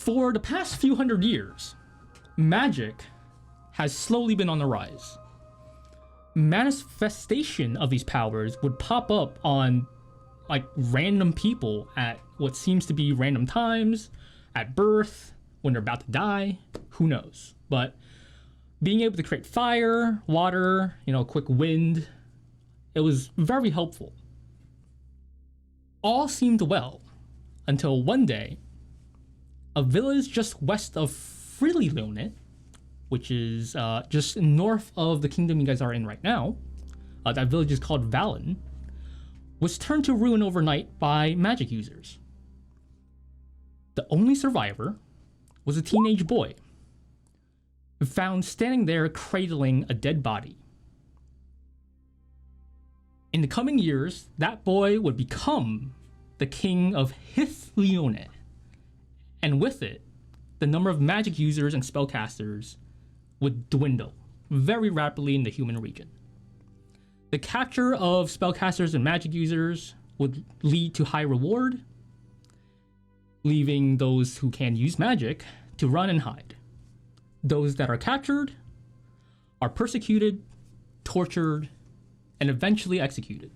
For the past few hundred years, magic has slowly been on the rise. Manifestation of these powers would pop up on like random people at what seems to be random times, at birth, when they're about to die, who knows. But being able to create fire, water, quick wind, it was very helpful. All seemed well until one day, a village just west of Freelylonet, which is just north of the kingdom you guys are in right now, that village is called Malign, was turned to ruin overnight by magic users. The only survivor was a teenage boy, found standing there cradling a dead body. In the coming years, that boy would become the king of Freelylonet, and with it, the number of magic users and spellcasters would dwindle very rapidly in the human region. The capture of spellcasters and magic users would lead to high reward, leaving those who can use magic to run and hide. Those that are captured are persecuted, tortured, and eventually executed.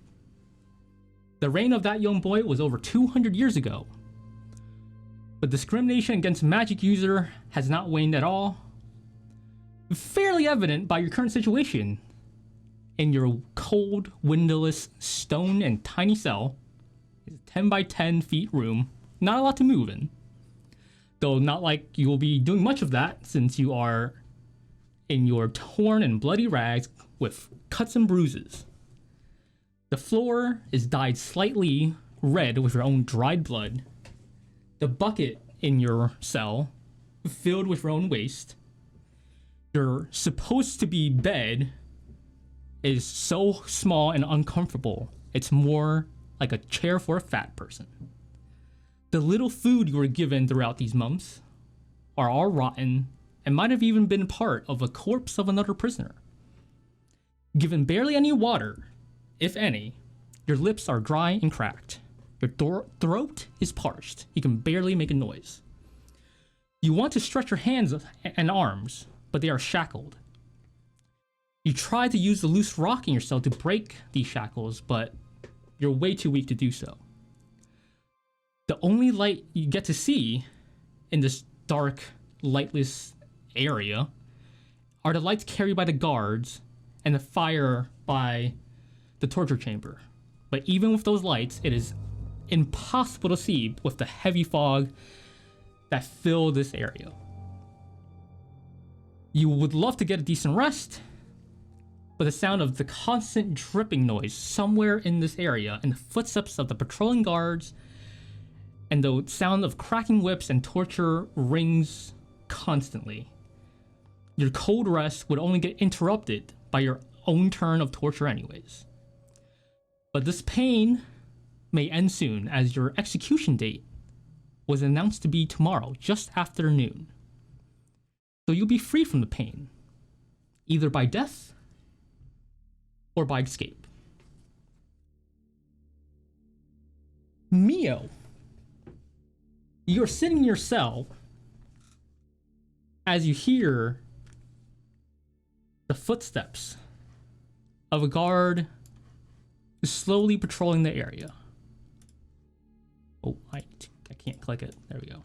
The reign of that young boy was over 200 years ago, but discrimination against magic user has not waned at all. Fairly evident by your current situation. In your cold, windowless, stone and tiny cell, it's a 10 by 10 feet room, not a lot to move in. Though not like you will be doing much of that since you are in your torn and bloody rags with cuts and bruises. The floor is dyed slightly red with your own dried blood. The bucket in your cell filled with your own waste. Your supposed to be bed is so small and uncomfortable, it's more like a chair for a fat person. The little food you were given throughout these months are all rotten and might have even been part of a corpse of another prisoner. Given barely any water, if any, your lips are dry and cracked. Your throat is parched. You can barely make a noise. You want to stretch your hands and arms, but they are shackled. You try to use the loose rock in yourself to break these shackles, but you're way too weak to do so. The only light you get to see in this dark, lightless area are the lights carried by the guards and the fire by the torture chamber. But even with those lights, it is impossible to see with the heavy fog that fill this area. You would love to get a decent rest, but the sound of the constant dripping noise somewhere in this area and the footsteps of the patrolling guards and the sound of cracking whips and torture rings constantly. Your cold rest would only get interrupted by your own turn of torture anyways. But this pain may end soon, as your execution date was announced to be tomorrow, just after noon. So you'll be free from the pain, either by death or by escape. Mio, you're sitting in your cell as you hear the footsteps of a guard slowly patrolling the area. Oh, I can't click it. There we go.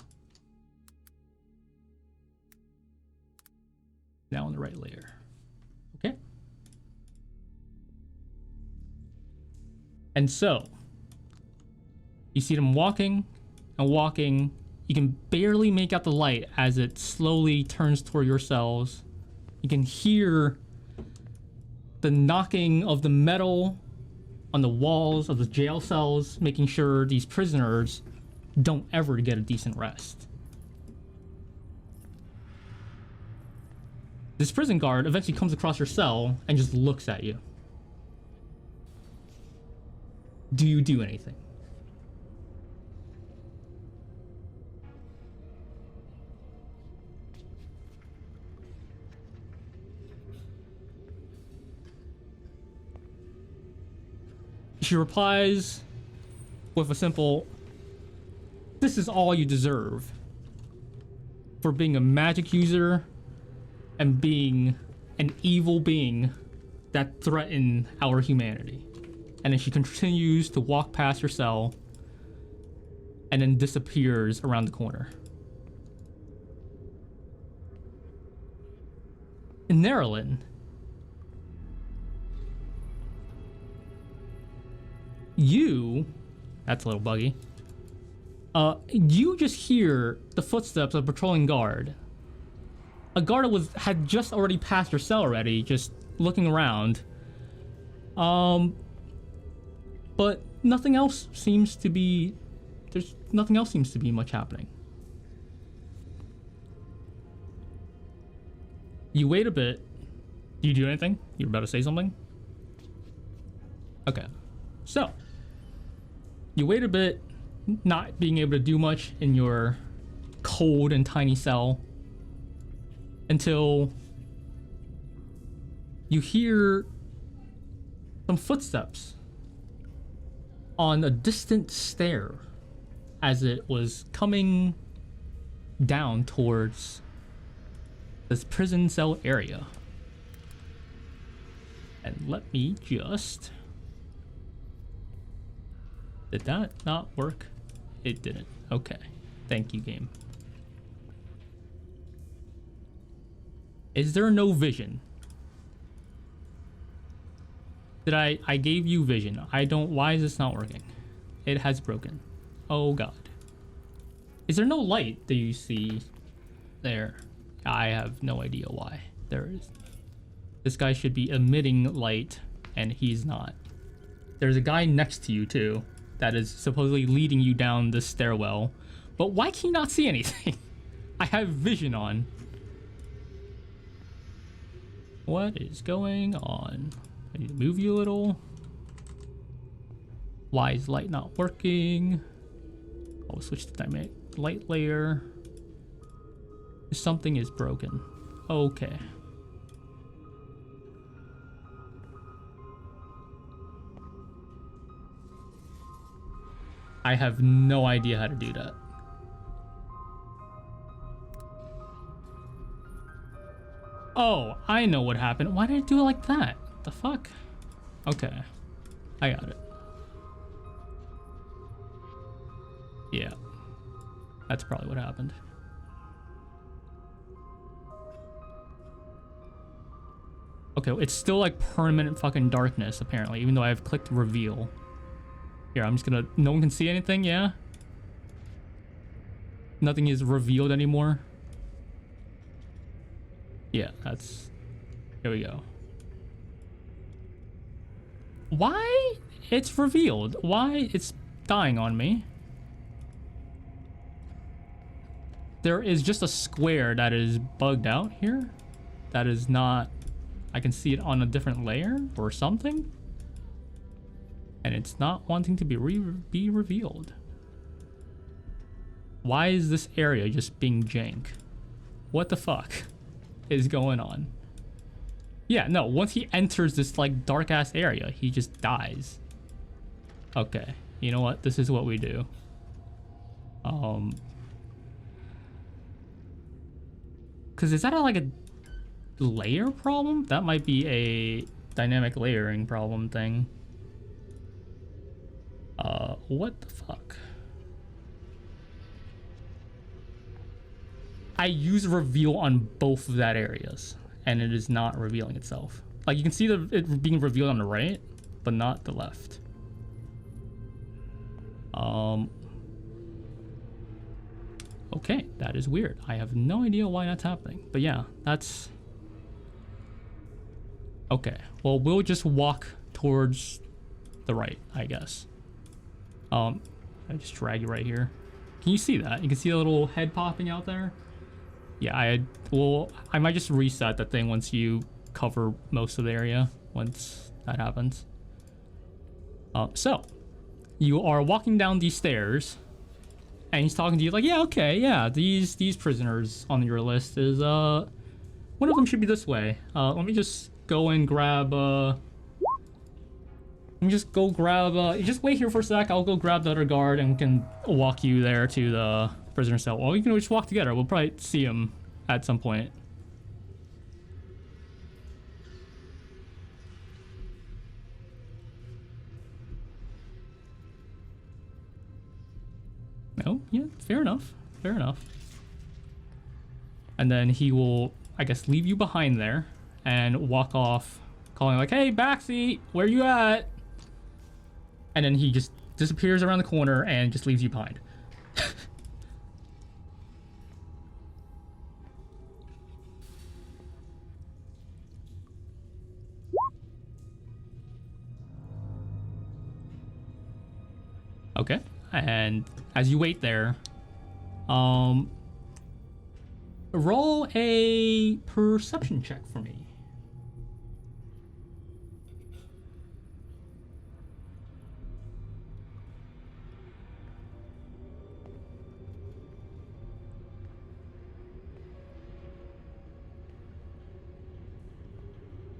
Now on the right layer. Okay. And so, you see them walking and walking. You can barely make out the light as it slowly turns toward your cells. You can hear the knocking of the metal on the walls of the jail cells, making sure these prisoners don't ever get a decent rest. This prison guard eventually comes across your cell and just looks at you. Do you do anything? She replies with a simple, "This is all you deserve." for being a magic user and being an evil being that threatened our humanity. And then she continues to walk past her cell and then disappears around the corner. In Nerlin, that's a little buggy. You just hear the footsteps of a patrolling guard. A guard had just already passed her cell already, just looking around. But nothing else seems to be. There's nothing else seems to be much happening. You wait a bit. Do you do anything? You're about to say something? Okay. So, you wait a bit, not being able to do much in your cold and tiny cell, until you hear some footsteps on a distant stair as it was coming down towards this prison cell area. And let me just... Did that not work? It didn't. Okay. Thank you, game. Is there no vision? I gave you vision. Why is this not working? It has broken. Oh god. Is there no light that you see there? I have no idea why. There is. This guy should be emitting light, and he's not. There's a guy next to you, too, that is supposedly leading you down this stairwell. But why can you not see anything? I have vision on. What is going on? I need to move you a little. Why is light not working? I'll switch to dynamic light layer. Something is broken. Okay. I have no idea how to do that. Oh, I know what happened. Why did I do it like that? The fuck? Okay. I got it. Yeah. That's probably what happened. Okay, it's still like permanent fucking darkness, apparently, even though I've clicked reveal. Here, I'm just gonna... No one can see anything, yeah? Nothing is revealed anymore. Yeah, that's... Here we go. Why it's revealed? Why it's dying on me? There is just a square that is bugged out here. That is not... I can see it on a different layer or something. And it's not wanting to be revealed. Why is this area just being jank? What the fuck is going on? Yeah, no, once he enters this like dark ass area, he just dies. Okay, you know what? This is what we do. Cause is that like a layer problem? That might be a dynamic layering problem thing. What the fuck? I use reveal on both of that areas, and it is not revealing itself. Like, you can see it being revealed on the right, but not the left. Okay, that is weird. I have no idea why that's happening, but yeah, that's... Okay, well, we'll just walk towards the right, I guess. I just drag you right here. Can you see that? You can see a little head popping out there? Yeah, I might just reset that thing once you cover most of the area, once that happens. So, you are walking down these stairs, and he's talking to you like, yeah, okay, yeah, these prisoners on your list is, one of them should be this way. Let me just go and grab, just wait here for a sec. I'll go grab the other guard and we can walk you there to prisoner cell. Well, you can just walk together. We'll probably see him at some point. No, yeah, fair enough. Fair enough. And then he will, I guess, leave you behind there and walk off, calling like, "Hey, backseat, where you at?" And then he just disappears around the corner and just leaves you behind. Okay, and as you wait there, roll a perception check for me.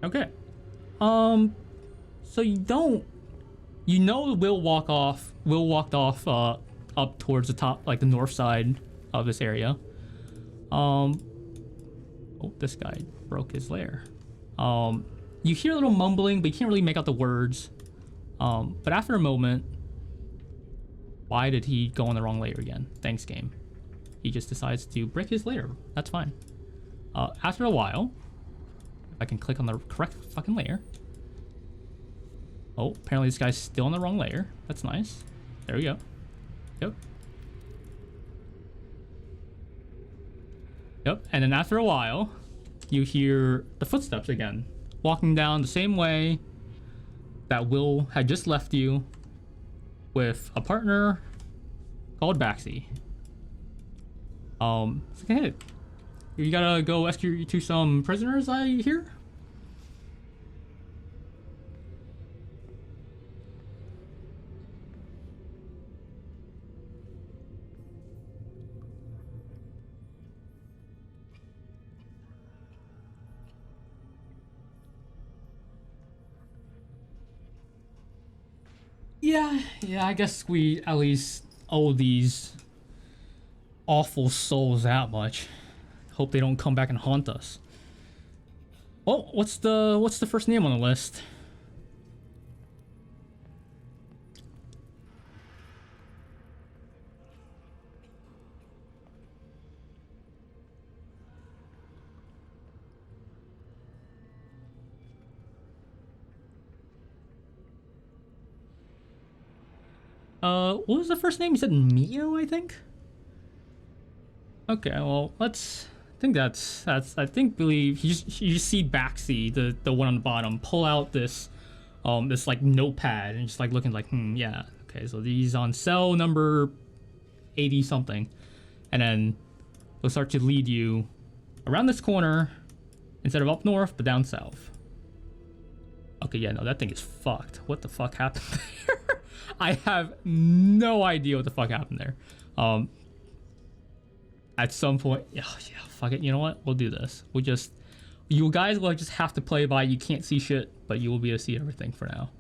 Okay. So you know Will walked off up towards the top, like the north side of this area. Oh, this guy broke his lair. You hear a little mumbling, but you can't really make out the words. But after a moment, why did he go on the wrong layer again? Thanks, game. He just decides to break his layer. That's fine. After a while, if I can click on the correct fucking layer. Oh, apparently this guy's still on the wrong layer. That's nice. There we go. Yep. Yep, and then after a while, you hear the footsteps again, walking down the same way that Will had just left you with a partner called Baxi. Okay, you gotta go execute to some prisoners, I hear? Yeah, I guess we at least owe these awful souls that much. Hope they don't come back and haunt us. Oh, what's the first name on the list? What was the first name? You said Mio, I think? Okay, well, let's... I believe you just see Baxi, the one on the bottom, pull out this like notepad and just like looking like, yeah, okay, so these on cell number 80 something, and then they'll start to lead you around this corner instead of up north, but down south. Okay, yeah, no, that thing is fucked. What the fuck happened there? I have no idea what the fuck happened there. At some point, yeah, fuck it. You know what? We'll do this. You guys will just have to play by. You can't see shit, but you will be able to see everything for now.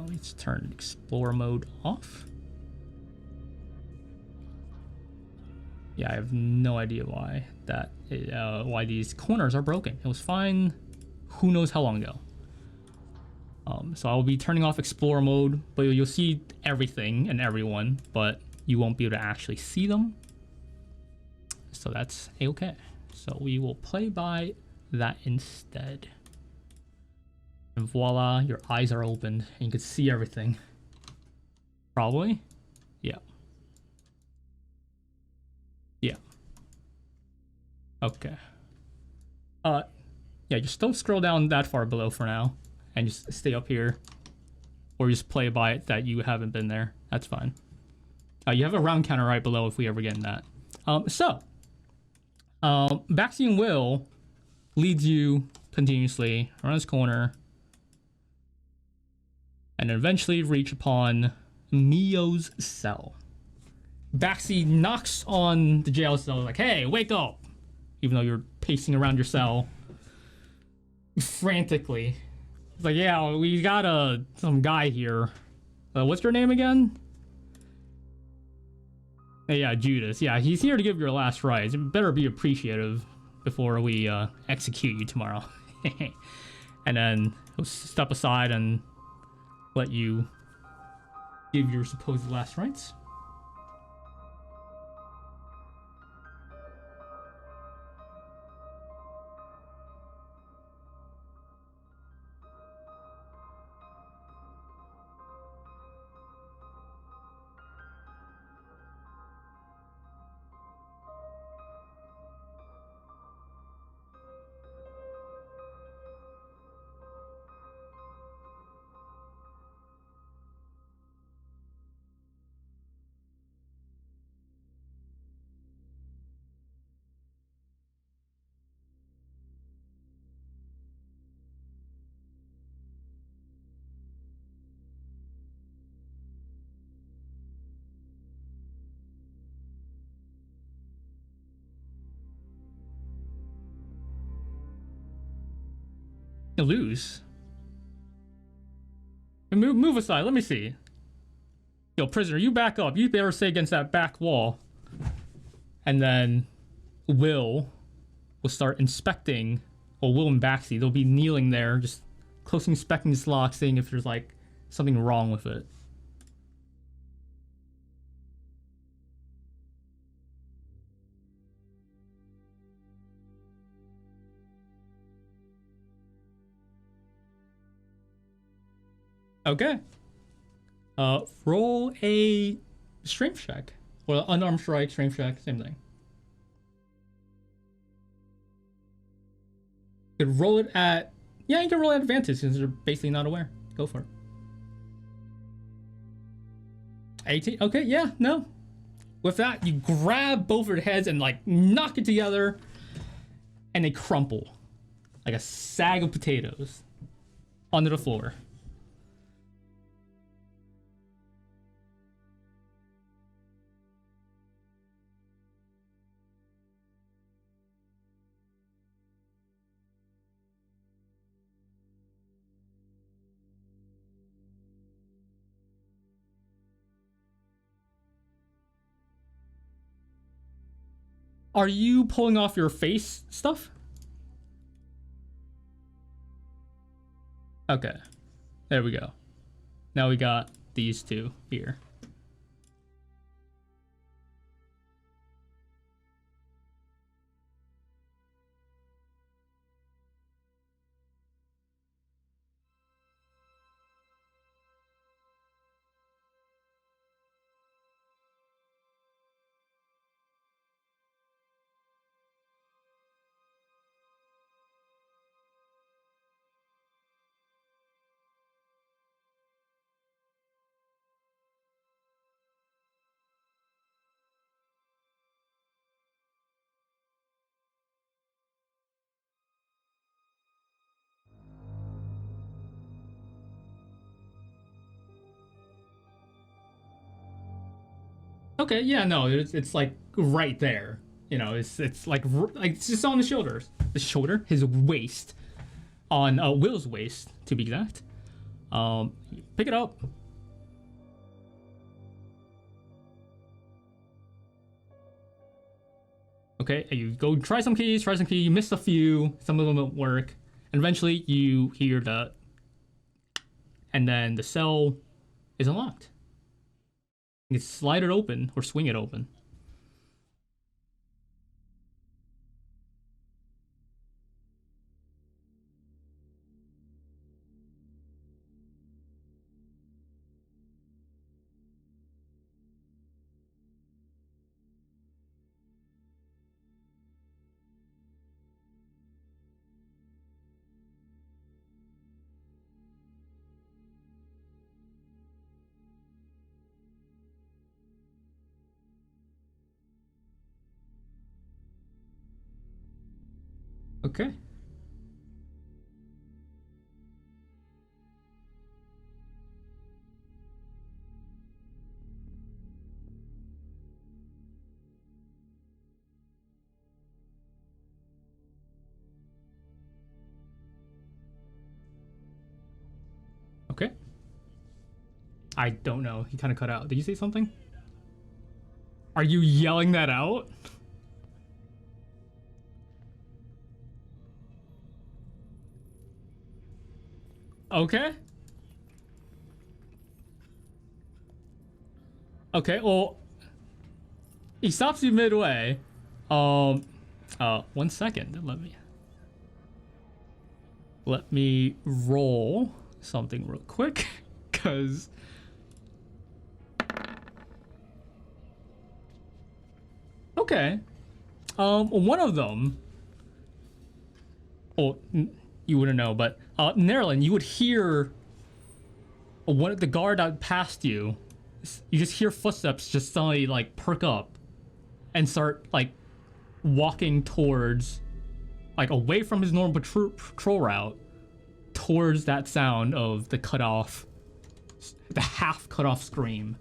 Let's turn Explorer mode off. Yeah, I have no idea why why these corners are broken. It was fine who knows how long ago. So I will be turning off Explorer mode, but you'll see everything and everyone, but you won't be able to actually see them. So that's a-okay. So we will play by that instead. And voila, your eyes are opened and you can see everything. Probably. Yeah. Yeah. Okay. Yeah, just don't scroll down that far below for now. And just stay up here. Or just play by it that you haven't been there. That's fine. You have a round counter right below if we ever get in that. Baxi and Will leads you continuously around this corner. And eventually reach upon Mio's cell. Baxi knocks on the jail cell like, "Hey, wake up!" Even though you're pacing around your cell frantically. It's like, "Yeah, we got some guy here. What's your name again?" Yeah, Judas. Yeah, he's here to give your last rites. You better be appreciative before we execute you tomorrow. And then he'll step aside and let you give your supposed last rites. You lose. Move aside. Let me see. Yo, prisoner, you back up. You better stay against that back wall. And then Will start inspecting. Or Will and Baxi, they'll be kneeling there, just closely inspecting this lock, seeing if there's like something wrong with it. Okay. Roll a strength check. Or unarmed strike, strength check, same thing. You could roll it at... Yeah, you can roll at advantage since they're basically not aware. Go for it. 18? Okay, yeah, no. With that, you grab both of their heads and like knock it together. And they crumple. Like a sack of potatoes. Onto the floor. Are you pulling off your face stuff? Okay. There we go. Now we got these two here. Okay, yeah, no, it's like right there. You know, it's like it's just on the shoulders. The shoulder, his waist, on Will's waist to be exact. Pick it up. Okay, you go try some keys. You missed a few. Some of them don't work, and eventually you hear the, and then the cell is unlocked. You can slide it open or swing it open. Okay. Okay. I don't know. He kind of cut out. Did you say something? Are you yelling that out? Okay. Okay, well, he stops you midway. 1 second. Let me roll something real quick, cause okay. One of them. Oh, you wouldn't know, but Nerlin, you would hear one of the guard that passed you. You just hear footsteps just suddenly like perk up and start like walking towards, like away from his normal patrol route, towards that sound of the cutoff, the half cutoff scream.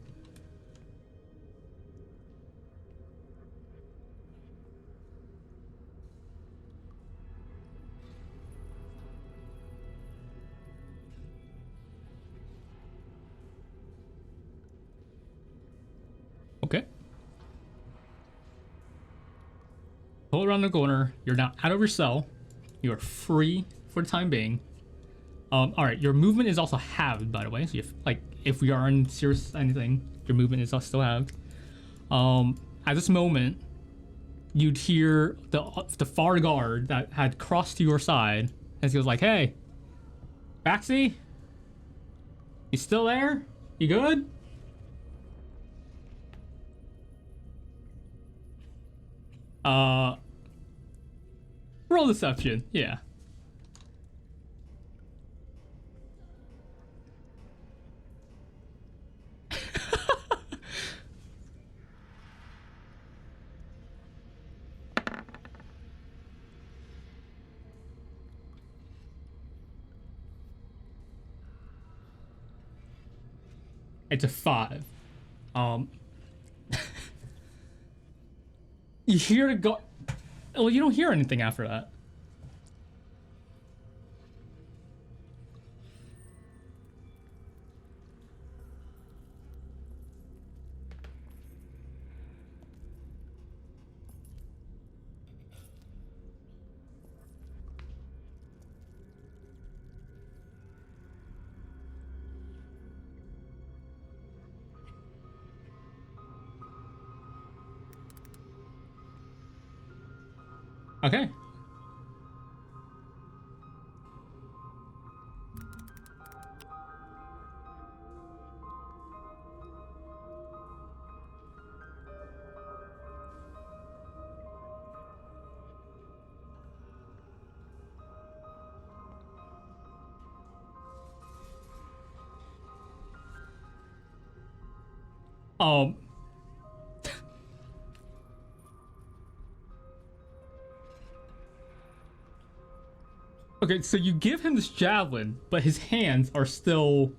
Okay. Pull around the corner. You're now out of your cell. You are free for the time being. All right. Your movement is also halved, by the way. So if we are in serious anything, your movement is also still halved. At this moment, you'd hear the far guard that had crossed to your side as he was like, "Hey, Baxi, you still there? You good?" Roll deception, yeah. It's a 5. You hear it go. Well, you don't hear anything after that. Okay. Um. Okay, so you give him this javelin, but his hands are still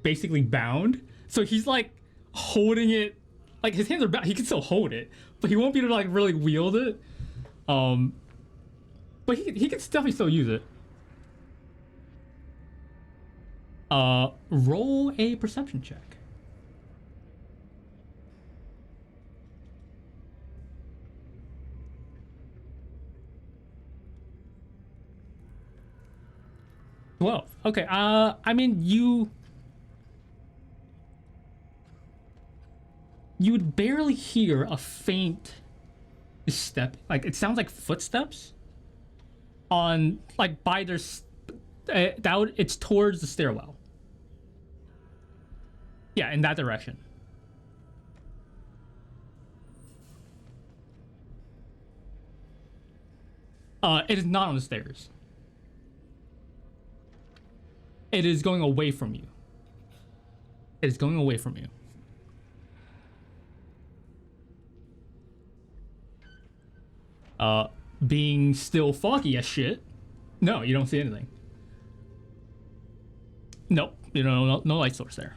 basically bound. So he's like holding it, like his hands are bound. He can still hold it, but he won't be able to like really wield it. But he can definitely still use it. Roll a perception check. Well, okay. I mean, you would barely hear a faint step. Like it sounds like footsteps on like by their. It's towards the stairwell. Yeah, in that direction. It is not on the stairs. It is going away from you. It is going away from you. Being still foggy as shit. No, you don't see anything. Nope, you know, no light source there.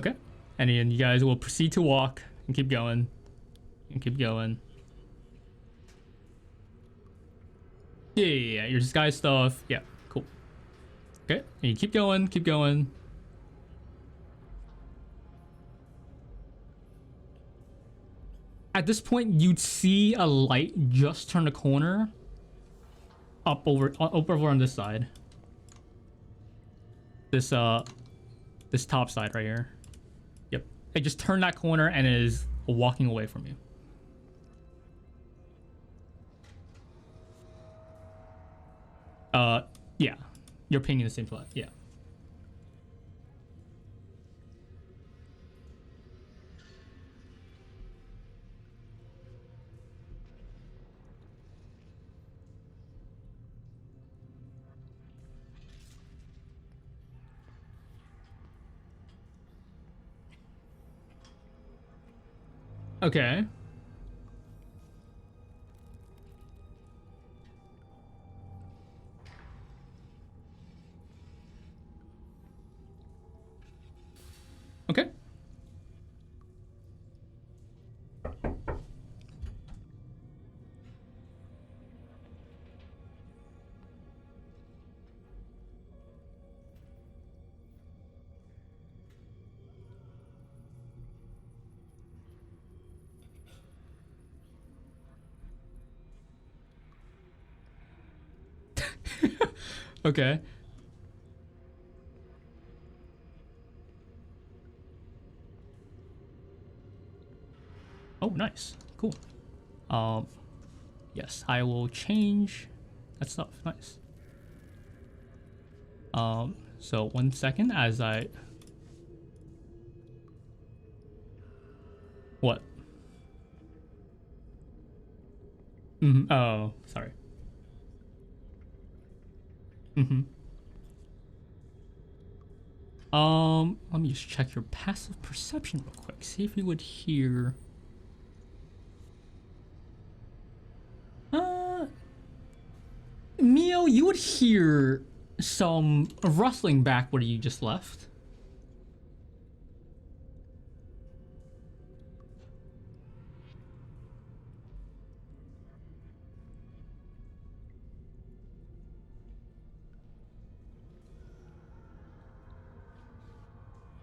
Okay. And then you guys will proceed to walk and keep going. And keep going. Yeah. Your disguise stuff. Yeah, cool. Okay. And you keep going, keep going. At this point, you'd see a light just turn the corner. Up over on this side. This top side right here. Yep. It just turned that corner and is walking away from you. Yeah. You're pinging the same spot. Yeah. Okay. Okay. Okay. Oh, nice. Cool. Yes, I will change that stuff. Nice. So 1 second as I... What? Oh, sorry. Let me just check your passive perception real quick. See if you would hear... Mio, you would hear some rustling back where you just left.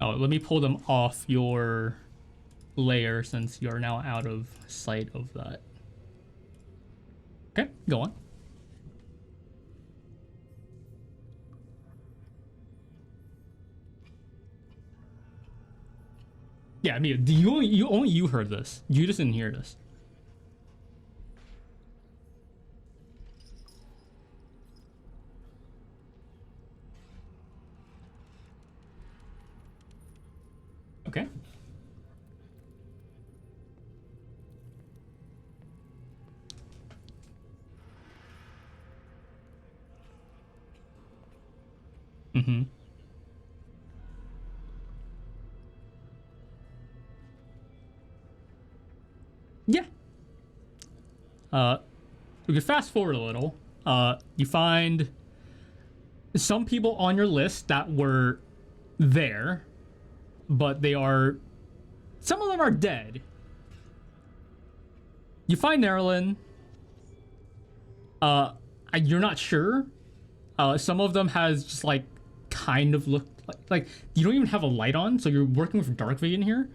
Oh, let me pull them off your layer since you're now out of sight of that. Okay, go on. Yeah, I mean, only you heard this. You just didn't hear this. Okay. Yeah. We can fast forward a little. You find some people on your list that were there, but some of them are dead. You find Nerlin. You're not sure. Some of them has just like kind of looked like you don't even have a light on, so you're working with dark vision here.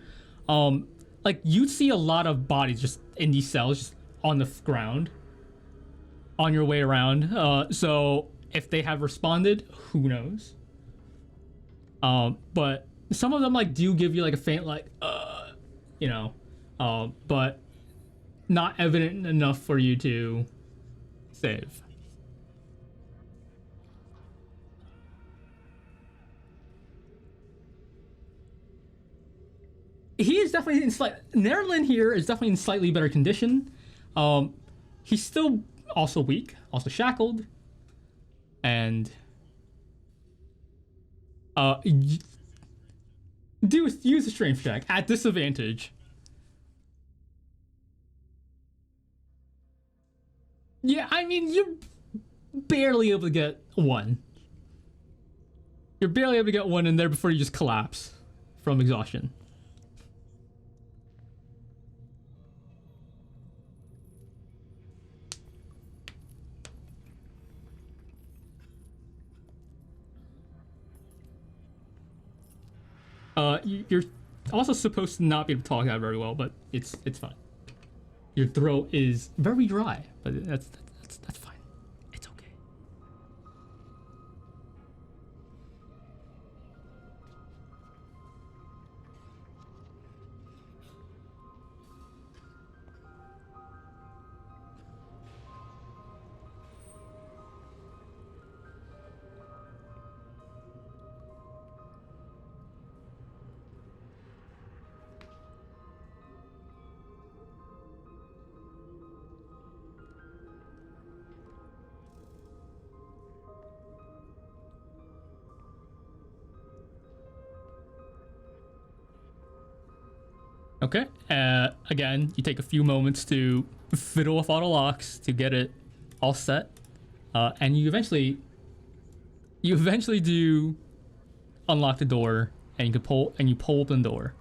Like you see a lot of bodies just in these cells, just on the ground, on your way around. So if they have responded, who knows? But some of them like do give you like a faint like, you know, but not evident enough for you to save. He is definitely in Nerlin here is definitely in slightly better condition. He's still also weak, also shackled, and use a strength check at disadvantage. Yeah, I mean you're barely able to get one. You're barely able to get one in there before you just collapse from exhaustion. You're also supposed to not be able to talk out very well, but it's fine. Your throat is very dry, but that's fine. It's okay. Okay. Again, you take a few moments to fiddle with all the locks to get it all set, and you eventually do unlock the door, and you pull open the door.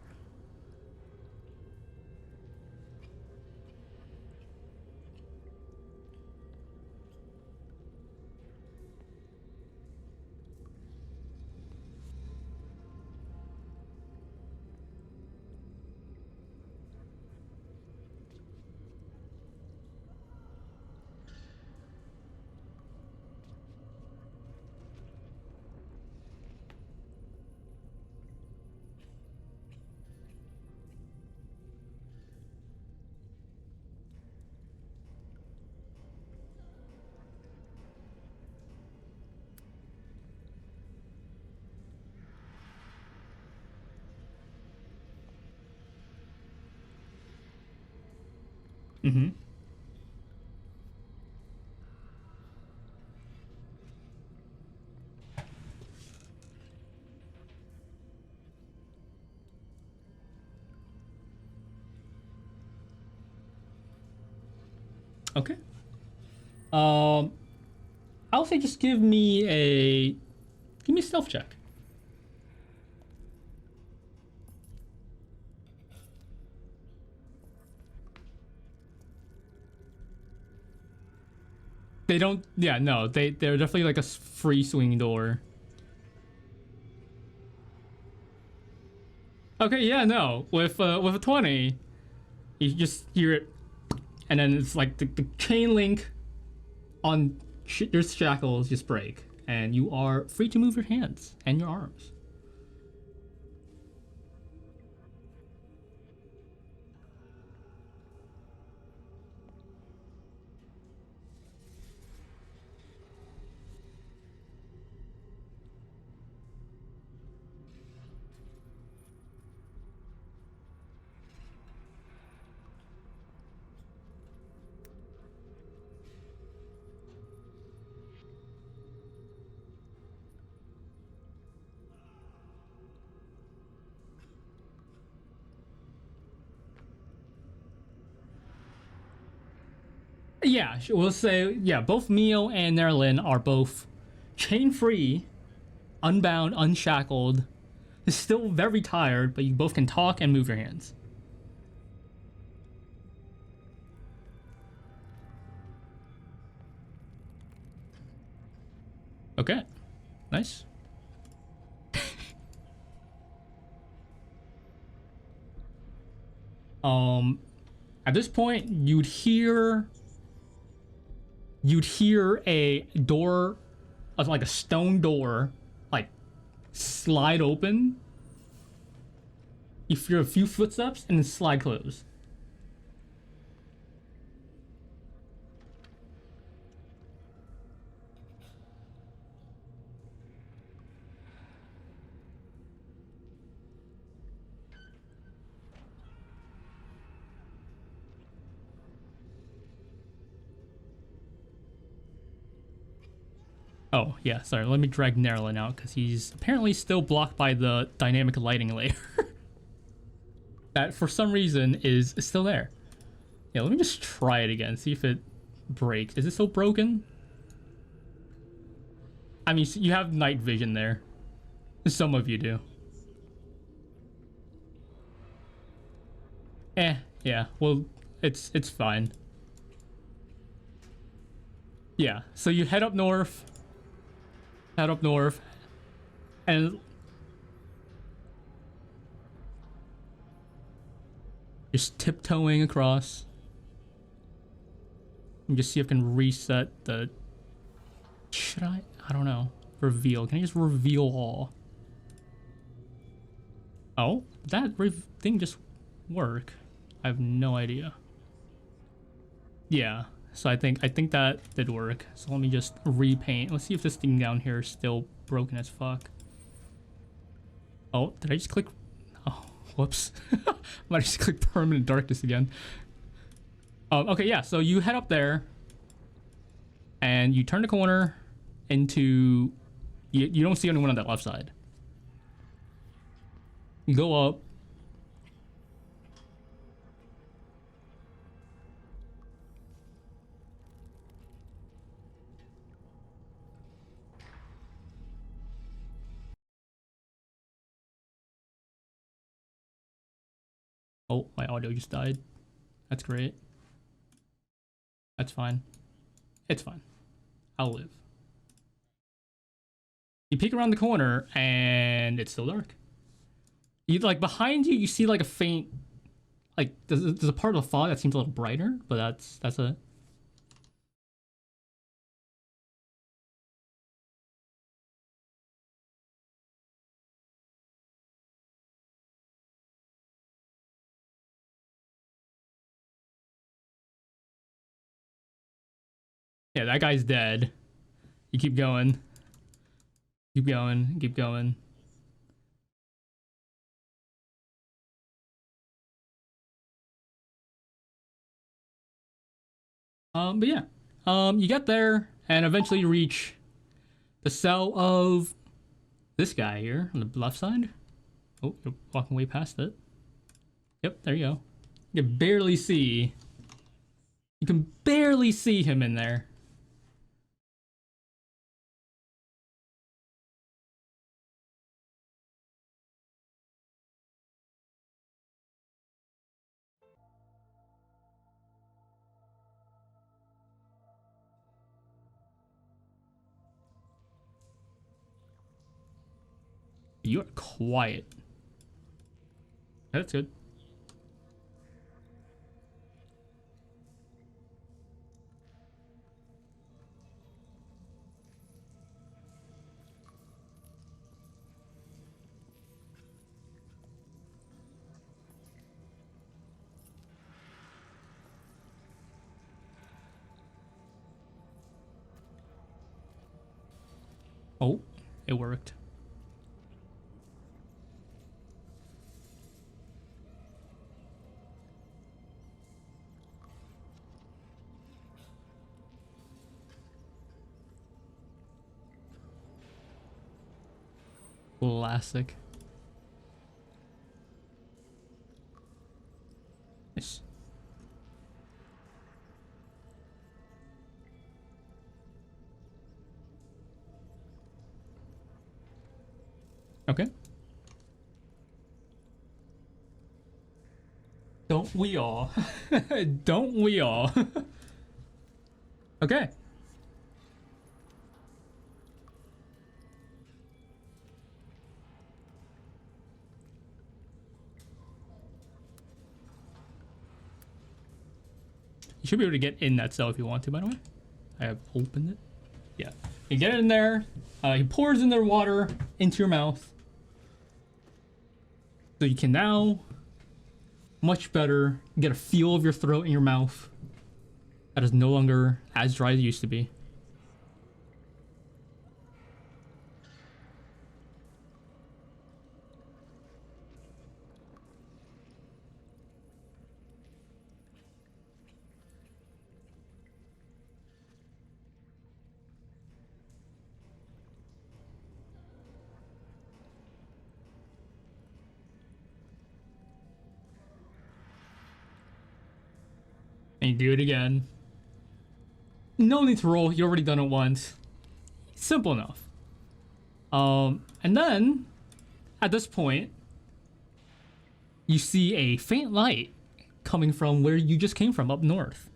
Mm-hmm. Okay. I'll say just give me a stealth check. They don't. Yeah, no. They're definitely like a free swinging door. Okay. Yeah. No. With a 20, you just hear it, and then it's like the chain link on your shackles just break, and you are free to move your hands and your arms. Yeah, we'll say, yeah, both Mio and Nerlin are both chain free, unbound, unshackled. Still very tired, but you both can talk and move your hands. Okay, nice. At this point, you'd hear a door, like a stone door, like slide open. You hear a few footsteps and then slide close. Oh, yeah, sorry. Let me drag Nerlin out because he's apparently still blocked by the dynamic lighting layer. That, for some reason, is still there. Yeah, let me just try it again, see if it breaks. Is it still broken? I mean, you have night vision there. Some of you do. Yeah. Well, it's fine. Yeah. So you head up north. Head up north, and just tiptoeing across. And just see if I can reset the. Should I? I don't know. Reveal. Can I just reveal all? Oh, that thing just work? I have no idea. Yeah. So I think that did work. So let me just repaint. Let's see if this thing down here is still broken as fuck. Oh, did I just click? Oh, whoops. I might just click permanent darkness again. Okay, yeah. So you head up there, and you turn the corner into. You don't see anyone on that left side. You go up. Oh, my audio just died. That's great. That's fine. It's fine. I'll live. You peek around the corner and it's still dark. You like behind you, you see like a faint, like there's a part of the fog that seems a little brighter, but that's it. Yeah, that guy's dead. You keep going. Keep going. Keep going. But yeah. You get there and eventually you reach the cell of this guy here on the left side. Oh, you're walking way past it. Yep, there you go. You can barely see. You can barely see him in there. You're quiet. That's good. Oh, it worked. Classic. Nice. Okay. Don't we all? Don't we all? Okay. You should be able to get in that cell if you want to, by the way. I have opened it. Yeah. You get in there. He pours in their water into your mouth. So you can now much better get a feel of your throat and your mouth. That is no longer as dry as it used to be. And you do it again. No need to roll. You already done it once. Simple enough. And then at this point, you see a faint light coming from where you just came from, up north.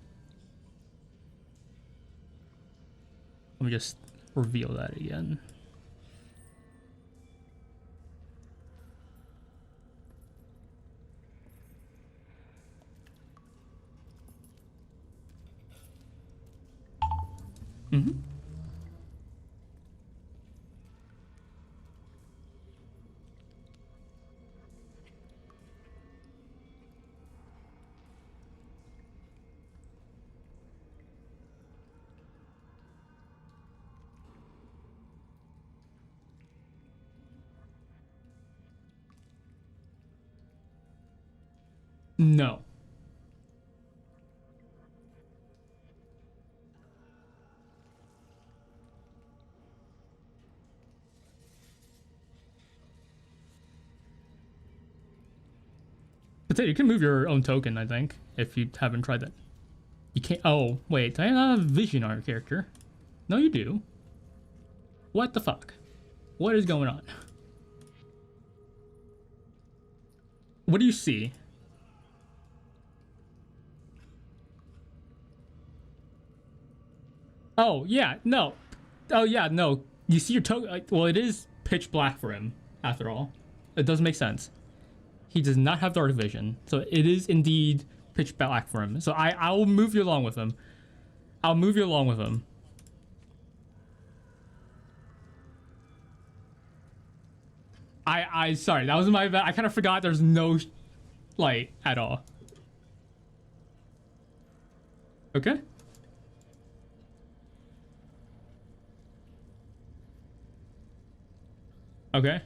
Let me just reveal that again. Mm-hmm. No. But you can move your own token, I think, if you haven't tried that. You can't. Oh, wait. I not have vision on your character. No, you do. What the fuck? What is going on? What do you see? Oh, yeah. No. Oh, yeah. No. You see your token. Well, it is pitch black for him, after all. It does make sense. He does not have dark vision, so it is indeed pitch black for him. So I will move you along with him. I'll move you along with him. Sorry, that was my bad. I kind of forgot there's no light at all. Okay. Okay.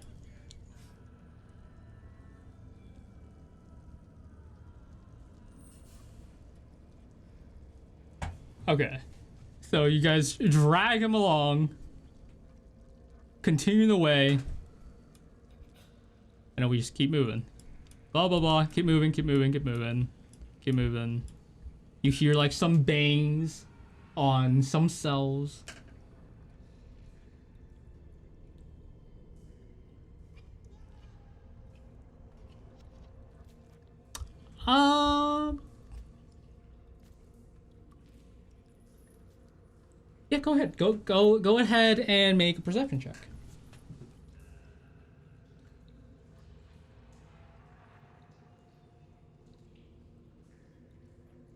Okay. So you guys drag him along. Continue the way. And then we just keep moving. Blah, blah, blah. Keep moving, keep moving, keep moving. Keep moving. You hear like some bangs on some cells. Yeah, go ahead. Go ahead and make a perception check.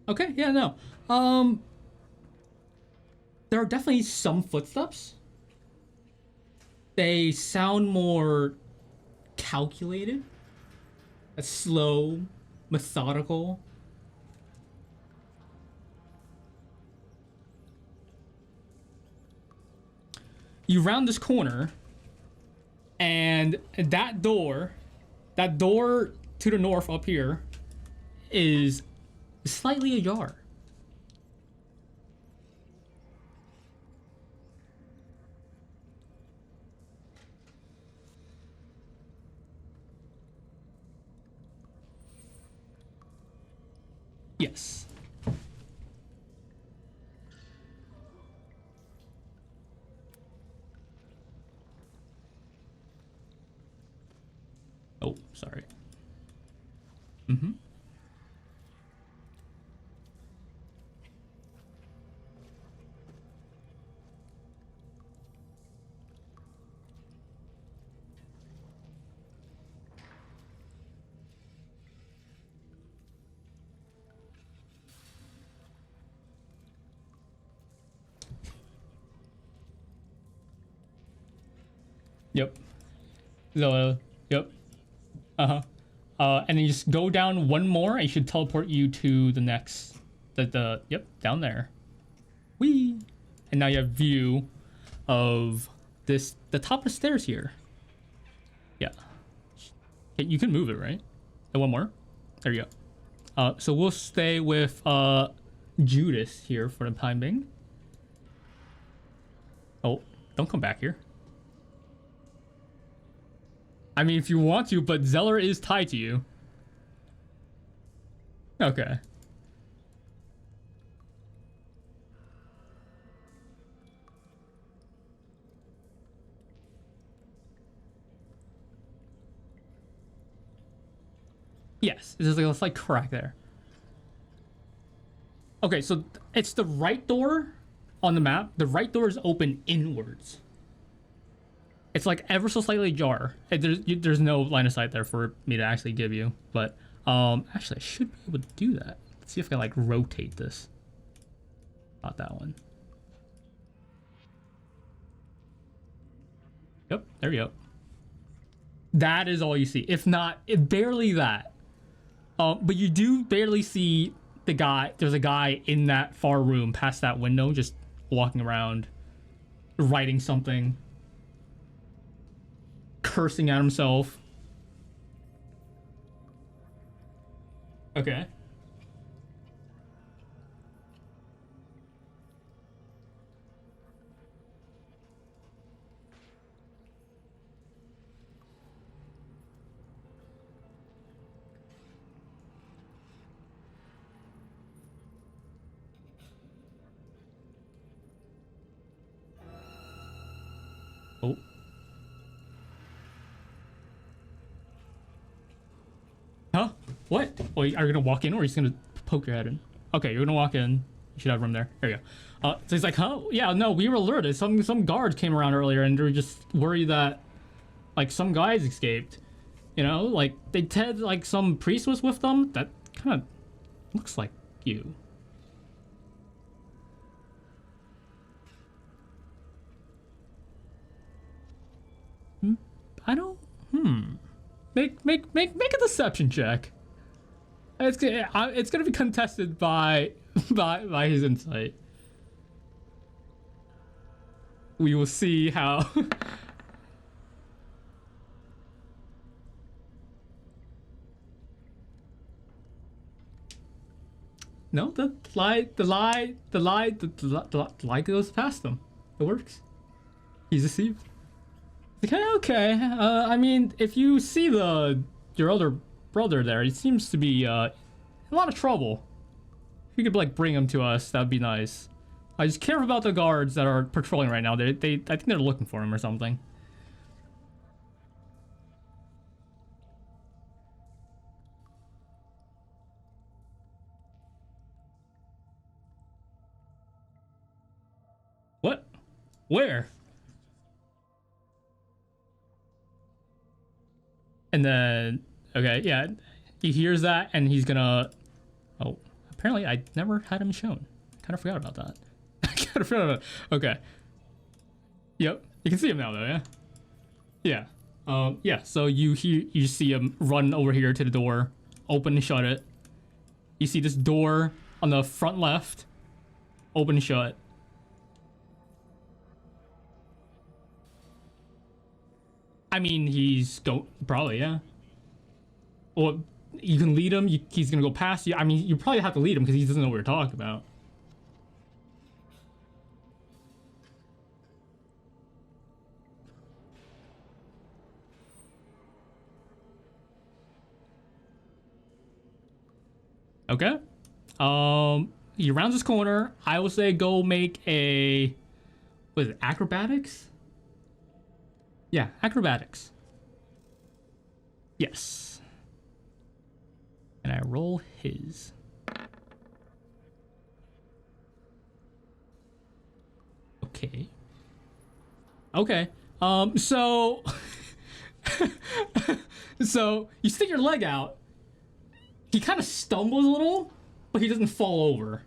Okay, yeah, no. There are definitely some footsteps. They sound more calculated, slow, methodical. You round this corner, and that door to the north up here is slightly ajar. Yes. Oh, sorry. Mm-hmm. Yep. Yep. Uh-huh. And then you just go down one more, and it should teleport you to the next. Yep, down there. Whee! And now you have view of the top of the stairs here. Yeah. Okay, you can move it, right? And one more. There you go. So we'll stay with Judas here for the time being. Oh, don't come back here. I mean, if you want to, but Zeller is tied to you. Okay. Yes, there's like a slight crack there. Okay, so it's the right door on the map. The right door is open inwards. It's like ever so slightly ajar. There's no line of sight there for me to actually give you. But actually, I should be able to do that. Let's see if I can like rotate this. Not that one. Yep, there you go. That is all you see. If not, barely that. But you do barely see the guy. There's a guy in that far room past that window, just walking around, writing something, cursing at himself. Okay. Oh. Huh? What? Oh, are you gonna walk in or are you just gonna poke your head in? Okay, you're gonna walk in. You should have room there. There you go. So he's like, huh? Yeah, no, we were alerted. Some guards came around earlier and they're just worried that, like, some guys escaped. You know, like, they said, like, some priest was with them. That kind of looks like you. I don't. Make a deception check. It's gonna be contested by his insight. We will see how. No, the lie goes past him. It works. He's deceived. Okay. I mean, if you see your older brother there, he seems to be in a lot of trouble. If you could like bring him to us, that'd be nice. I just care about the guards that are patrolling right now. I think they're looking for him or something. What? Where? And then, okay, yeah, he hears that and he's gonna. Oh, apparently I never had him shown. Kind of forgot about that. I kind of forgot about it. Okay. Yep, you can see him now though, yeah. Yeah. Yeah. So you see him run over here to the door, open and shut it. You see this door on the front left, open and shut. I mean, probably, yeah. Well, you can lead him. He's gonna go past you. I mean, you probably have to lead him because he doesn't know what you're talking about. Okay. He rounds this corner. I will say go make a. What is it? Acrobatics? Yeah, acrobatics. Yes. And I roll his. Okay. Okay. So so you stick your leg out. He kind of stumbles a little, but he doesn't fall over.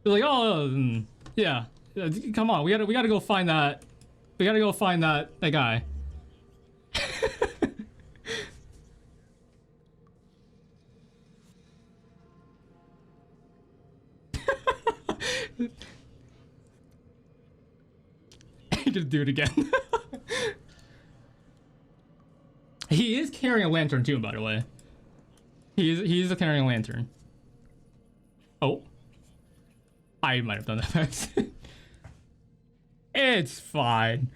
You're like, oh, yeah. Come on, we gotta go find that. We gotta go find that guy. You just do it again. He is carrying a lantern too, by the way. He is carrying a lantern. Oh. I might have done that fast. It's fine.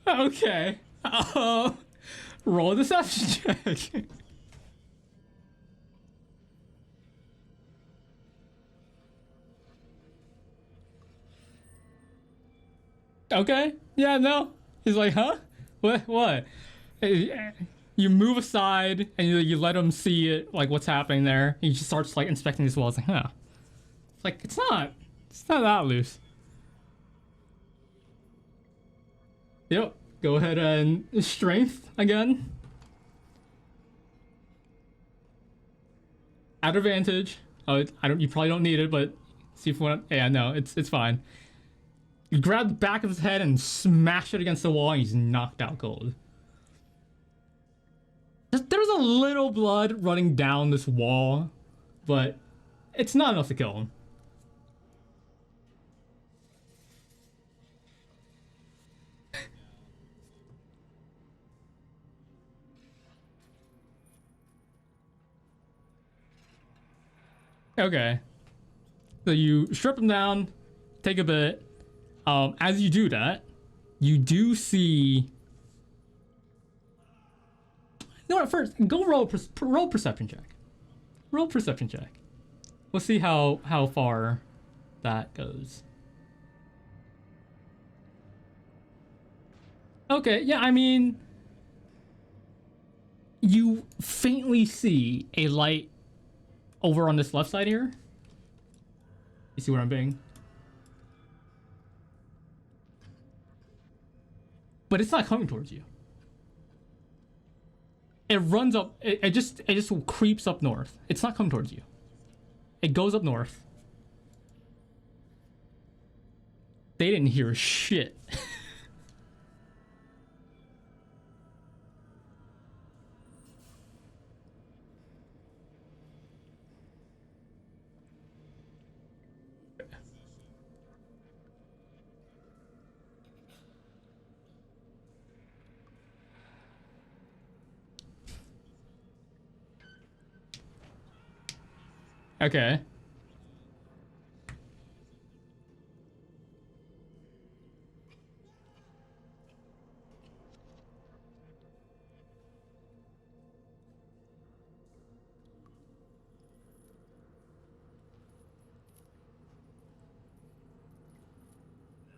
Okay. Roll a deception check. Okay. Yeah, no. He's like, huh? What? You move aside and you let him see it, like what's happening there. He just starts like inspecting this wall. It's like, huh? It's like it's not that loose. Yep. Go ahead and strength again. At advantage. Oh, I don't. You probably don't need it, but see if one. Yeah, no, it's fine. You grab the back of his head and smash it against the wall, and he's knocked out cold. There's a little blood running down this wall, but it's not enough to kill him. Okay. So you strip him down, take a bit. As you do that, you do see. No, at first, go roll perception check. Roll perception check. We'll see how far that goes. Okay, yeah, I mean, you faintly see a light over on this left side here. You see where I'm being? But it's not coming towards you. It runs up. It just creeps up north. It's not coming towards you. It goes up north. They didn't hear shit. Okay.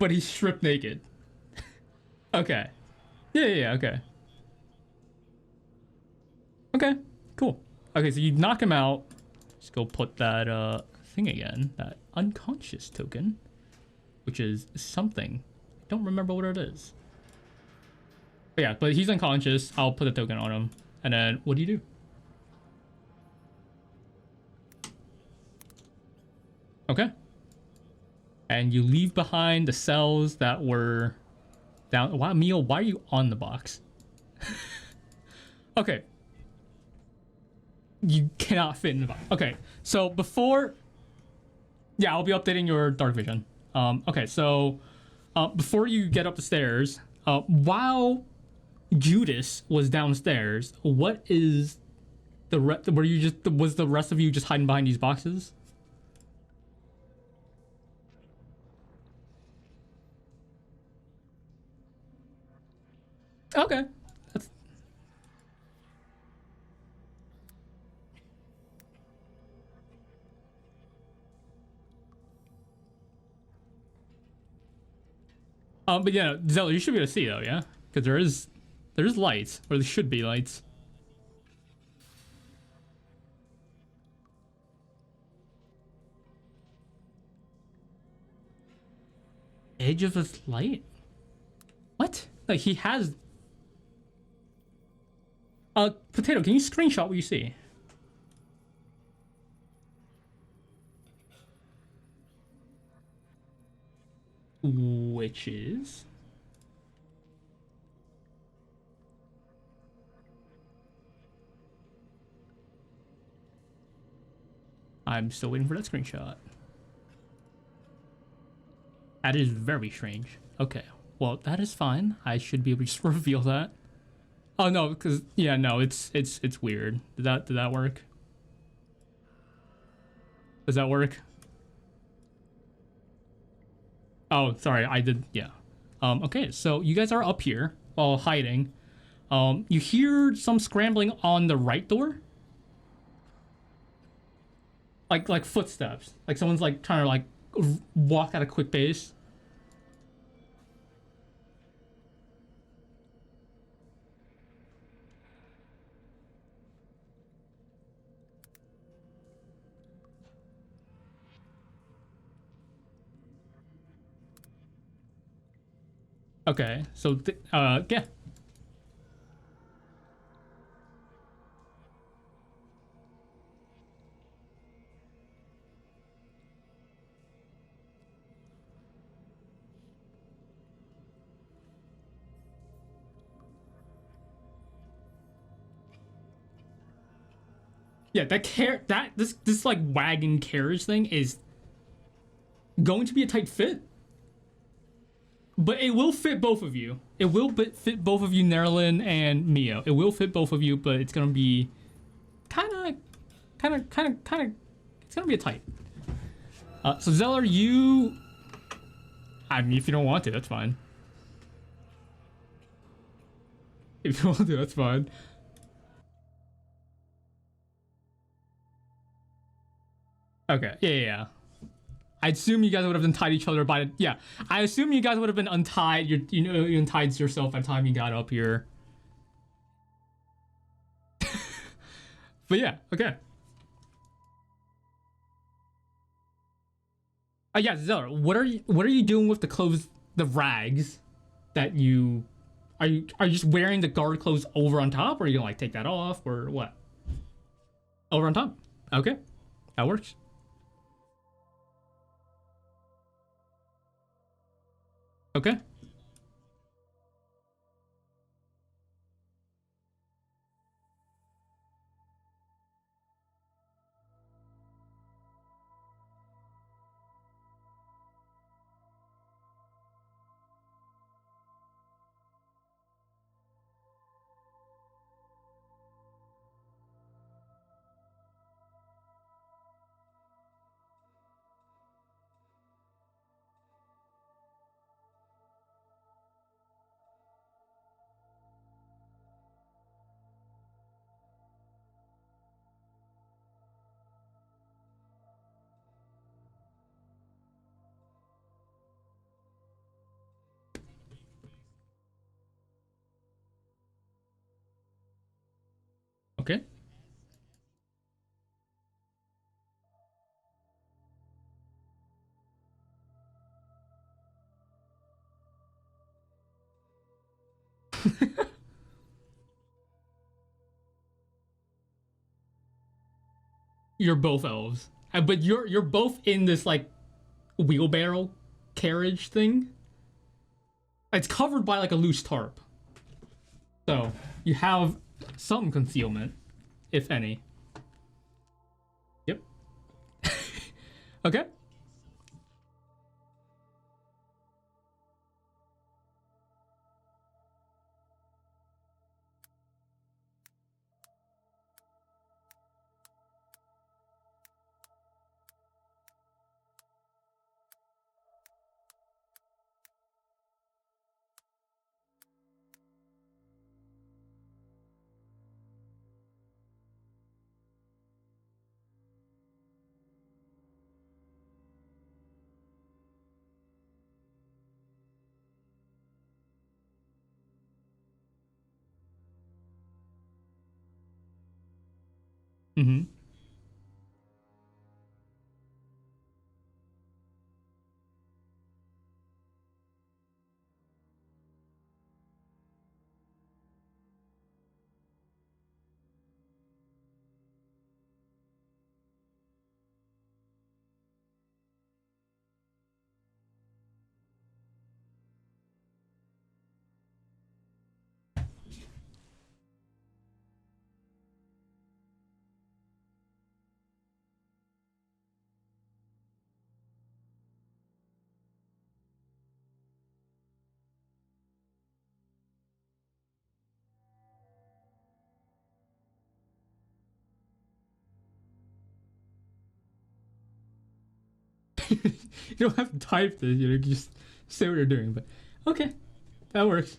But he's stripped naked. Okay. Yeah, okay. Okay, cool. Okay, so you knock him out. Just go put that thing again, that unconscious token, which is something. I don't remember what it is. But yeah, but he's unconscious. I'll put a token on him. And then what do you do? Okay. And you leave behind the cells that were down. Wow, Mio, why are you on the box? Okay. You cannot fit in the box. Okay, so before... Yeah, I'll be updating your dark vision. Okay, so before you get up the stairs, while Judas was downstairs, what is the was the rest of you just hiding behind these boxes? Okay. That's... But yeah, Zelda, you should be able to see though, yeah? Because there's lights, or there should be lights. Edge of a light? What? Like he has... Potato, can you screenshot what you see? Which is... I'm still waiting for that screenshot. That is very strange. Okay, well, that is fine. I should be able to just reveal that. Oh no, because yeah, no, it's weird. Did that work? Does that work? Oh, sorry, I did. Yeah. Okay, so you guys are up here while hiding. You hear some scrambling on the right door. Like footsteps. Like someone's like trying to like walk at a quick pace. Okay, so yeah. Yeah, this like wagon carriage thing is going to be a tight fit, but it will fit both of you. It will fit both of you, Nerlin and Mio. It will fit both of you, but it's gonna be kind of. It's gonna be a tight. So Zeller, you. I mean, if you don't want to, that's fine. If you want to, that's fine. Okay. Yeah. I assume you guys would have untied each other by yeah. I assume you guys would have been untied. You untied yourself by the time you got up here. But yeah, okay. Yeah, Zeller, what are you doing with the clothes, the rags that you are you just wearing the guard clothes over on top, or are you gonna like take that off, or what? Over on top. Okay, that works. Okay. Okay. You're both elves, but you're both in this like wheelbarrow carriage thing. It's covered by like a loose tarp, so you have some concealment, if any. Yep. Okay. Mm-hmm. You don't have to type this. You just say what you're doing. But okay, that works.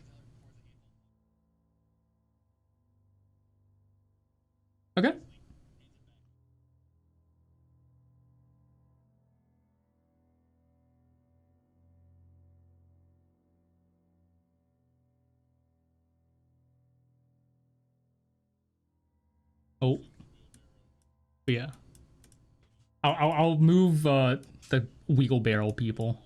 Okay. Oh, yeah. I'll move the wheelbarrow people.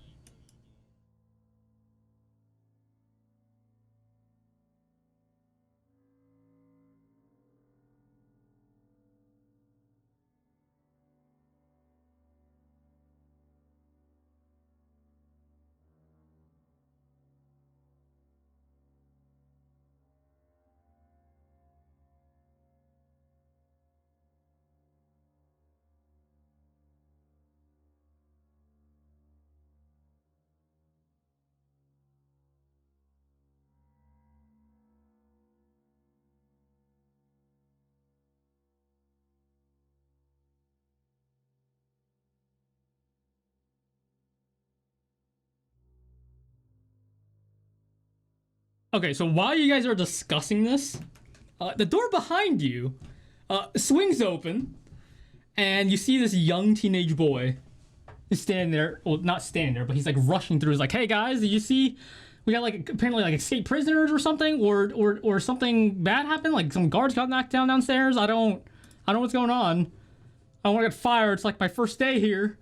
Okay, so while you guys are discussing this, the door behind you swings open, and you see this young teenage boy standing there. Well, not standing there, but he's like rushing through. He's like, "Hey guys, did you see? We got like apparently like escaped prisoners or something, or something bad happened. Like some guards got knocked down downstairs. I don't know what's going on. I don't want to get fired. It's like my first day here."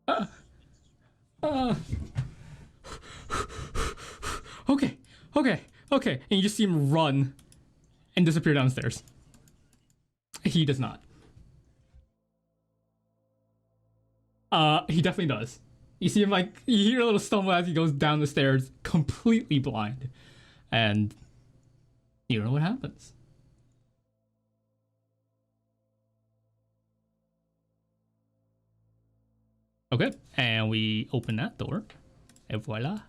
Uh, uh, okay, okay, okay. And you just see him run and disappear downstairs. He does not. He definitely does. You see him like, you hear a little stumble as he goes down the stairs, completely blind. And you know what happens. Okay, and we open that door. And voila.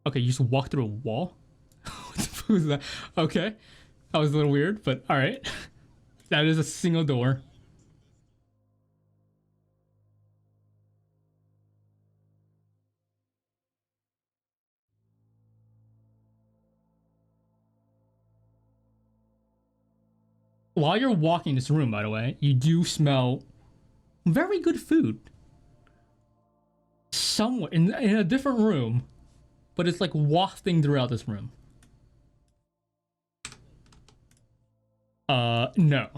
Okay, you just walk through a wall? What the fuck was that? Okay. That was a little weird, but alright. That is a single door. While you're walking this room, by the way, you do smell very good food. Somewhere in a different room, but it's like wafting throughout this room. No.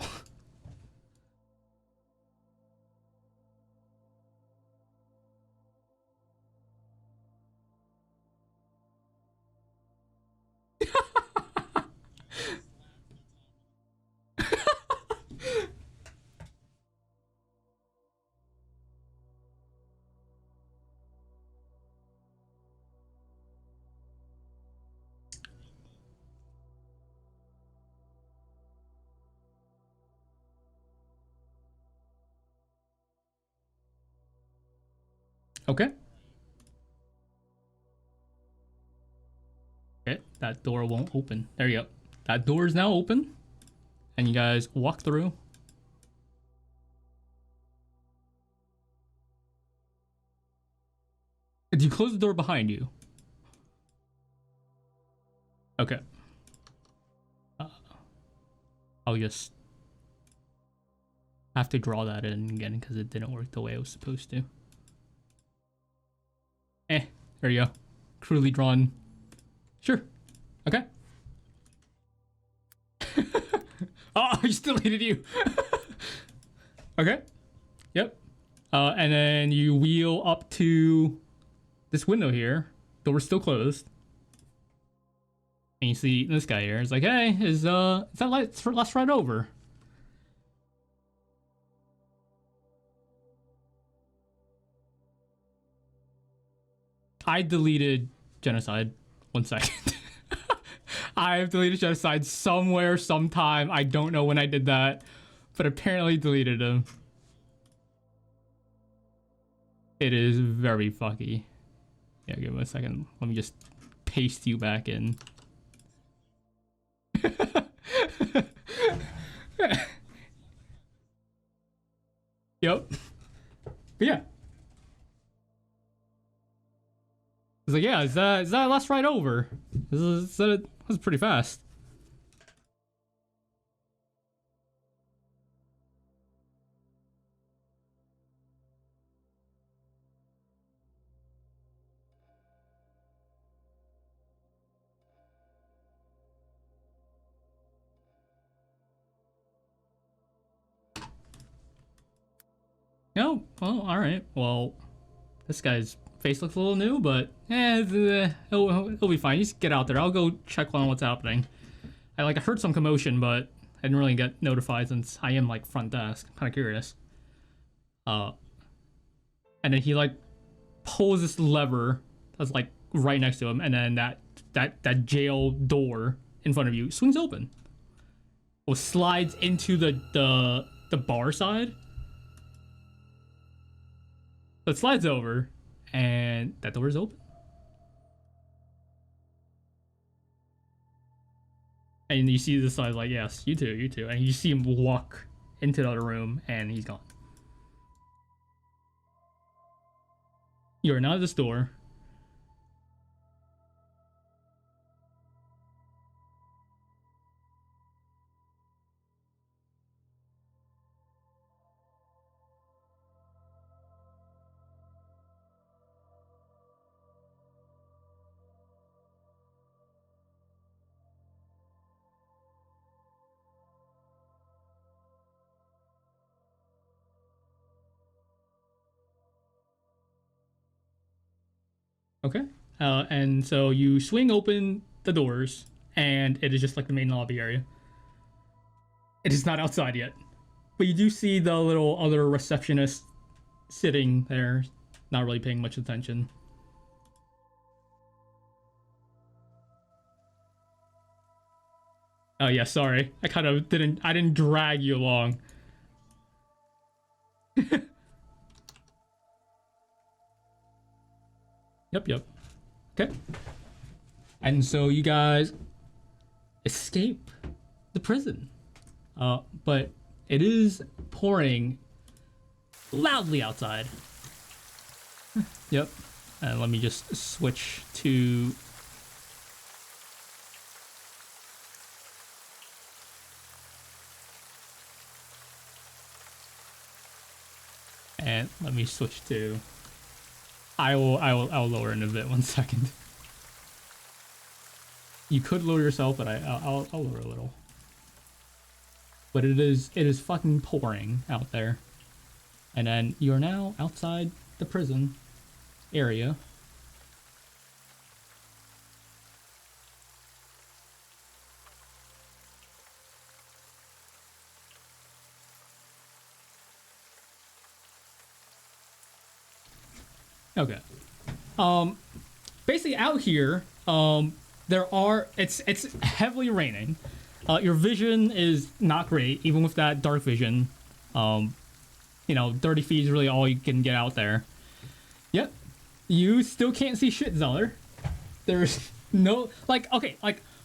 Okay. Okay, that door won't open. There you go. That door is now open. And you guys walk through. Do you close the door behind you? Okay. I'll just have to draw that in again because it didn't work the way it was supposed to. There you go. Crudely drawn. Sure. Okay. Oh, I just deleted you. Okay. Yep. And then you wheel up to this window here. Door's still closed. And you see this guy here. It's like, hey, is that last ride over? I deleted genocide. 1 second. I've deleted genocide somewhere, sometime. I don't know when I did that, but apparently deleted him. It is very fucky. Yeah, give me a second. Let me just paste you back in. Yep. But yeah. It's like, yeah, is that last ride over? That was pretty fast. Oh, well, all right. Well, this guy's face looks a little new, but he'll be fine. You just get out there. I'll go check on what's happening. I heard some commotion, but I didn't really get notified since I am like front desk. I'm kind of curious. And then he like pulls this lever that's like right next to him, and then that jail door in front of you swings open. Or slides into the bar side. So it slides over, and that door is open. And you see this side like, yes, you too. And you see him walk into the other room, and he's gone. You're now at this door. Okay. And so you swing open the doors, and it is just like the main lobby area. It is not outside yet. But you do see the little other receptionist sitting there, not really paying much attention. Oh yeah, sorry. I didn't drag you along. Yep. Okay. And so you guys escape the prison. But it is pouring loudly outside. Yep. And let me just switch to... And let me switch to... I'll lower in a bit. 1 second. You could lower yourself, but I'll lower a little. But it is fucking pouring out there. And then you're now outside the prison area. Okay. Basically out here, it's heavily raining. Your vision is not great, even with that dark vision. 30 feet is really all you can get out there. Yep. You still can't see shit, Zeller. There's no,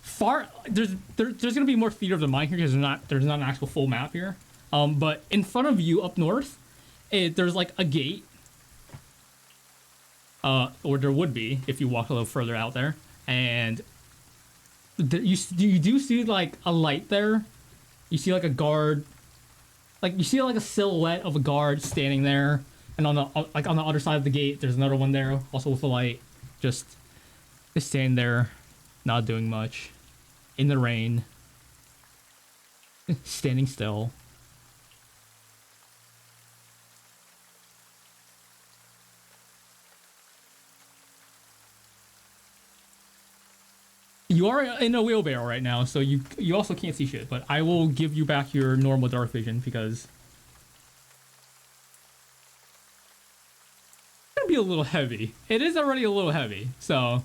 far, there's gonna be more theater of the mind here because there's not an actual full map here. But in front of you up north, there's like a gate. Or there would be if you walk a little further out there, and you do see like a light there. You see like a guard, like you see like a silhouette of a guard standing there, and on the other side of the gate, there's another one there, also with a light, just standing there, not doing much, in the rain, standing still. You are in a wheelbarrow right now, so you also can't see shit, but I will give you back your normal dark vision because it's gonna be a little heavy. It is already a little heavy, so,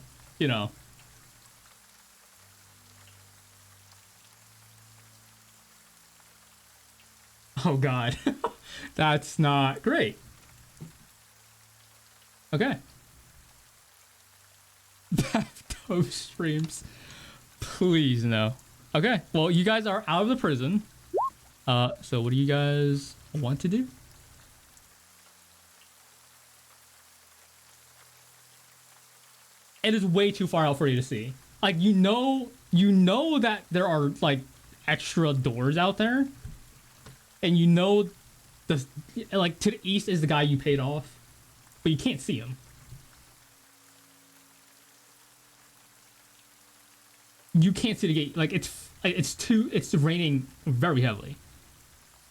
Oh god. That's not great. Okay. Bathtub streams. Please no. Okay, well you guys are out of the prison. So what do you guys want to do? It is way too far out for you to see. Like you know that there are like extra doors out there. And you know the like to the east is the guy you paid off, but you can't see him. You can't see the gate. Like it's raining very heavily.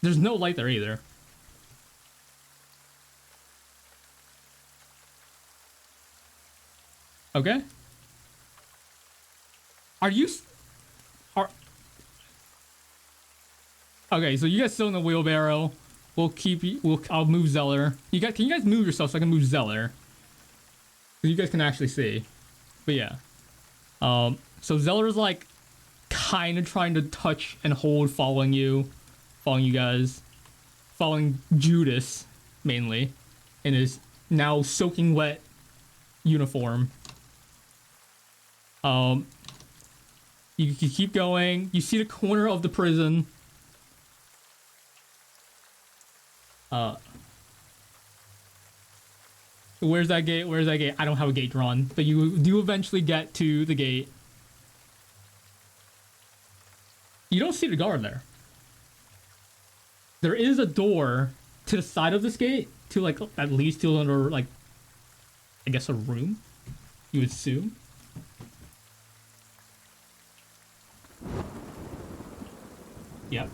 There's no light there either. Okay. Okay, so you guys still in the wheelbarrow. I'll move Zeller. Can you guys move yourself so I can move Zeller? So you guys can actually see. But yeah. So Zeller's like kind of trying to touch and hold, following you guys, following Judas mainly in his now soaking wet uniform. You keep going. You see the corner of the prison. Where's that gate? Where's that gate? I don't have a gate drawn, but you do eventually get to the gate. You don't see the guard there. There is a door to the side of this gate to like at least to another like I guess a room. You would assume. Yep.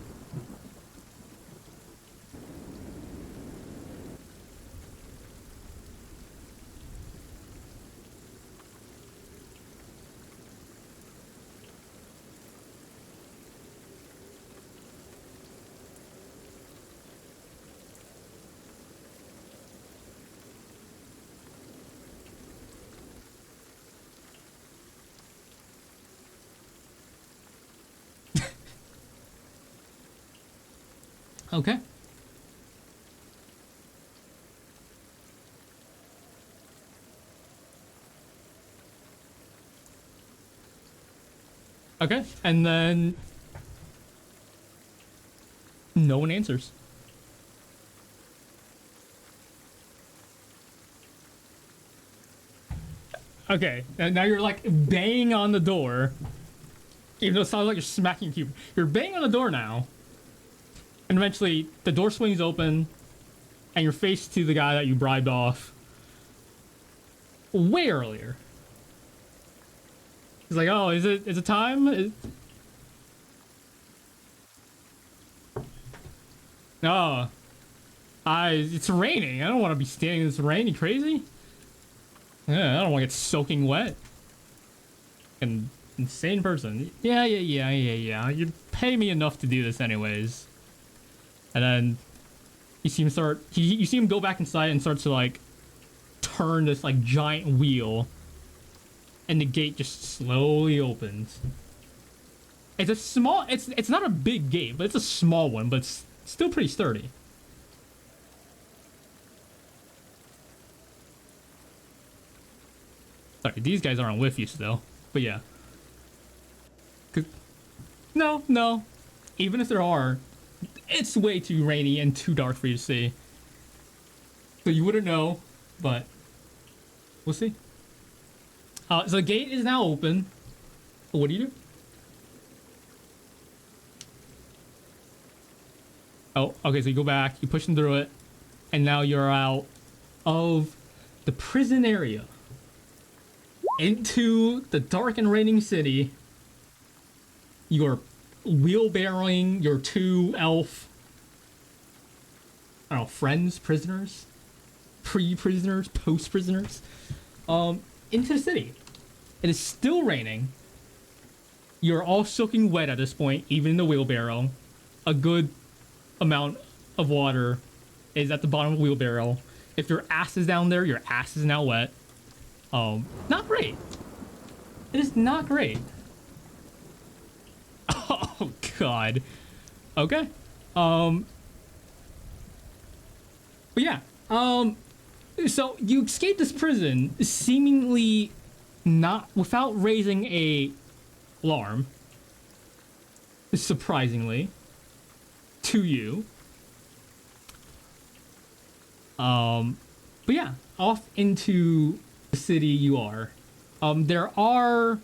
Okay. Okay, and then no one answers. Okay, and now you're like banging on the door, even though it sounds like you're smacking a cube. You're banging on the door now. And eventually, the door swings open, and you're faced to the guy that you bribed off way earlier. He's like, "Oh, is it time?" No, it's raining. I don't want to be standing in this rain. You crazy? Yeah, I don't want to get soaking wet. An insane person. Yeah. You pay me enough to do this, anyways. And then you see him you see him go back inside and start to like turn this like giant wheel, and the gate just slowly opens. It's a small, it's not a big gate, but it's a small one, but it's still pretty sturdy. Sorry, these guys aren't with you still, but yeah. No. Even if there are, it's way too rainy and too dark for you to see. So you wouldn't know, but we'll see. So the gate is now open. What do you do? Oh, okay, so you go back, you push them through it, and now you're out of the prison area into the dark and raining city. You're wheelbarrowing your two elf, I don't know, friends, prisoners, pre-prisoners, post-prisoners, into the city. It is still raining. You're all soaking wet at this point, even in the wheelbarrow. A good amount of water is at the bottom of the wheelbarrow. If your ass is down there, your ass is now wet. Not great. It is not great. Oh god. Okay. But yeah. So you escape this prison seemingly not without raising a alarm. Surprisingly. To you. But yeah, off into the city you are. There are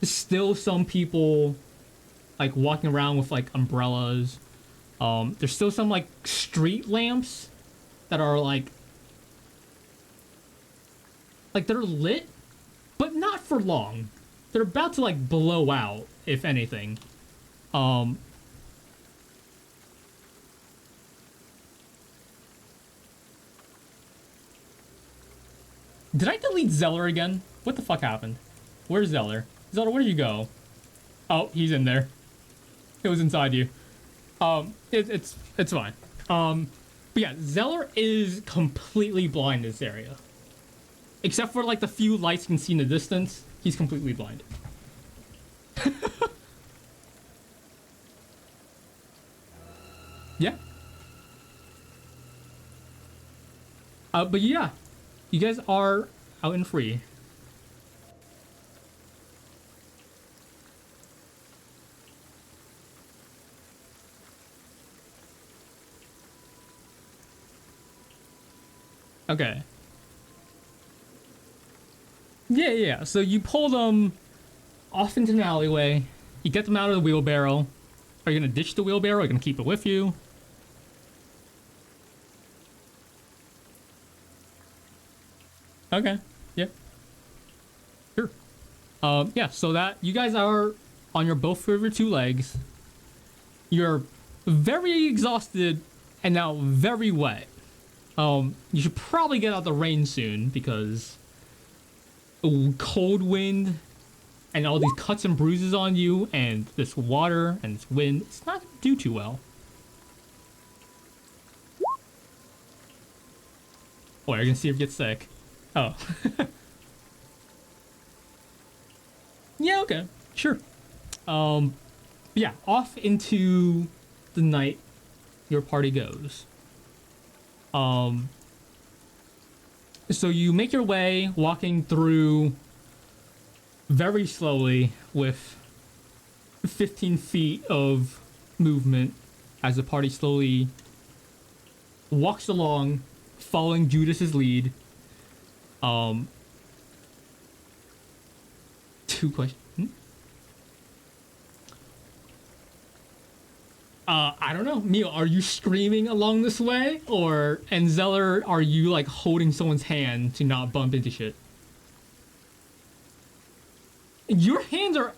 still some people like walking around with like umbrellas. There's still some like street lamps that are like they're lit, but not for long. They're about to like blow out, if anything. Did I delete Zeller again? What the fuck happened? Where's Zeller? Zeller, where did you go? Oh, he's in there. It was inside you. It's fine. But yeah, Zeller is completely blind in this area. Except for like the few lights you can see in the distance, he's completely blind. Yeah. But yeah, You guys are out and free. Okay. Yeah. So you pull them off into an alleyway. You get them out of the wheelbarrow. Are you gonna ditch the wheelbarrow? Are you gonna keep it with you? Okay. Yeah. Sure. Yeah. So that you guys are on your both of your two legs. You're very exhausted and now very wet. You should probably get out the rain soon because cold wind and all these cuts and bruises on you and this water and this wind, it's not gonna do too well. Oh, you're gonna see if you get sick. Oh. Yeah, okay. Sure. Yeah, off into the night your party goes. So you make your way walking through very slowly with 15 feet of movement as the party slowly walks along, following Judas's lead. Two questions. I don't know. Mio, are you screaming along this way? And Zeller, are you like holding someone's hand to not bump into shit?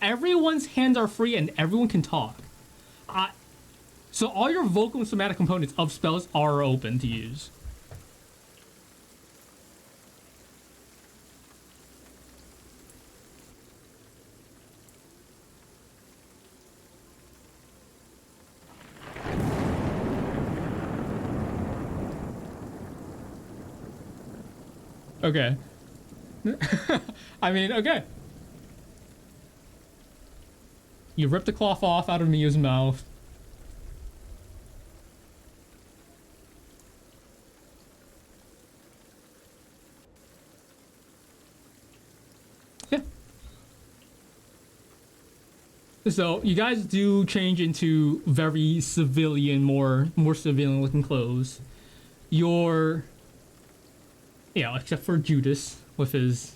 Everyone's hands are free and everyone can talk. So all your vocal and somatic components of spells are open to use. Okay. I mean, okay. You rip the cloth off out of Mio's mouth. Yeah. So you guys do change into very civilian, more civilian looking clothes. Yeah, except for Judas with his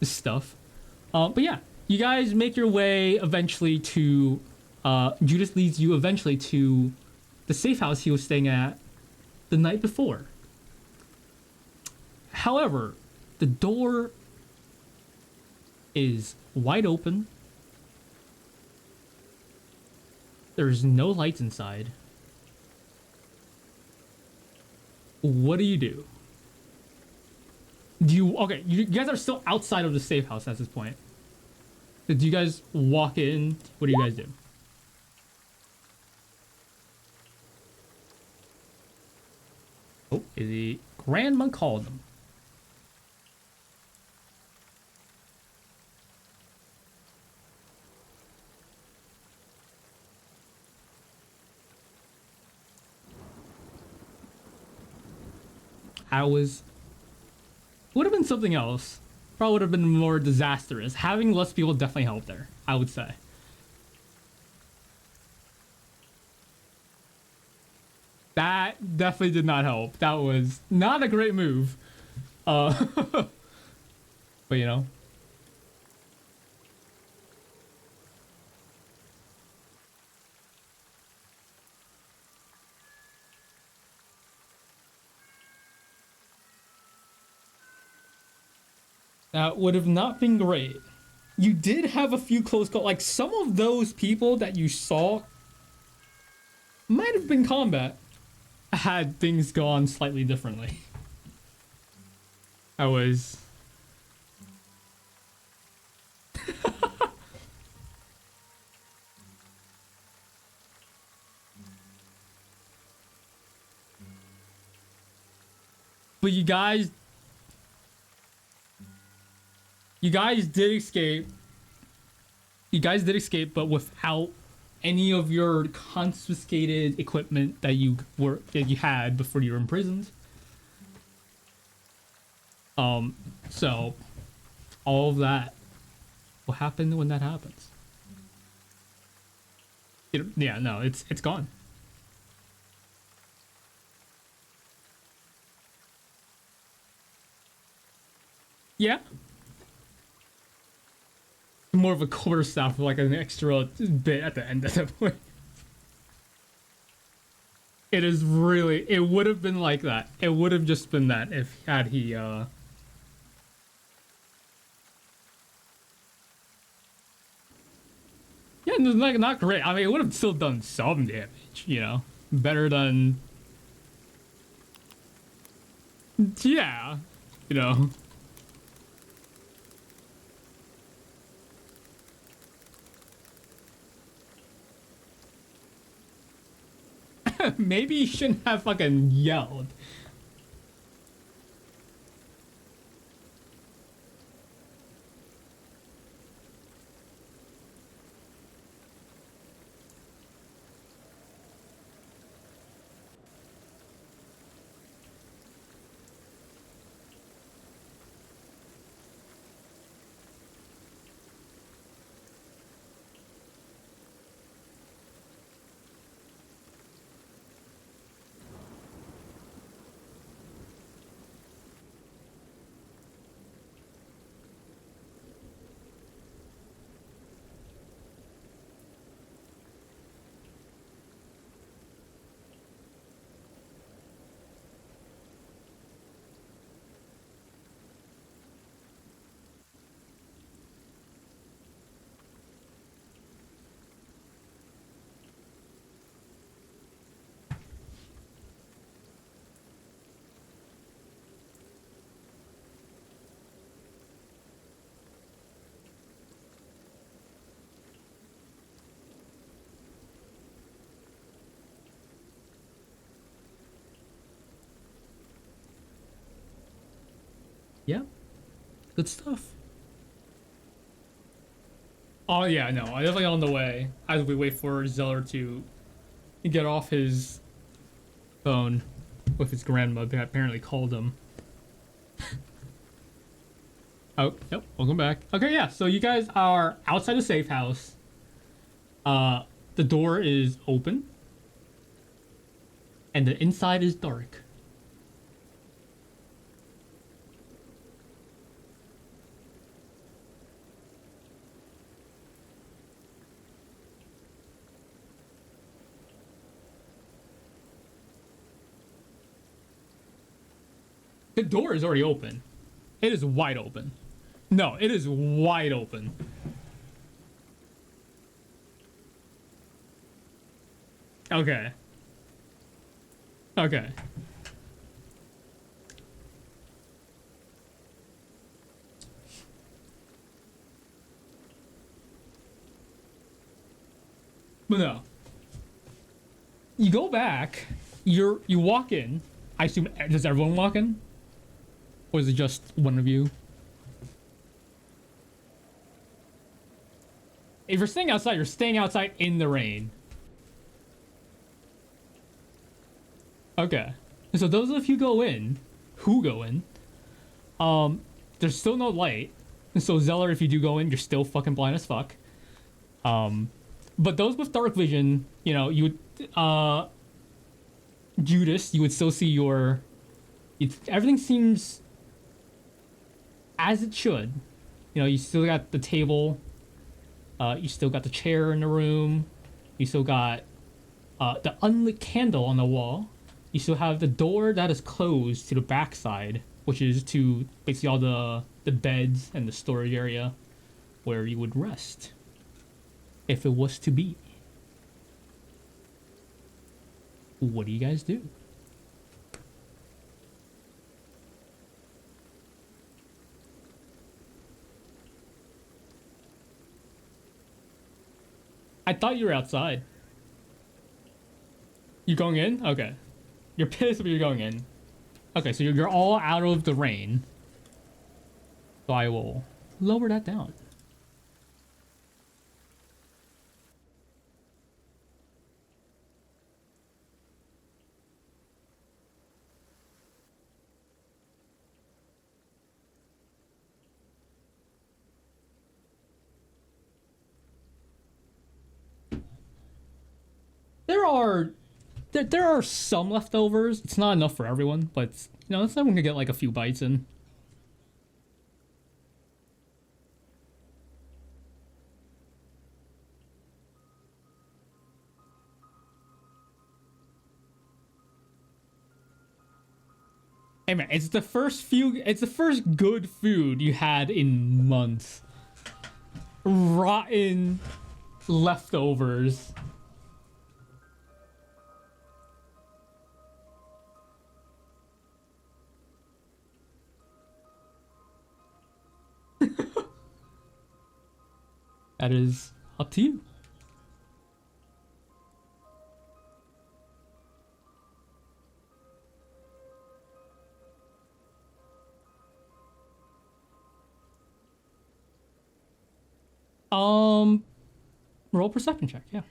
stuff. But yeah, you guys make your way eventually to. Judas leads you eventually to the safe house he was staying at the night before. However, the door is wide open. There's no lights inside. What do you do? Okay, you guys are still outside of the safe house at this point. So do you guys walk in? What do you guys do? Oh, is the Grand Monk called them? Would have been something else. Probably would have been more disastrous. Having less people definitely helped there, I would say. That definitely did not help. That was not a great move. But you know. That would have not been great. You did have a few close calls. Like, some of those people that you saw might have been combat had things gone slightly differently. I was... But you guys did escape. You guys did escape, but without any of your confiscated equipment that you had before you were imprisoned. So all of that will happen when that happens. Yeah, no, it's gone. Yeah. More of a quarterstaff with like an extra bit at the end of the point. It is really, it would have been like that. It would have just been that if had he yeah, like not great. I mean, it would have still done some damage, you know. Better than yeah, you know. Maybe you shouldn't have fucking yelled. Yeah, good stuff. Oh yeah, no, I'm definitely on the way as we wait for Zeller to get off his phone with his grandma that apparently called him. Oh, yep, welcome back. Okay, yeah, so you guys are outside the safe house. The door is open, and the inside is dark. The door is already open. It is wide open. No, it is wide open. Okay. Okay. But no. You go back. You walk in. I assume does everyone walk in, or is it just one of you? If you're staying outside, you're staying outside in the rain. Okay. So those of you who go in, there's still no light. So Zeller, if you do go in, you're still fucking blind as fuck. But those with dark vision, you know, you would, Judas, you would still see your, everything seems as it should. You know, you still got the table, you still got the chair in the room, you still got the unlit candle on the wall. You still have the door that is closed to the backside, which is to basically all the beds and the storage area where you would rest if it was to be. What do you guys do? I thought you were outside. You going in? Okay. You're pissed, but you're going in. Okay, so you're all out of the rain. So I will lower that down. there are some leftovers. It's not enough for everyone, but you know, everyone can get like a few bites in. Hey man, it's the first good food you had in months. Rotten leftovers. That is up to you. Roll perception check, yeah.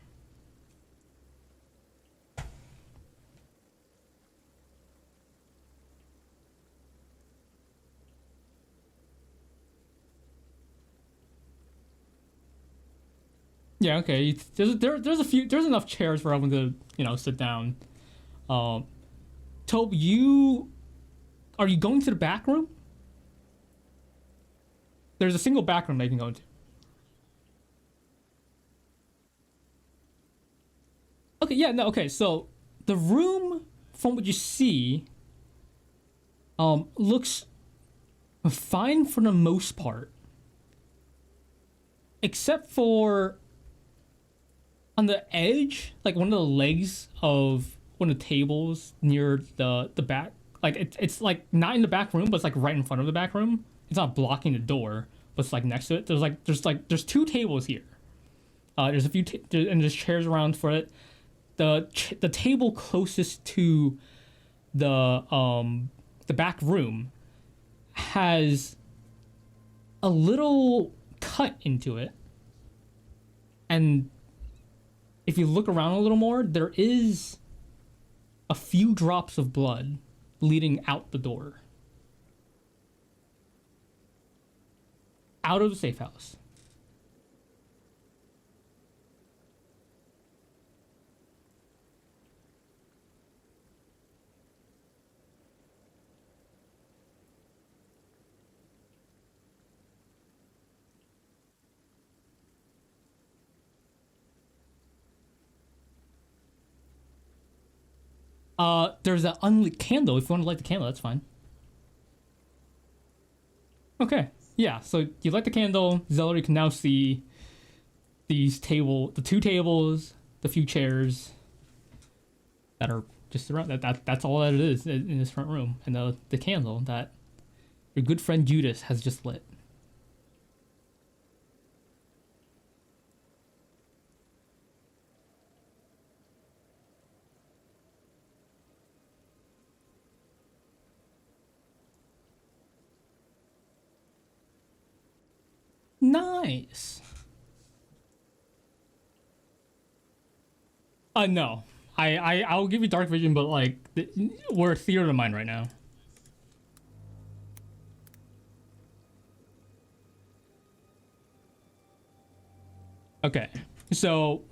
Yeah, okay. There's enough chairs for everyone to, you know, sit down. Tobe, are you going to the back room? There's a single back room they can go into. Okay, yeah, no, okay, so the room, from what you see, looks fine for the most part. Except for on the edge, like one of the legs of one of the tables near the back, like it's like not in the back room, but it's like right in front of the back room. It's not blocking the door, but it's like next to it. There's two tables here. There's a few and there's chairs around for it. The table closest to the back room has a little cut into it, and if you look around a little more, there is a few drops of blood leading out the door, out of the safe house. There's an unlit candle. If you want to light the candle, that's fine. Okay. Yeah, so you light the candle. Zealotry can now see the two tables, the few chairs that are just around. That's all that it is in this front room, and the candle that your good friend Judas has just lit. Nice. No. I'll give you dark vision, but like we're theater of mind right now. Okay. So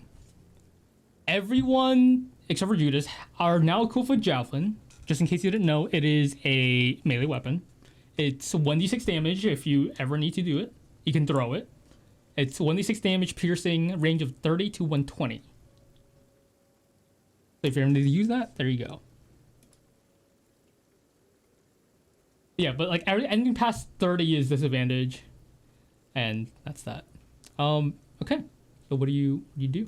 everyone except for Judas are now equipped with javelin. Just in case you didn't know, it is a melee weapon. It's 1d6 damage if you ever need to do it. You can throw it. It's 1d6 damage, piercing, range of 30 to 120. So if you're able to use that, there you go. Yeah, but like anything past 30 is disadvantage, and that's that. Okay. So what do you do?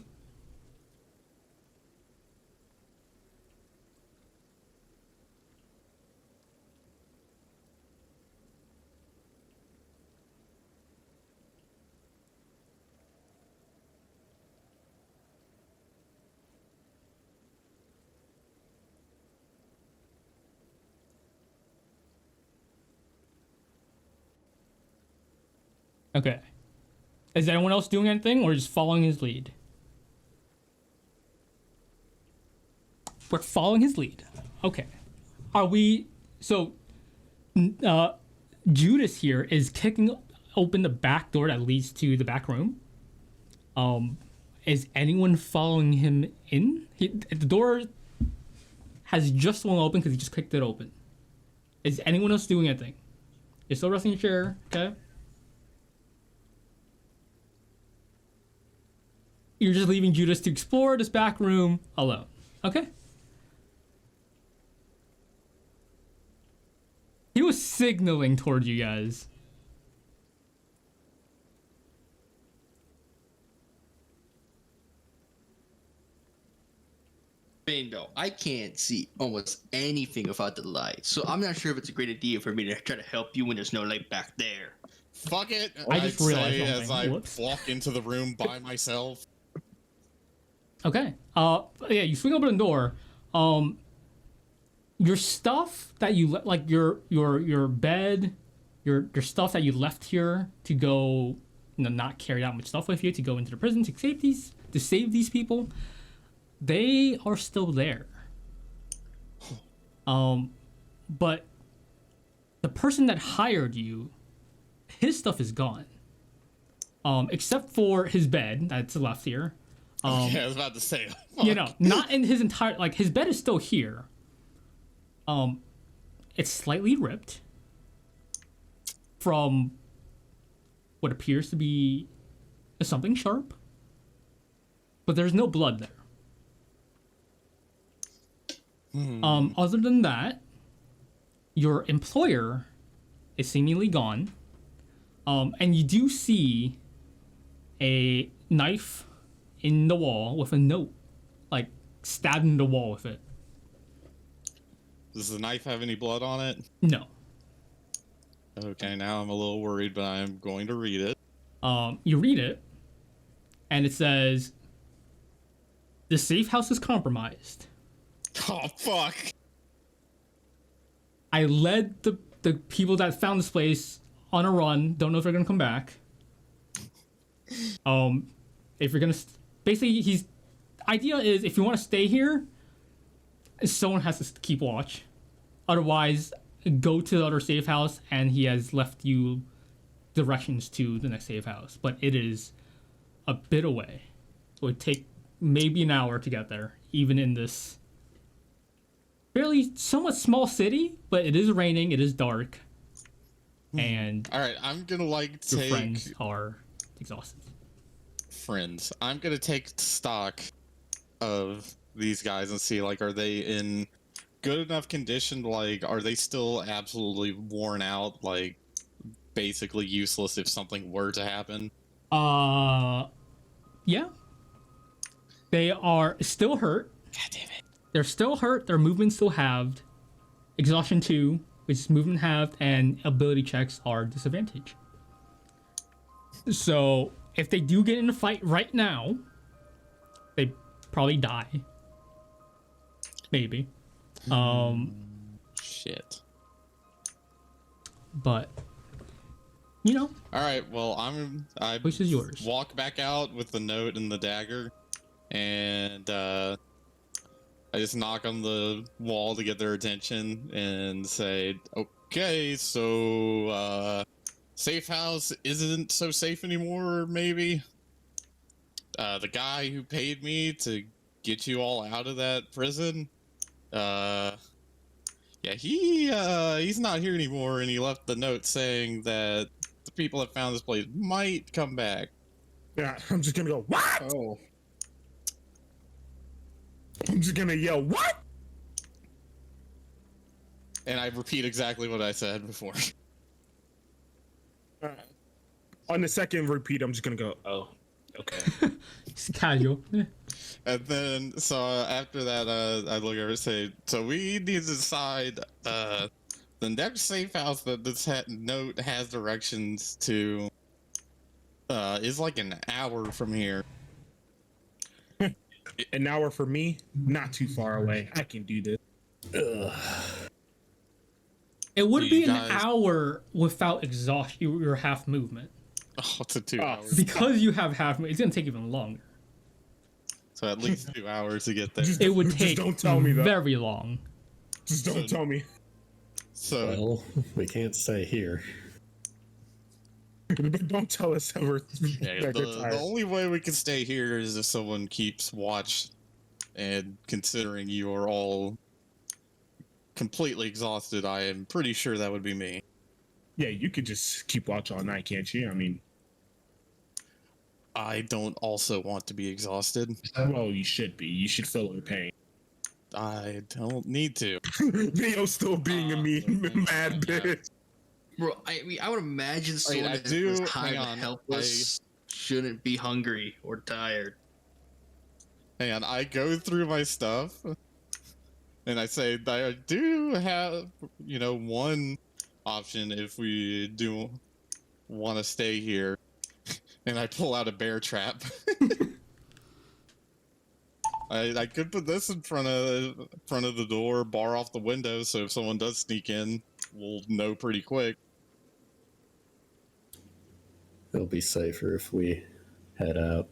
Okay. Is anyone else doing anything or just following his lead? We're following his lead. Okay. Are we... So, Judas here is kicking open the back door that leads to the back room. Is anyone following him in? The door has just swung open because he just kicked it open. Is anyone else doing anything? You're still resting your chair, okay? You're just leaving Judas to explore this back room alone, okay? He was signaling towards you guys. Bingo. I can't see almost anything without the light, so I'm not sure if it's a great idea for me to try to help you when there's no light back there. Fuck it. I just realized something. As I Whoops. walk into the room by myself. Okay. Yeah, you swing open the door. Your stuff that you like your bed, your stuff that you left here to go, not carry that much stuff with you to go into the prison to save these people. They are still there. But the person that hired you, his stuff is gone. Except for his bed that's left here. Okay, I was about to say. Not in his entire, his bed is still here. It's slightly ripped from what appears to be something sharp, but there's no blood there. Other than that, your employer is seemingly gone. And you do see a knife in the wall with a note, stabbed in the wall with it. Does the knife have any blood on it? No. Okay, now I'm a little worried, but I'm going to read it. You read it, and it says, "The safe house is compromised. Oh, fuck. I led the people that found this place on a run. Don't know if they're gonna come back. If you're gonna basically, idea is if you want to stay here, someone has to keep watch. Otherwise, go to the other safe house, and he has left you directions to the next safe house. But it is a bit away. It would take maybe an hour to get there, even in this fairly somewhat small city. But it is raining. It is dark, and all right, I'm gonna your friends are exhausted. I'm gonna take stock of these guys and see, are they in good enough condition? Are they still absolutely worn out? Basically useless if something were to happen? Yeah. They are still hurt. God damn it. They're still hurt. Their movement's still halved. Exhaustion 2, which is movement halved, and ability checks are disadvantage. So, if they do get in a fight right now, they probably die. Maybe. Shit. But, All right, well, I which is yours. walk back out with the note and the dagger, and I just knock on the wall to get their attention and say, okay, so safe house isn't so safe anymore, maybe? The guy who paid me to get you all out of that prison, yeah, he's not here anymore, and he left the note saying that the people that found this place might come back. Yeah, I'm just gonna go, what? Oh. I'm just gonna yell, what? And I repeat exactly what I said before. On the second repeat, I'm just gonna go, oh, okay. It's casual. And then, so after that, I look at her and say, so we need to decide, the next safe house that this note has directions to, is an hour from here. An hour for me, not too far away. I can do this. Ugh. It would Do be you an guys- hour without exhaustion, your half movement. Oh, it's a 2 hours. Because you have half movement, it's going to take even longer. So at least 2 hours to get there. It would Just take don't tell me that. very long. Just don't tell me. So, Well, we can't stay here. But don't tell us that we're Yeah, that they're the tired. only way we can stay here is if someone keeps watch. And considering you are all completely exhausted, I am pretty sure that would be me. Yeah, you could just keep watch all night, can't you? I mean, I don't also want to be exhausted. well, you should be. You should feel our pain. I don't need to. Theo still being a mean, mad yeah. bitch. Bro, I mean, I would imagine someone I that do- is hang kind of on, helpless shouldn't be hungry or tired. And I go through my stuff, and I say I do have, one option if we do want to stay here. And I pull out a bear trap. I could put this in front of the door, bar off the window, so if someone does sneak in, we'll know pretty quick. It'll be safer if we head out.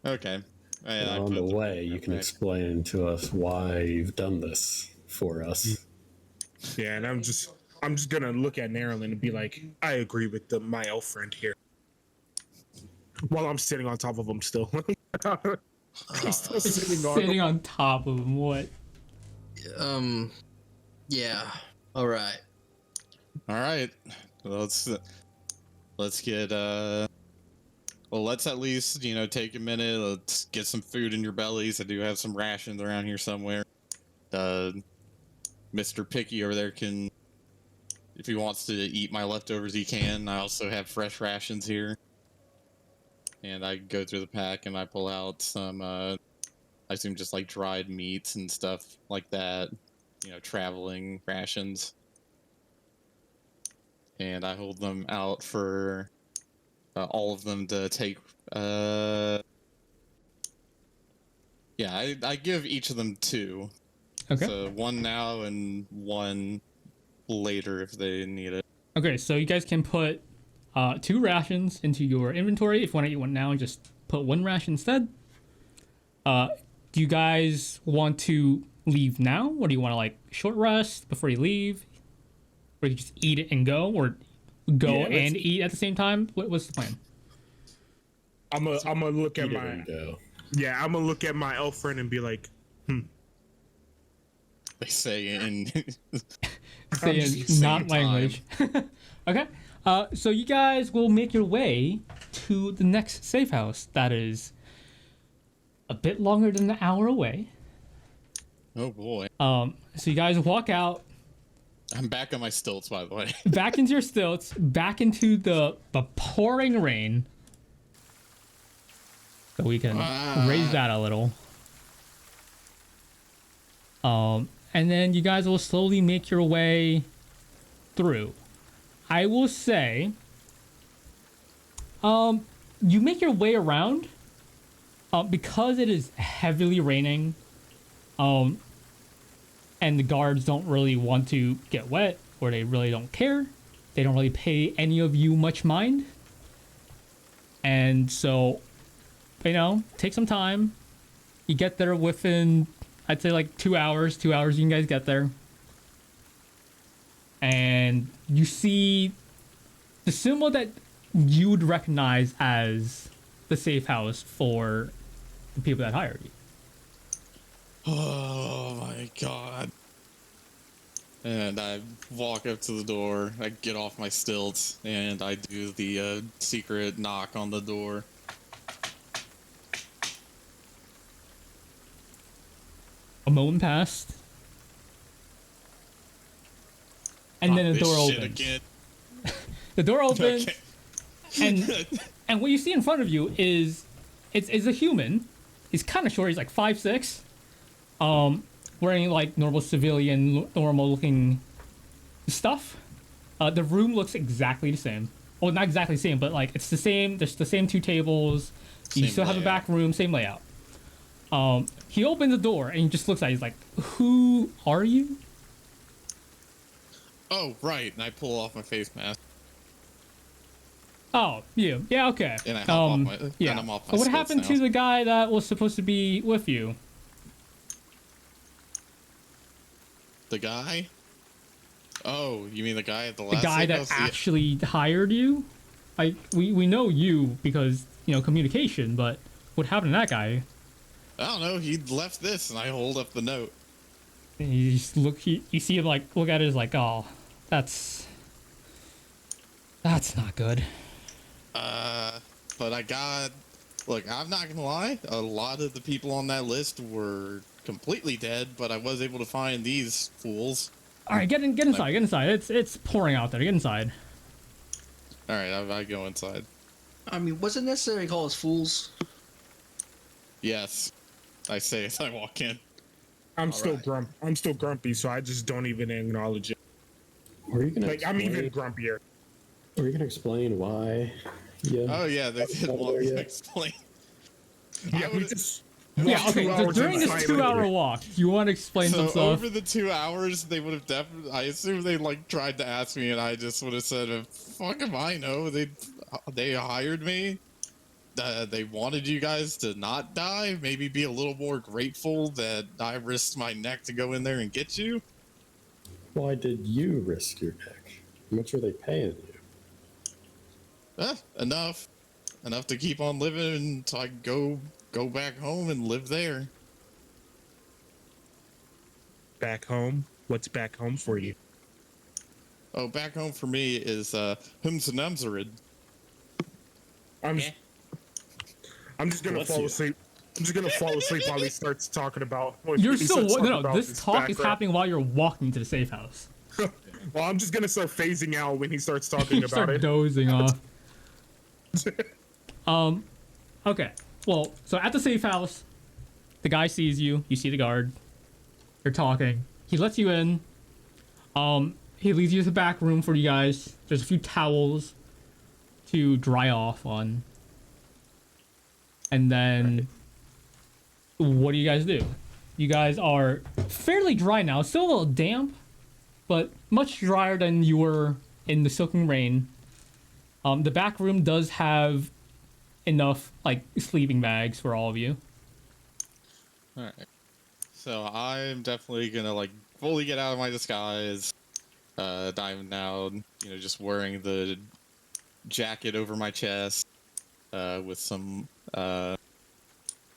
Okay. And I on put the way, you can okay. explain to us why you've done this for us. Yeah, and I'm just gonna look at Marilyn and be like, I agree with my elf friend here. While I'm sitting on top of him still. I'm still Sitting on top of him. What? Yeah. All right. All right. Let's get well, let's at least, take a minute. Let's get some food in your bellies. I do have some rations around here somewhere. Mr. Picky over there can, if he wants to eat my leftovers, he can. I also have fresh rations here. And I go through the pack and I pull out some, I assume just like dried meats and stuff like that. Traveling rations. And I hold them out for all of them to take. Yeah, I give each of them 2. Okay. So 1 now and 1 later if they need it. Okay, so you guys can put 2 rations into your inventory. If you want to eat one now, just put 1 ration instead. Do you guys want to leave now, or do you want to like short rest before you leave, or you just eat it and go, or go and eat at the same time? What's the plan? I'm gonna look at Eat it my and go. yeah. I'm gonna look at my elf friend and be like, They say in Say in Same not language. Okay. So you guys will make your way to the next safe house. That is a bit longer than an hour away. oh boy, So you guys walk out, I'm back on my stilts by the way. back into your stilts, back into the pouring rain. So we can raise that a little. And then you guys will slowly make your way through. I will say, you make your way around, because it is heavily raining, and the guards don't really want to get wet, or they really don't care. They don't really pay any of you much mind. And so, take some time. You get there within, I'd say like 2 hours. 2 hours, you can guys get there. And you see the symbol that you would recognize as the safe house for the people that hired you. Oh my god. And I walk up to the door, I get off my stilts, and I do the secret knock on the door. A moment passed. And then the This door shit opens. again. The door opens, Okay. and what you see in front of you is it's a human. He's kind of short. He's like 5'6", wearing like normal civilian, normal looking stuff. The room looks exactly the same. Well, not exactly the same, but like it's the same. There's the same 2 tables. You Same still have a layout. back room, same layout. He opens the door and he just looks at it. He's like, "Who are you?" Oh, right, and I pull off my face mask. Oh, you. Yeah, okay. And I hop off my- yeah. and I'm off my So what stilts happened now. to the guy that was supposed to be with you? The guy? Oh, you mean the guy at the The last guy that safe house? Yeah. actually hired you? We know you because, communication, but what happened to that guy? I don't know. He left this, and I hold up the note. And you just you see him look at it as oh, that's not good. But I got. Look, I'm not gonna lie. A lot of the people on that list were completely dead, but I was able to find these fools. All right, get inside, get inside. It's pouring out there. Get inside. All right, I go inside. I mean, was it necessary to call us fools? Yes, I say as I walk in. I'm still right. I'm still grumpy, so I just don't even acknowledge it. Are you gonna I'm even explain- grumpier. Are you gonna explain why? Yeah. Oh yeah, they did want me to explain. Yeah, I we would've- just Yeah, walked okay. 2 So hours during this inside 2-hour later. walk, you want to explain So some stuff? over the 2 hours, they would have definitely. I assume they tried to ask me, and I just would have said, "Fuck if I know." They hired me. They wanted you guys to not die. Maybe be a little more grateful that I risked my neck to go in there and get you. Why did you risk your neck? How much are they paying you? Enough to keep on living until I go back home and live there. Back home? What's back home for you? Oh, back home for me is Humsanumzarid. I'm just gonna Bless fall you. asleep. I'm just gonna fall asleep while he starts talking about. when You're he still starts talking no. about This his talk is background. happening while you're walking to the safe house. Well, I'm just gonna start phasing out when he starts talking You about start it. dozing off. Okay. Well, so at the safe house, the guy sees you. You see the guard. They're talking. He lets you in. He leads you to the back room for you guys. There's a few towels to dry off on. And then, what do you guys do? You guys are fairly dry now. Still a little damp, but much drier than you were in the soaking rain. The back room does have enough sleeping bags for all of you. All right. So I'm definitely gonna fully get out of my disguise. I'm now, just wearing the jacket over my chest, with some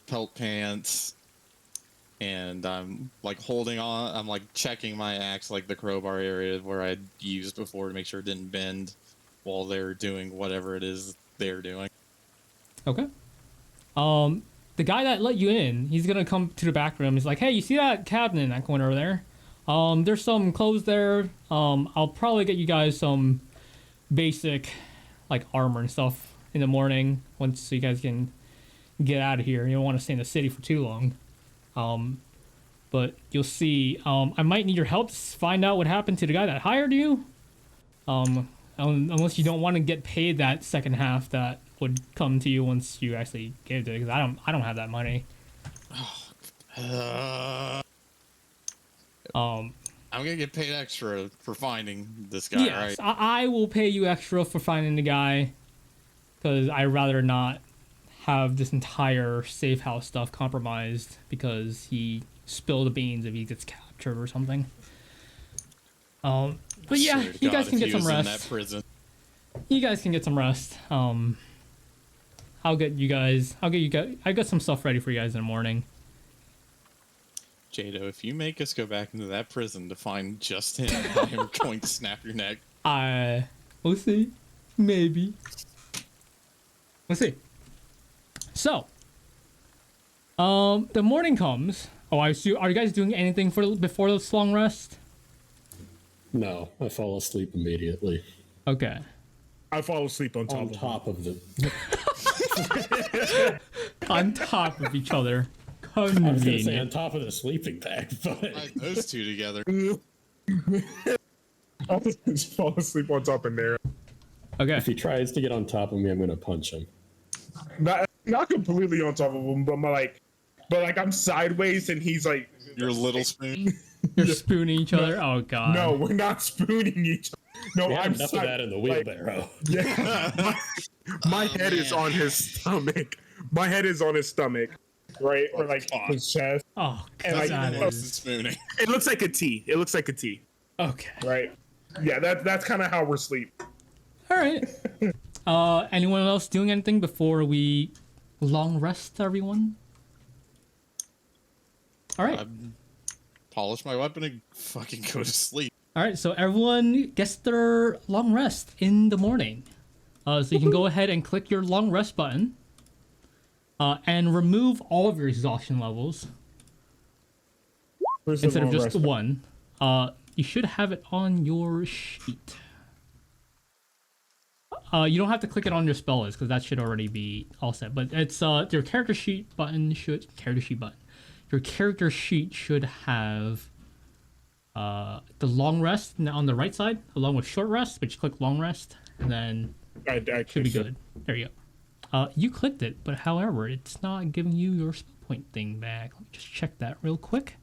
pelt pants, and I'm holding on. I'm checking my axe, the crowbar area where I'd used before to make sure it didn't bend while they're doing whatever it is they're doing. Okay. The guy that let you in, he's gonna come to the back room. He's like, "Hey, you see that cabinet in that corner over there? There's some clothes there. I'll probably get you guys some basic, armor and stuff in the morning once so you guys can get out of here. You don't want to stay in the city for too long. But you'll see. I might need your help to find out what happened to the guy that hired you. Unless you don't want to get paid that second half that would come to you once you actually gave it, because I don't have that money. I'm gonna get paid extra for finding this guy, Yes, right? I will pay you extra for finding the guy, because I'd rather not have this entire safe house stuff compromised because he spilled the beans if he gets captured or something. But yeah, Swear to you God, guys can if get he some was in that rest. prison. You guys can get some rest. I'll get you guys. I got some stuff ready for you guys in the morning. Jadow, if you make us go back into that prison to find just him, I am going to snap your neck. We'll see. Maybe. We'll see. So, the morning comes. Oh, I assume. Are you guys doing anything before this long rest? No, I fall asleep immediately. Okay. I fall asleep on top On of him. top of the. On top of each other. I was gonna say on Convenient. top of the sleeping bag, but Like those two together. I'll just fall asleep on top of Nara. Okay. if he tries to get on top of me, I'm gonna punch him. Not completely on top of him, but I'm sideways and he's like, Your little spoon. You're spooning each other. Oh god. no, we're not spooning each other. No, We have I'm enough of that in the wheelbarrow. Yeah. My head is on his stomach. My head is on his stomach, right? Or his chest. Oh And god. like- that Worse is- than spooning. It looks like a T. It looks like a T, Okay. right? Yeah, that's kind of how we're asleep. All right. Anyone else doing anything before we long rest, everyone? All right. Polish my weapon and fucking go to sleep. All right. So everyone gets their long rest in the morning. So you can go ahead and click your long rest button, and remove all of your exhaustion levels Where's the instead of long just rest? one. You should have it on your sheet. You don't have to click it on your spell list because that should already be all set. But it's your character sheet button Your character sheet should have the long rest on the right side along with short rest. But you click long rest and then I should be good. There you go. You clicked it, but however, it's not giving you your spell point thing back. Let me just check that real quick.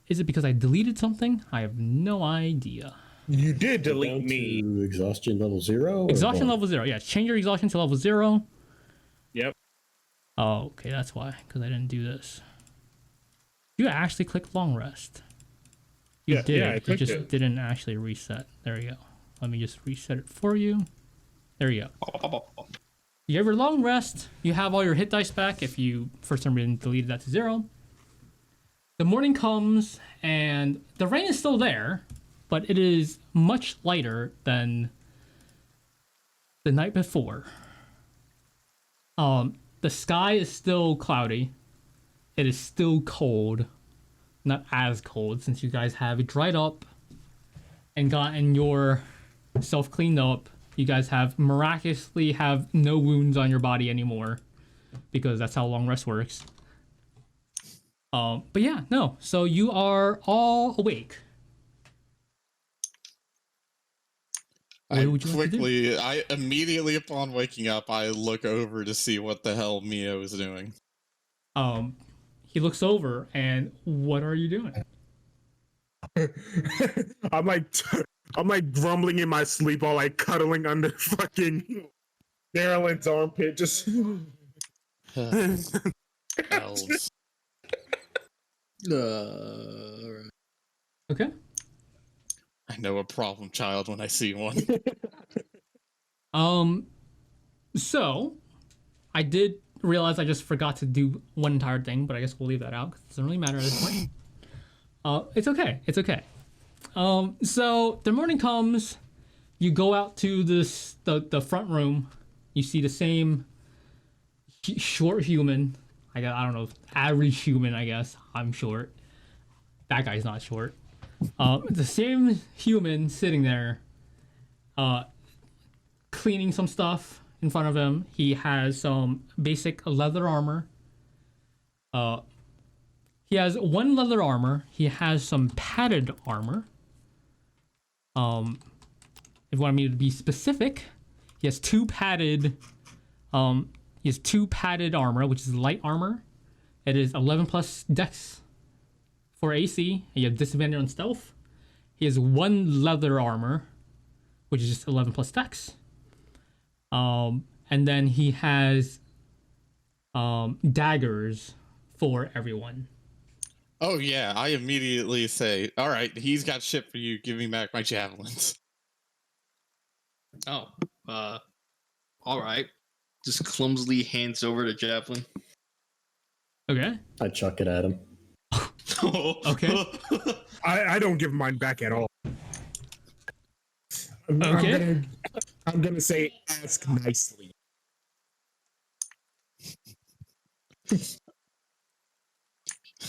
Is it because I deleted something? I have no idea. You did delete Down me. to exhaustion level 0? or Exhaustion what? level 0. Yeah, change your exhaustion to level 0. Yep. Oh, okay, that's why, because I didn't do this. You actually clicked long rest. You Yeah, did. yeah, I it clicked just it. didn't actually reset. There you go. Let me just reset it for you. There you go. You have your long rest. You have all your hit dice back if you, for some reason, deleted that to 0. The morning comes, and the rain is still there, but it is much lighter than the night before. The sky is still cloudy. It is still cold. Not as cold since you guys have dried up and gotten your self cleaned up. You guys have miraculously have no wounds on your body anymore because that's how long rest works. But yeah, no. So you are all awake. What would you like to do? I immediately upon waking up, I look over to see what the hell Mio is doing. He looks over, and what are you doing? I'm like grumbling in my sleep, all like cuddling under fucking Darylyn's armpit, just. Elves. Alright. Okay. I know a problem child when I see one. So I did realize I just forgot to do one entire thing, but I guess we'll leave that out because it doesn't really matter at this point. It's okay. It's okay. So the morning comes, you go out to the front room, you see the same short human. I don't know, average human, I guess. I'm short. That guy's not short. The same human sitting there, cleaning some stuff in front of him. He has some basic leather armor. He has one leather armor. He has some padded armor. If you want me to be specific, he has two padded. He has two padded armor, which is light armor. It is 11 plus dex for AC. You have disadvantage on stealth. He has one leather armor, which is just 11 plus dex. And then he has daggers for everyone. Oh yeah, I immediately say, all right, he's got shit for you. Give me back my javelins. Oh, all right. Just clumsily hands over the javelin. Okay. I chuck it at him. Okay. I don't give mine back at all. Okay. I'm gonna say ask nicely.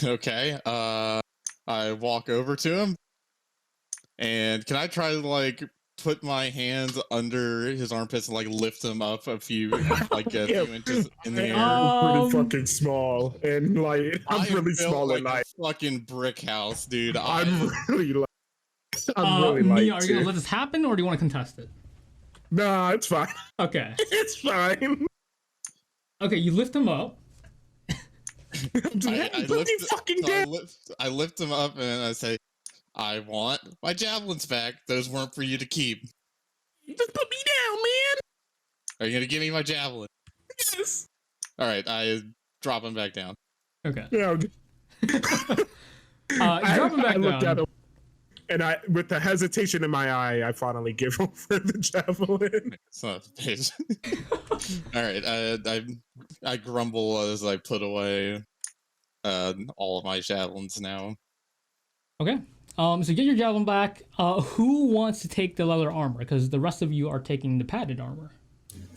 Okay. I walk over to him, and can I try to like put my hands under his armpits and like lift him up a few few inches in the air? I'm pretty fucking small, and like I'm I am really built small like and light. a fucking brick house, dude. I'm really light. I'm really light. Mia, are you gonna too. let this happen, or do you want to contest it? Nah, it's fine. Okay. It's fine. Okay, you lift him up. I lift him up and I say, I want my javelins back. Those weren't for you to keep. Just put me down, man. Are you gonna give me my javelin? Yes. All right, I drop him back down. Okay. Yeah. You drop him back I looked down. at him. And with the hesitation in my eye, I finally give over the javelin. Son of a bitch. All right, I grumble as I put away all of my javelins now. Okay. So get your javelin back. Who wants to take the leather armor? Because the rest of you are taking the padded armor.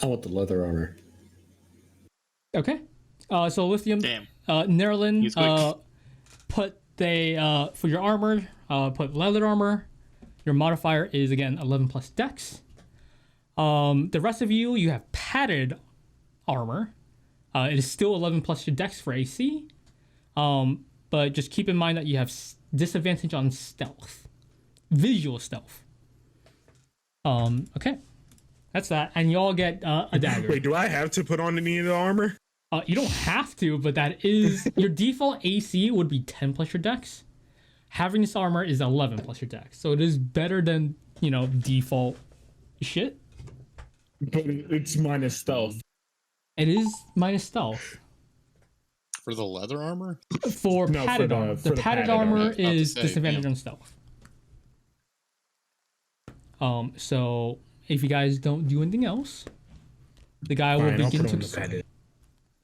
I want the leather armor. Okay. So lithium. Damn. Nerlin, He's quick. put the for your armor. Put leather armor. Your modifier is again 11 plus Dex. The rest of you, you have padded armor. It is still 11 plus your Dex for AC. But just keep in mind that you have disadvantage on stealth, visual stealth. Okay, that's that, and you all get a dagger. Wait, do I have to put on any of the armor? You don't have to, but that is your default AC would be 10 plus your Dex. Having this armor is 11 plus your Dex, so it is better than default shit. But it's minus stealth. It is minus stealth. For the leather armor? For No, padded for armor. the The padded armor I was about to is say, disadvantage yeah. on stealth. So if you guys don't do anything else, the guy will Fine, I'll begin put to on the explain. padded.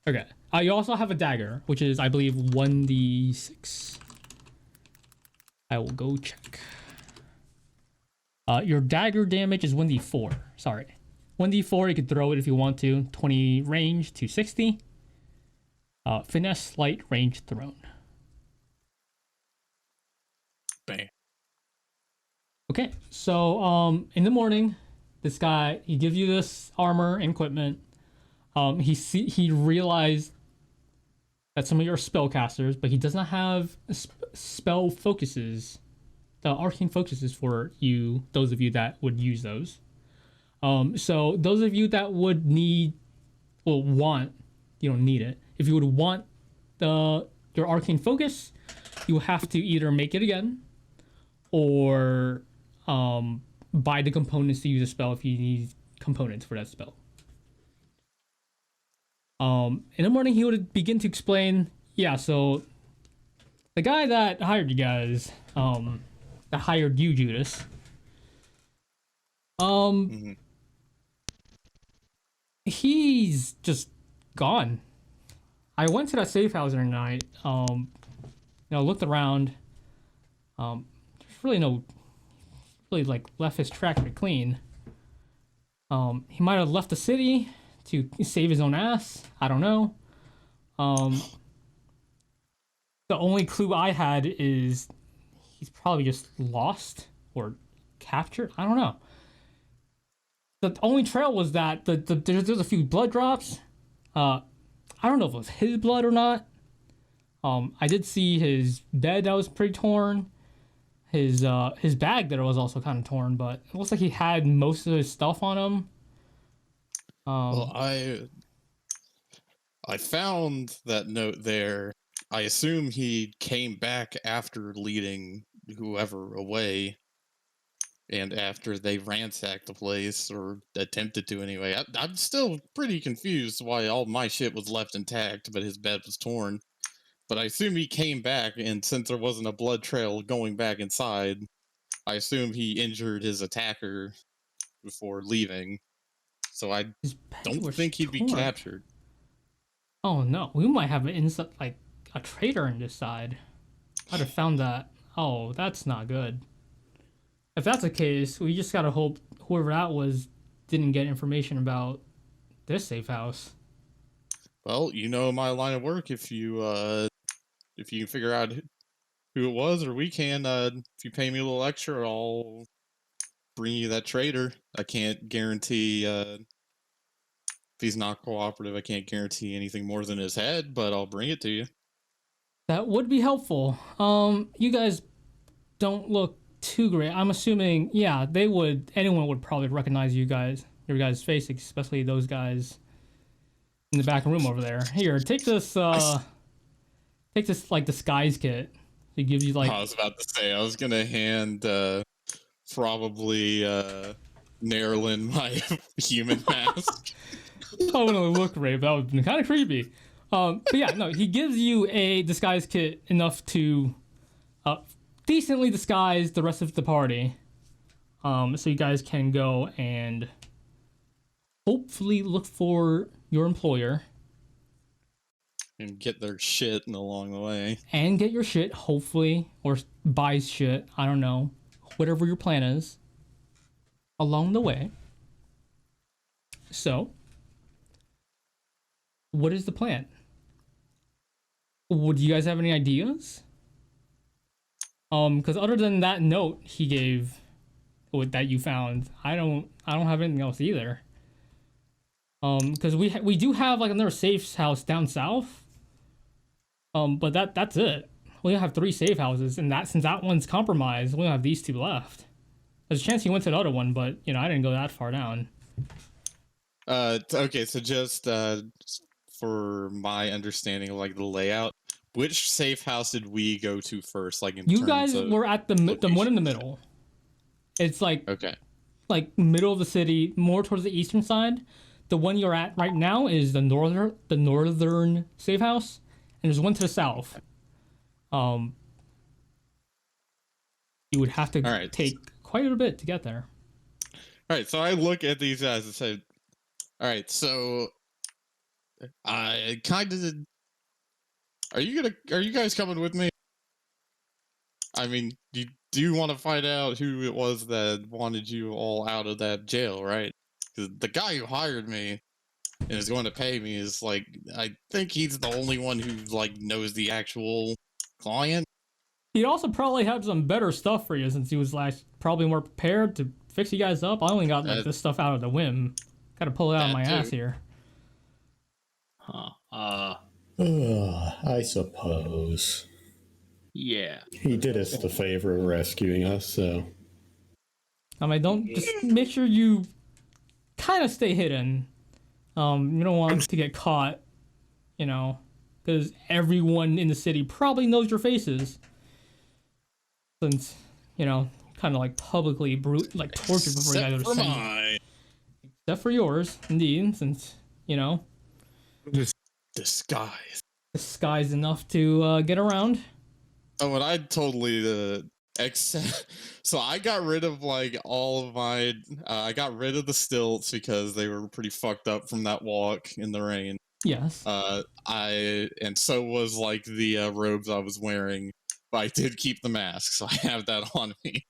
Okay. You also have a dagger, which is, I believe, 1d6. I will go check. Your dagger damage is 1d4. Sorry. 1d4, you could throw it if you want to. 20 range to 60. Finesse, light, range, thrown. Bang. Okay, so in the morning, this guy, he gives you this armor and equipment. He realized that some of you are spellcasters, but he does not have spell focuses, the arcane focuses for you, those of you that would use those. So those of you that would want, you don't need it. If you would want your arcane focus, you have to either make it again, or buy the components to use a spell if you need components for that spell. In the morning, he would begin to explain, yeah, so the guy that hired you guys, that hired you, Judas, he's just gone. I went to that safe house the other night, looked around, there's really left his track pretty clean. He might have left the city to save his own ass. I don't know. The only clue I had is he's probably just lost or captured. I don't know. The only trail was that there's a few blood drops. I don't know if it was his blood or not. I did see his bed that was pretty torn. His bag that was also kind of torn, but it looks like he had most of his stuff on him. Well, I found that note there. I assume he came back after leading whoever away, and after they ransacked the place, or attempted to anyway. I'm still pretty confused why all my shit was left intact, but his bed was torn. But I assume he came back, and since there wasn't a blood trail going back inside, I assume he injured his attacker before leaving. So I don't think he'd be captured. Oh no, we might have a traitor in this side. I'd have found that. Oh, that's not good. If that's the case, we just gotta hope whoever that was didn't get information about this safe house. Well, you know my line of work. If you can figure out who it was, or we can, if you pay me a little extra, I'll bring you that traitor. I can't guarantee if he's not cooperative. I can't guarantee anything more than his head, but I'll bring it to you. That would be helpful. You guys don't look too great. I'm assuming, yeah, anyone would probably recognize your guys' face, especially those guys in the back room over there. Here, take this disguise kit. It gives you I was about to say, I was gonna hand probably Nerlin my human mask. I wouldn't look great, but that would have been kind of creepy. But yeah, no, he gives you a disguise kit enough to decently disguise the rest of the party. So you guys can go and hopefully look for your employer And get their shit along the way. and get your shit, hopefully, or buy shit. I don't know, whatever your plan is along the way. So, what is the plan? Would you guys have any ideas? Because other than that note he gave, that you found, I don't have anything else either. Because we do have like another safe house down south. But that's it. We only have 3 safe houses, and since that one's compromised, we only have these 2 left. There's a chance he went to the other one, but I didn't go that far down. Okay, so just for my understanding of like the layout, which safe house did we go to first? Like You guys were at the one in the middle. It's like Okay. like middle of the city, more towards the eastern side. The one you're at right now is the northern safe house, and there's one to the south. You would have to take quite a bit to get there. All right, so I look at these guys and say, all right, so I kind of, are you guys coming with me? I mean, do you want to find out who it was that wanted you all out of that jail, right? Because the guy who hired me and is going to pay me is like, I think he's the only one who like knows the actual client. He'd also probably have some better stuff for you since he was probably more prepared to fix you guys up. I only got like this stuff out of the whim. Got to pull it out of my ass here. Huh. I suppose. Yeah. He did us the favor of rescuing us, so. I mean, don't just make sure you kind of stay hidden. You don't want to get caught, because everyone in the city probably knows your faces. Since, kind of like publicly tortured before you guys go to send. Except for yours, indeed, since, Just disguised enough to get around. Oh, and I totally so I got rid of like all of my I got rid of the stilts because they were pretty fucked up from that walk in the rain. Yes. And so was like the robes I was wearing, but I did keep the mask, so I have that on me.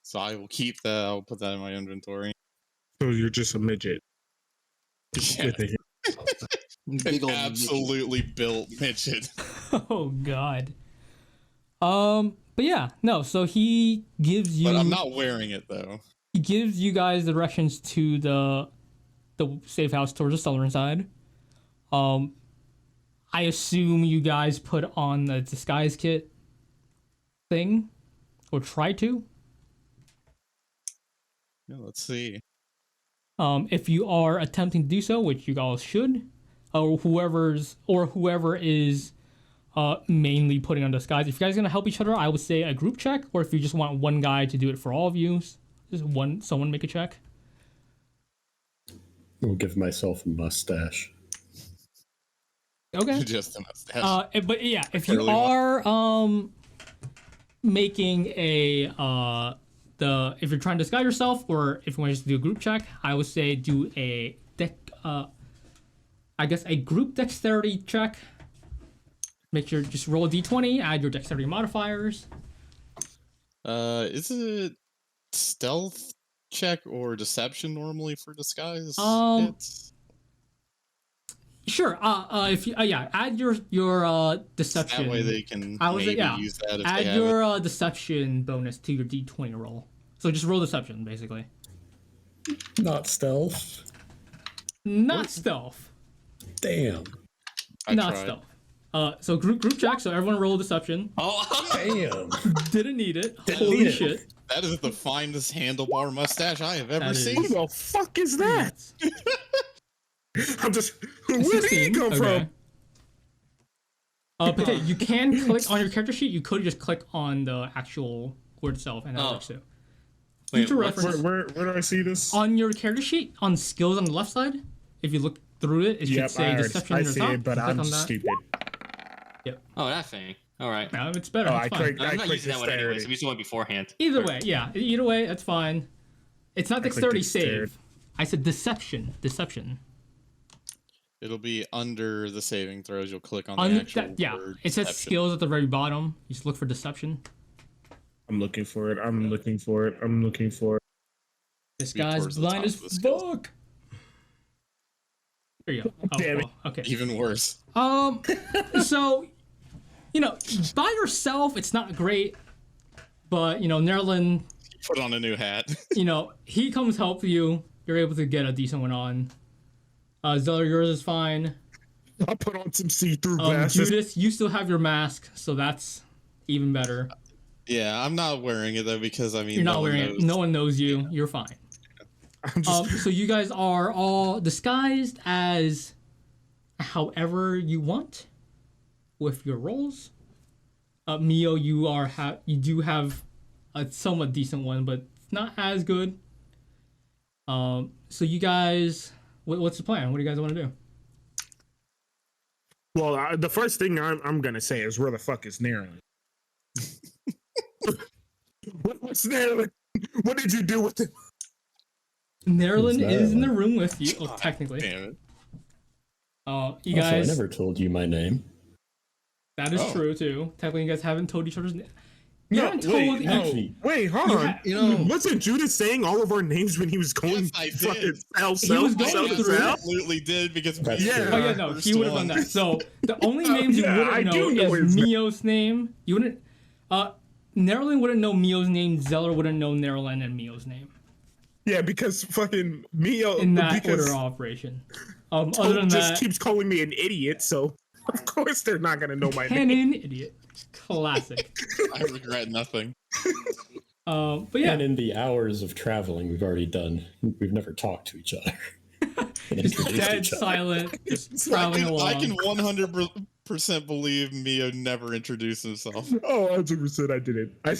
So I will keep that. I'll put that in my inventory. So you're just a midget. Yeah. Big old Absolutely built midget. Oh God. But yeah, no. So he gives you. But I'm not wearing it though. He gives you guys directions to the safe house towards the southern side. I assume you guys put on the disguise kit thing, or try to. Yeah, let's see. If you are attempting to do so, which you all should, or whoever is mainly putting on disguise. If you guys are gonna help each other, I would say a group check, or if you just want one guy to do it for all of you, just someone make a check. I'll give myself a mustache. Okay. Just a mustache. But yeah, if you are making a if you're trying to disguise yourself, or if you want to do a group check, I would say do a a group dexterity check. Make sure just roll a d20, add your dexterity modifiers. Is it stealth check or deception normally for disguise? Sure. If you add your deception. That way they can use that. If add they have your deception bonus to your d20 roll. So just roll deception, basically. Not stealth. Not stealth. Damn. Not tried. stealth. So group check. So everyone roll deception. Oh, Damn. Didn't need it. Didn't Holy need it. shit. That is the finest handlebar mustache I have ever That is- seen. Who the fuck is that? I'm just. Where did he 16, come from? But yeah, you can click on your character sheet. You could just click on the actual word itself, and that works too. Wait, Future what's- reference. Where do I see this? On your character sheet, on skills on the left side, if you look through it, it should say deception I at the see top. it, but You click I'm on that. stupid. oh, that thing. All right. No, it's better. Oh, it's I fine. clicked. I'm I not clicked using that one anyways. dexterity. I'm using one beforehand. Either way, yeah. Either way, that's fine. It's not clicked dexterity dexterity. save. I said deception. Deception. It'll be under the saving throws. You'll click on On the actual yeah, word it says deception. skills at the very bottom. You just look for deception. I'm looking for it. I'm looking for it. I'm looking for it. This Be guy's towards the blind top as of the skills. fuck. There you go. Oh, Damn it. well, okay. Even worse. So, by yourself, it's not great. But, Nerlin, Put on a new hat. he comes help you. You're able to get a decent one on. Zeller, yours is fine. I'll put on some see-through glasses. Judas, you still have your mask, so that's even better. Yeah, I'm not wearing it though because I mean You're not no one wearing it. knows. No one knows you. You're fine. I'm just, So you guys are all disguised as however you want with your roles. Mio, you do have a somewhat decent one, but it's not as good. So you guys, what's the plan? What do you guys want to do? well, the first thing I'm gonna say is where the fuck is Nerlin? What's Nerlin? What did you do with him? Nerlin Who's is in the Nerlin? room with you. Oh, technically. Damn it. You Also, guys. I never told you my name. That is Oh. true too. Technically, you guys haven't told each other's name. You No, haven't wait, told. no. Actually, Wait, hold You on. ha- Wasn't Judas saying all of our names when he was going Yes, I did. fucking sell, He was going sell, through sell? Absolutely did because That's we true. were Oh yeah, the no, first he would have done one. that. So the only names you yeah, wouldn't I know do know is his name. Mio's name. You wouldn't. Nerlin wouldn't know Mio's name. Zeller wouldn't know Nerlin and Mio's name Yeah, because fucking Mio in that because order of operation. Other Toad than just that, keeps calling me an idiot, so of course they're not gonna know my name. canon idiot, classic. I regret nothing. But yeah, and in the hours of traveling we've already done, we've never talked to each other. And introduced dead each other. silent, just It's traveling I can along. 100% believe Mio never introduced himself. Oh, 100% I didn't. I'm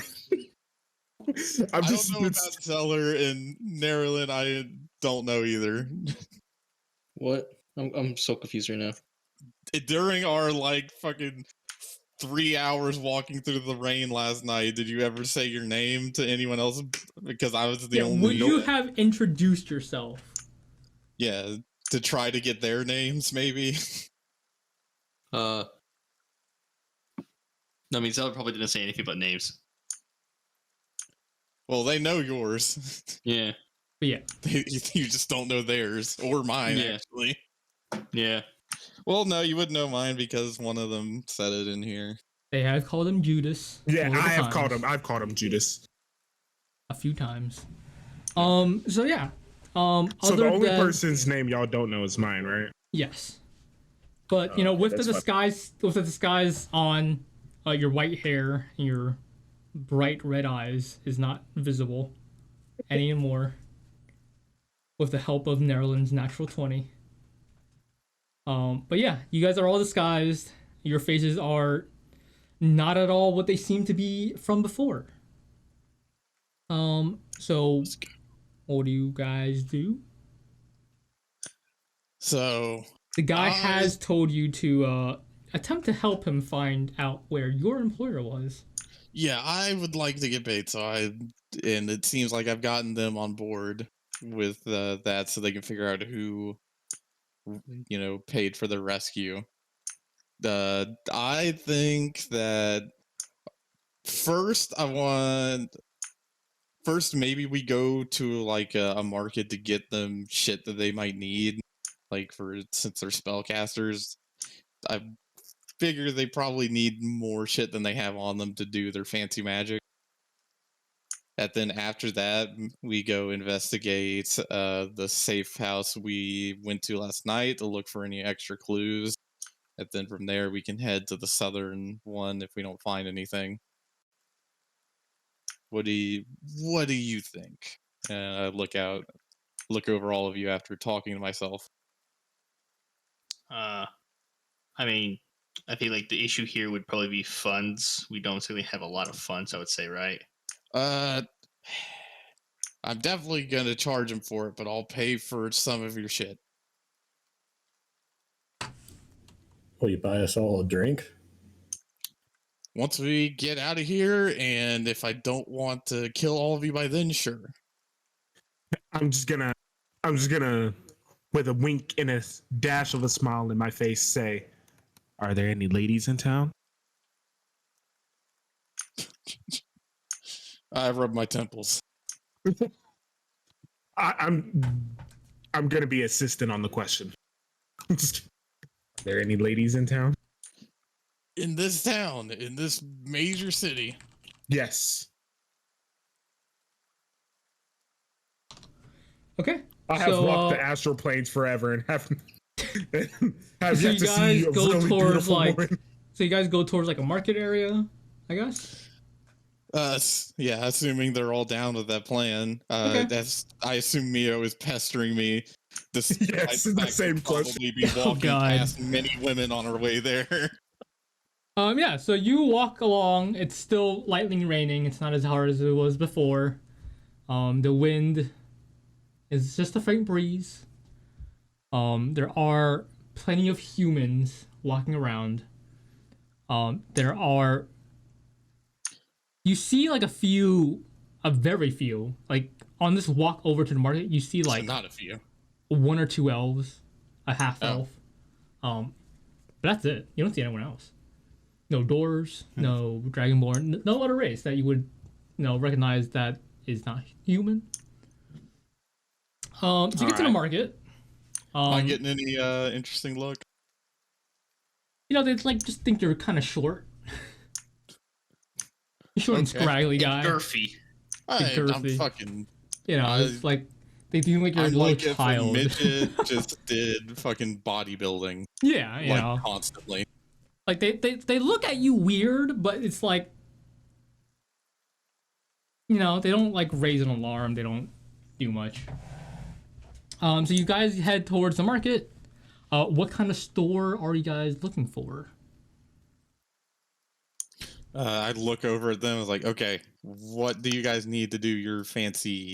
I just don't know about Zeller and Nerlin. I don't know either. What? I'm so confused right now. During our fucking 3 hours walking through the rain last night, did you ever say your name to anyone else? Because I was the Yeah, only. would you have introduced yourself? Yeah, to try to get their names, maybe. I mean, Zeller probably didn't say anything but names. Well, they know yours. Yeah. But yeah, You just don't know theirs or mine, Yeah. actually. Yeah. Well, no, you would know mine because one of them said it in here. they have called him Judas. yeah, multiple I have called times. him. I've called him Judas. A few times. So yeah. So Other the only than, person's name y'all don't know is mine, right? Yes. But okay, with the that's fine. disguise on, your white hair and your bright red eyes is not visible anymore. With the help of Nerlin's natural 20. But yeah, you guys are all disguised. Your faces are not at all what they seem to be from before. So what do you guys do? So, The guy I- has told you to attempt to help him find out where your employer was. yeah, I would like to get paid, and it seems like I've gotten them on board with that so they can figure out who, paid for the rescue. I think that first maybe we go to a market to get them shit that they might need, since they're spellcasters. I figure they probably need more shit than they have on them to do their fancy magic. And then after that, we go investigate the safe house we went to last night to look for any extra clues. And then from there, we can head to the southern one if we don't find anything. What do you think? I look over all of you after talking to myself. I mean, I feel like the issue here would probably be funds. We don't really have a lot of funds, I would say, right? I'm definitely gonna charge him for it, but I'll pay for some of your shit. Will you buy us all a drink? once we get out of here, and if I don't want to kill all of you by then, sure. I'm just gonna, with a wink and a dash of a smile in my face, say, "Are there any ladies in town?" I rub my temples. I'm gonna be assistant on the question. Are there any ladies in town? In this town, in this major city. Yes. Okay. I have walked the astral planes forever and have So yet you to see guys a go really towards beautiful like, woman. so you guys go towards like a market area, I guess. Yeah, assuming they're all down with that plan. Okay. I assume Mio is pestering me. Yes, the same probably question. be Oh, walking God. past many women on our way there. Yeah, so you walk along. It's still lightly raining. It's not as hard as it was before. The wind is just a faint breeze. There are plenty of humans walking around. You see like a very few, like on this walk over to the market, you see like Not a few. one or two elves, a half Oh. elf. But that's it. You don't see anyone else. No doors, no dragonborn, no other race that you would, recognize that is not human. So you get to the Alright. market. Am I getting any interesting look? They like just think you're kind of short. You're short and Okay. scraggly guy. Girthy. I'm girthy. fucking. It's like they think like you're a I'm little like if a child. midget just did fucking bodybuilding Yeah, like constantly. like they look at you weird, but it's like, they don't like raise an alarm. They don't do much. So you guys head towards the market. What kind of store are you guys looking for? I'd look over at them and was like, okay, what do you guys need to do your fancy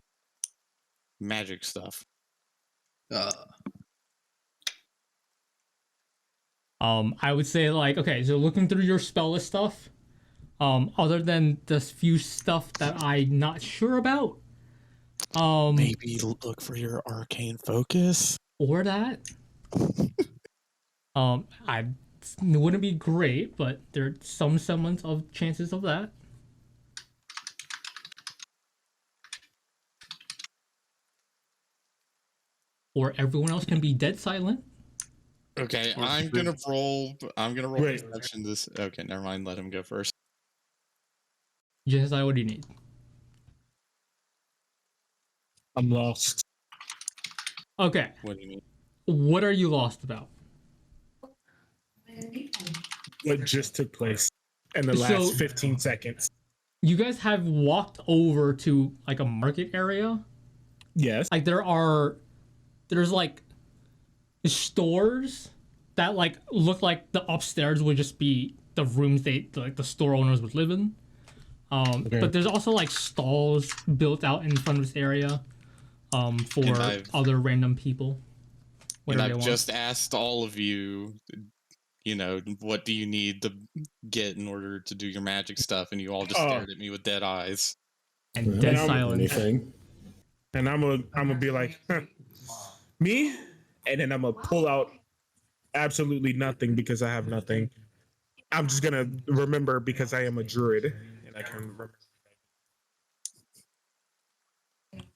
magic stuff? I would say like, okay, so looking through your spell list stuff, other than this few stuff that I'm not sure about, Maybe look for your arcane focus. or that, it wouldn't be great, but there's some semblance of chances of that. Or everyone else can be dead silent. Okay, Or I'm gonna roll. Wait. Perception. This. Okay, never mind. Let him go first. Just what do you need? I'm lost. Okay, What do you mean? what are you lost about? What just took place in the So- last 15 seconds? You guys have walked over to like a market area. Yes. Like there's like stores that like look like the upstairs would just be the rooms the store owners would live in. Okay. But there's also like stalls built out in front of this area for And I've- other random people. And Whatever they I've want. just asked all of you, what do you need to get in order to do your magic stuff? And you all just Oh. stared at me with dead eyes. And Well, dead I'm- silence. Anything? And I'm gonna be like, me, and then I'm gonna pull out absolutely nothing because I have nothing. I'm just gonna remember because I am a druid and I can remember.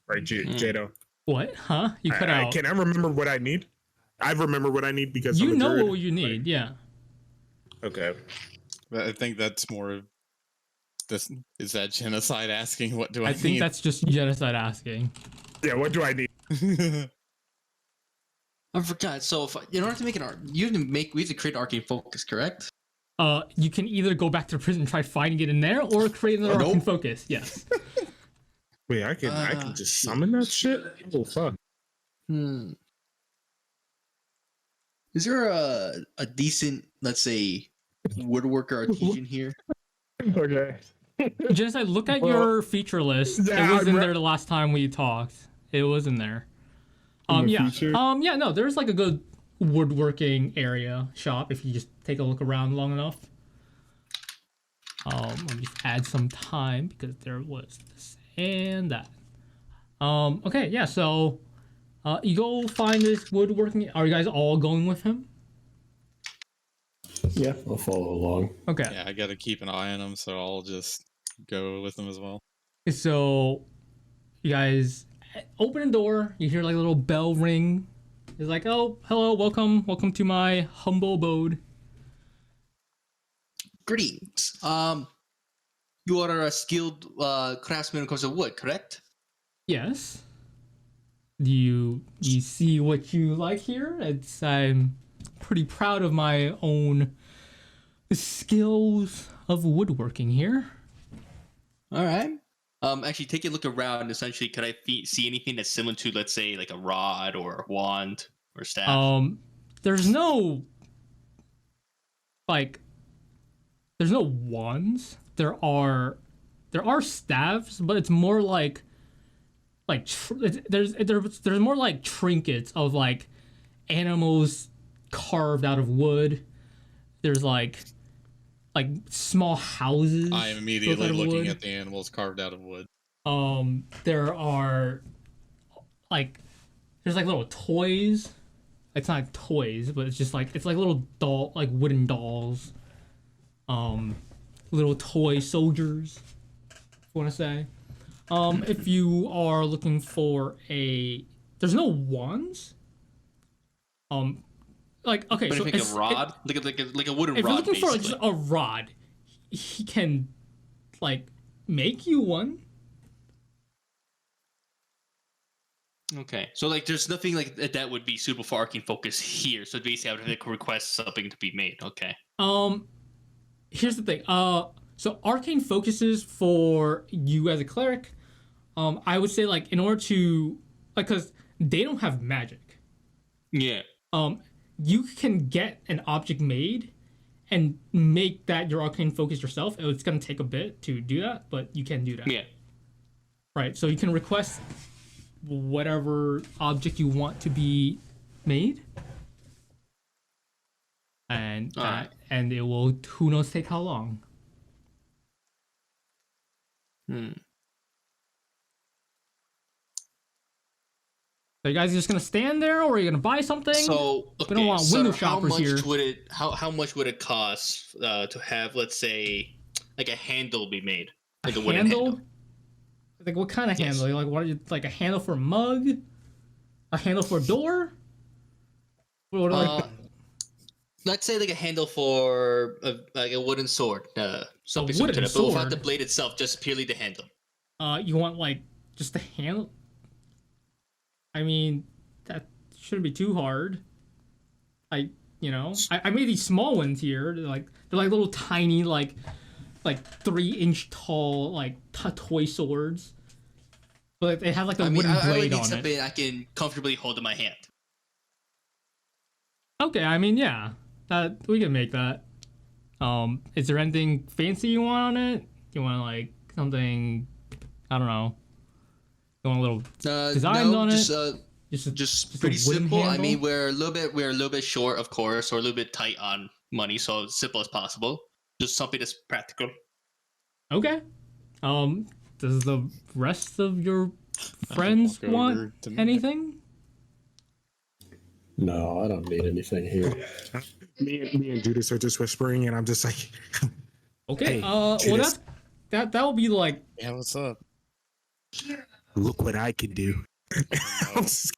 Right, Jadow. What? Huh? You cut out. Can I remember what I need? I remember what I need because You I'm a know druid. what you need, yeah. Okay. But I think that's more of this. Is that genocide asking what do I, I think need? that's just genocide asking. Yeah. What do I need? I forgot. So in order to make an art, we have to create arcane focus, correct? You can either go back to the prison and try finding it in there, or create another Nope. arcane focus. Yes. Wait, I can just summon that shit. Oh fuck. Is there a decent, let's say, woodworker artisan here? Okay. Genocide, look at Well, your feature list. yeah, It was in I re- there the last time we talked. It was in there. In the Yeah. feature? Yeah, no, there's like a good woodworking area shop if you just take a look around long enough. Let me just add some time because there was this and that. Okay, yeah, so you go find this woodworking. Are you guys all going with him? Yeah, I'll follow along. Okay. Yeah, I gotta keep an eye on him, so I'll just go with him as well. So you guys open the door. You hear like a little bell ring. It's like, oh, hello, welcome to my humble abode. Greetings. You are a skilled craftsman when it comes to wood, correct? Yes. Do you see what you like here? I'm pretty proud of my own skills of woodworking here. All right. Actually, take a look around. Essentially, could I see anything that's similar to, let's say, like a rod or a wand or staff? There's no wands. There are staffs, but it's more like there's more like trinkets of like animals carved out of wood. There's like small houses. I am immediately looking at the animals carved out of wood. There are there's like little toys. It's not like toys, but it's like little wooden dolls. Little toy soldiers, if you want to say. If you are looking for there's no wands. Okay, But so if a rod, like a wooden if rod. you're looking for basically. a rod, he can make you one. Okay, so there's nothing like that would be suitable for arcane focus here. So basically, I would have to request something to be made. Okay. Here's the thing. So arcane focuses for you as a cleric. I would say in order to because they don't have magic. Yeah. You can get an object made and make that your arcane focus yourself. It's gonna take a bit to do that, but you can do that. Yeah. Right. So you can request whatever object you want to be made, and Alright. and it will who knows take how long. So you guys just gonna stand there, or are you gonna buy something? So We don't want window shoppers here. How much would it cost to have, let's say, like a handle be made, like a wooden handle? Like what kind of Yes. handle? Like what? Like a handle for a mug? A handle for a door? What Let's say like a handle for a wooden sword. Something similar to wooden that. But without sword? the blade itself, just purely the handle. You want just the handle? I mean, that shouldn't be too hard. I made these small ones here. They're like little tiny 3-inch tall toy swords, but they have a wooden blade I need on it. something I can comfortably hold in my hand. Okay, I mean, yeah, that we can make that. Is there anything fancy you want on it? You want something? I don't know. You want a little designs on just, it? Just a pretty wooden simple. I handle? mean, we're a little bit short, of course, or a little bit tight on money, so as simple as possible. Just something that's practical. Okay. Does the rest of your friends walk over want to me. anything? No, I don't need anything here. Me and Judas are just whispering, and I'm just like, Okay. Hey, Well, Judas. that'll be Yeah, what's up? look what I can do. I'm just-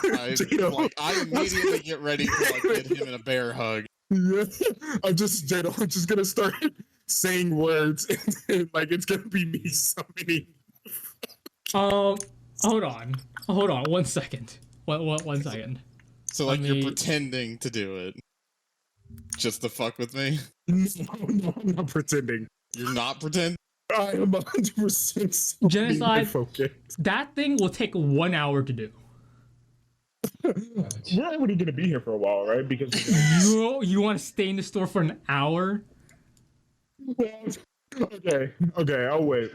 Jadow. I immediately get ready to get him in a bear hug. Yeah. I'm just gonna start saying words, and it's gonna be me summoning. hold on 1 second. One second. So Let you're me- pretending to do it. Just to fuck with me? No, I'm not pretending. You're not pretending? I am 100% Genocide. focused. That thing will take 1 hour to do. We're already gonna be here for a while, right? Because You want to stay in the store for an hour? okay, I'll wait.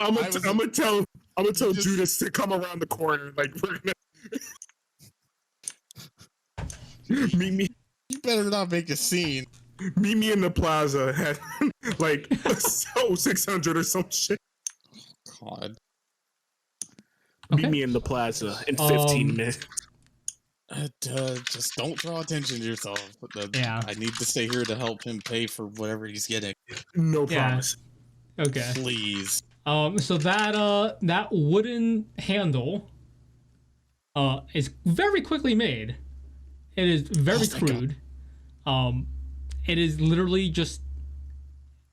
I'm gonna tell just- Judas to come around the corner. We're gonna meet me. You better not make a scene. Meet me in the plaza at like 600 or some shit. God. Okay. Meet me in the plaza in 15 minutes. Just don't draw attention to yourself. Yeah. I need to stay here to help him pay for whatever he's getting. No Yeah. promise. Okay. Please. So that wooden handle is very quickly made. It is very crude. It is literally just.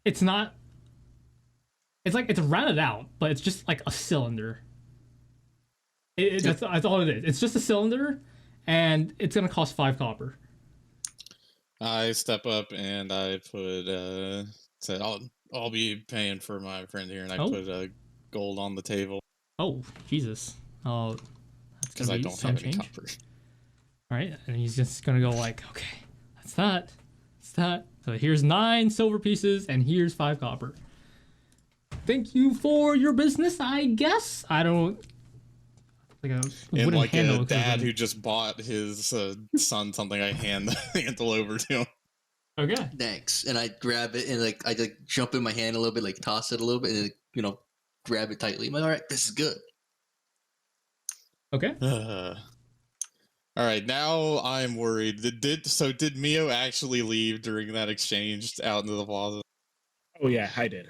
It's not. It's like it's rounded out, but it's just like a cylinder. That's all it is. It's just a cylinder, and it's gonna cost 5 copper. I step up and I put said I'll be paying for my friend here, and I put gold on the table. Oh Jesus! Oh, that's because I don't have any copper. All right, and he's just gonna go like, okay, that's that. That's that. So here's 9 silver pieces, and here's 5 copper. Thank you for your business, I guess. I don't. Like a and like handle a dad who just bought his son something, I hand the handle over to him. Okay. Thanks. And I grab it and I jump in my hand a little bit, like toss it a little bit, and grab it tightly. I'm like, all right, this is good. Okay. All right, now I'm worried. Did Mio actually leave during that exchange out into the plaza? Oh yeah, I did.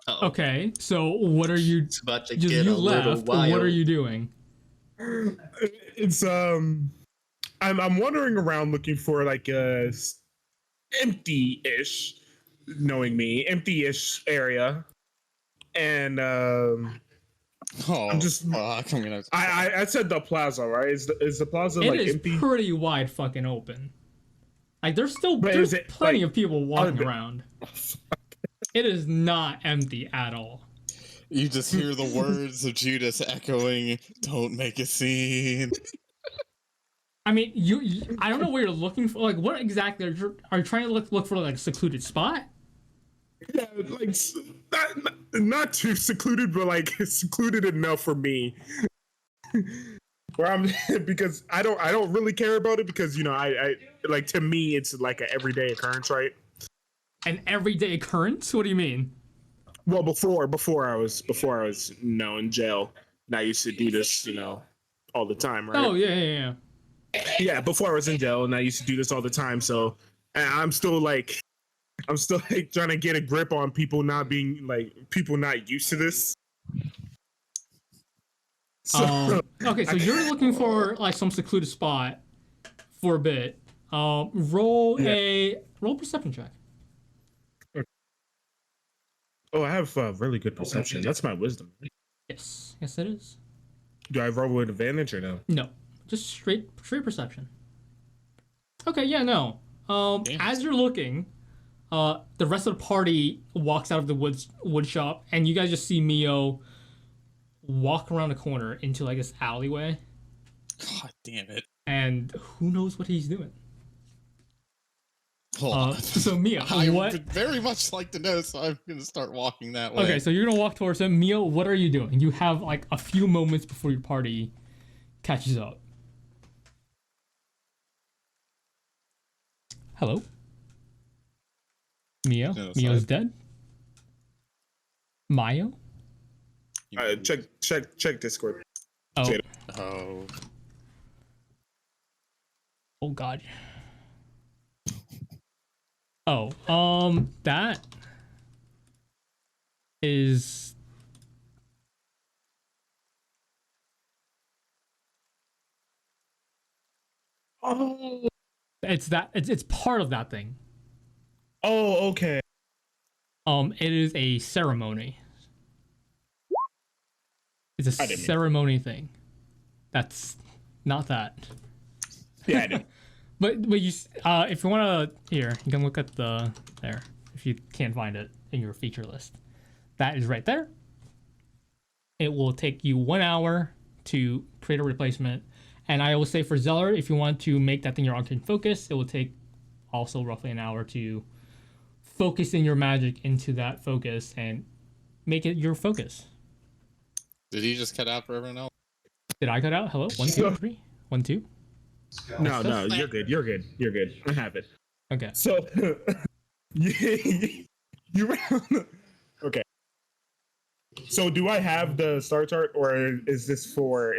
Uh-oh. Okay. So what are you? It's about to Just get you a little left. wild. What are you doing? It's I'm wandering around looking for like a empty-ish, knowing me, empty-ish area, and I'm just. Fuck, I'm gonna. I said the plaza, right? Is the plaza It like is empty? pretty wide fucking open. Like there's But there's is it, plenty like, of people walking are- around. It is not empty at all. You just hear the words of Judas echoing, "Don't make a scene." I mean, you I don't know what you're looking for. Like, what exactly are you trying to look for? Like a secluded spot? Yeah, like not too secluded, but like secluded enough for me. Where I'm because I don't really care about it because I like, to me it's like an everyday occurrence, right? An everyday occurrence? What do you mean? Well, before I was in jail, and I used to do this all the time, right? Oh yeah. Yeah, before I was in jail, and I used to do this all the time. So I'm still like trying to get a grip on people not used to this. So Okay, so you're looking for like some secluded spot for a bit. Roll perception check. oh, I have really good perception. That's my wisdom. Yes, it is. Do I roll with advantage or no? No, just straight perception. Okay, yeah, no. As you're looking, the rest of the party walks out of the wood shop, and you guys just see Mio walk around the corner into like this alleyway. God damn it! And who knows what he's doing? Hold on. So Mio, I what? would very much like to know, so I'm gonna start walking that way. Okay, so you're gonna walk towards him. Mio, what are you doing? You have like a few moments before your party catches up. Hello? Mio? No, Mio's sorry. dead? Mayo? Check Discord. Oh. Jadow. Oh. Oh god. Oh, that is Oh. it's part of that thing. Oh, okay. It is a ceremony. It's a I didn't mean- ceremony thing. That's not that. Yeah, I did. But you, if you want to, here you can look at there. If you can't find it in your feature list, that is right there. It will take you 1 hour to create a replacement, and I will say for Zeller, if you want to make that thing your arcane focus, it will take also roughly an hour to focus in your magic into that focus and make it your focus. Did he just cut out for everyone else? Did I cut out? Hello, 1, 2, 3, 1, 2. No, you're good. I have it. Okay. So You okay? So do I have the star chart, or is this for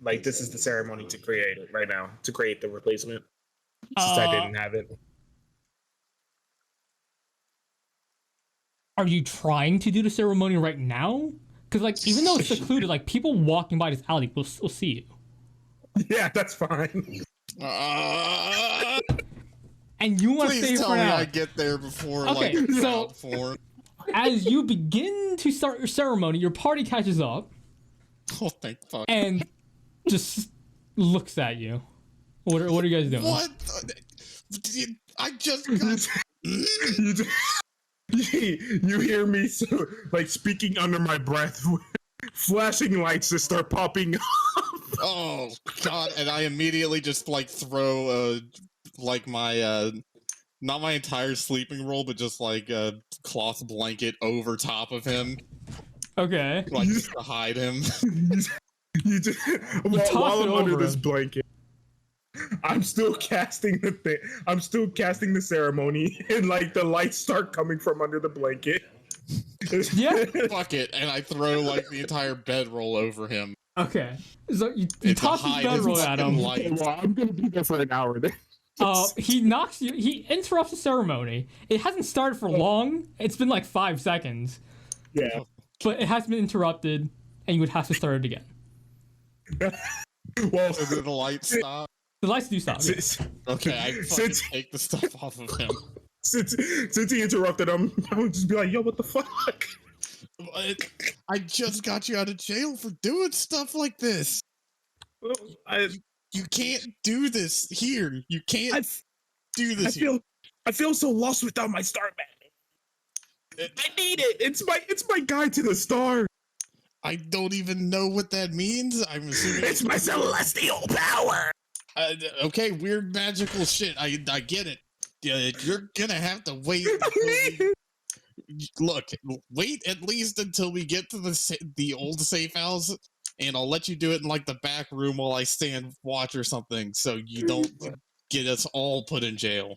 like this is the ceremony to create it right now to create the replacement? Since I didn't have it. Are you trying to do the ceremony right now? Because like even though it's secluded, like people walking by this alley will see you. Yeah, that's fine. And you want to Please stay tell for me now. I get there before Okay, like so- round 4. As you begin to start your ceremony, your party catches up Oh, thank fuck. and just looks at you. What are you guys doing? What? I just got. You hear me like speaking under my breath. Flashing lights just start popping up. Oh god! And I immediately just like throw like my not my entire sleeping roll, but just like a cloth blanket over top of him, Okay. like just to hide him. You just, toss while it I'm under over this him. blanket, I'm still casting the thing. I'm still casting the ceremony, and like the lights start coming from under the blanket. Yeah. Fuck it, and I throw like the entire bedroll over him. Okay. So you To toss his hide his bedroll at him. fucking light. Okay, well, I'm gonna be there for an hour then. He knocks you. He interrupts the ceremony. It hasn't started for long. It's been like 5 seconds, Yeah. but it has been interrupted, and you would have to start it again. Well, So did the light stop? The lights do stop. Yeah. Okay, I fucking Since- take the stuff off of him. since he interrupted him, I would just be like, "Yo, what the fuck?" I just got you out of jail for doing stuff like this. You can't do this here. You can't I do this here. feel so lost without my star man. I need it. It's my guide to the star. I don't even know what that means. I'm assuming It's my celestial power. okay, weird magical shit. I get it. You're gonna have to wait. Look, wait at least until we get to the old safe house, and I'll let you do it in like the back room while I stand watch or something, so you don't get us all put in jail.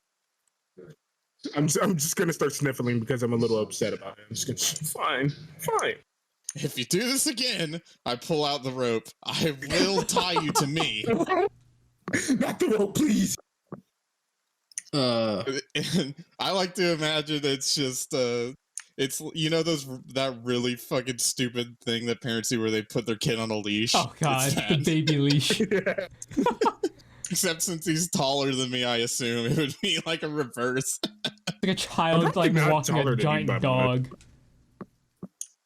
I'm just gonna start sniffling because I'm a little upset about it. I'm just gonna fine. If you do this again, I pull out the rope. I will tie you to me. Not the rope, please. And I like to imagine it's just it's that really fucking stupid thing that parents do where they put their kid on a leash. Oh god, It's the that. baby leash. Except since he's taller than me, I assume it would be like a reverse. Like a child probably like not walking taller a than you, giant by the way. dog.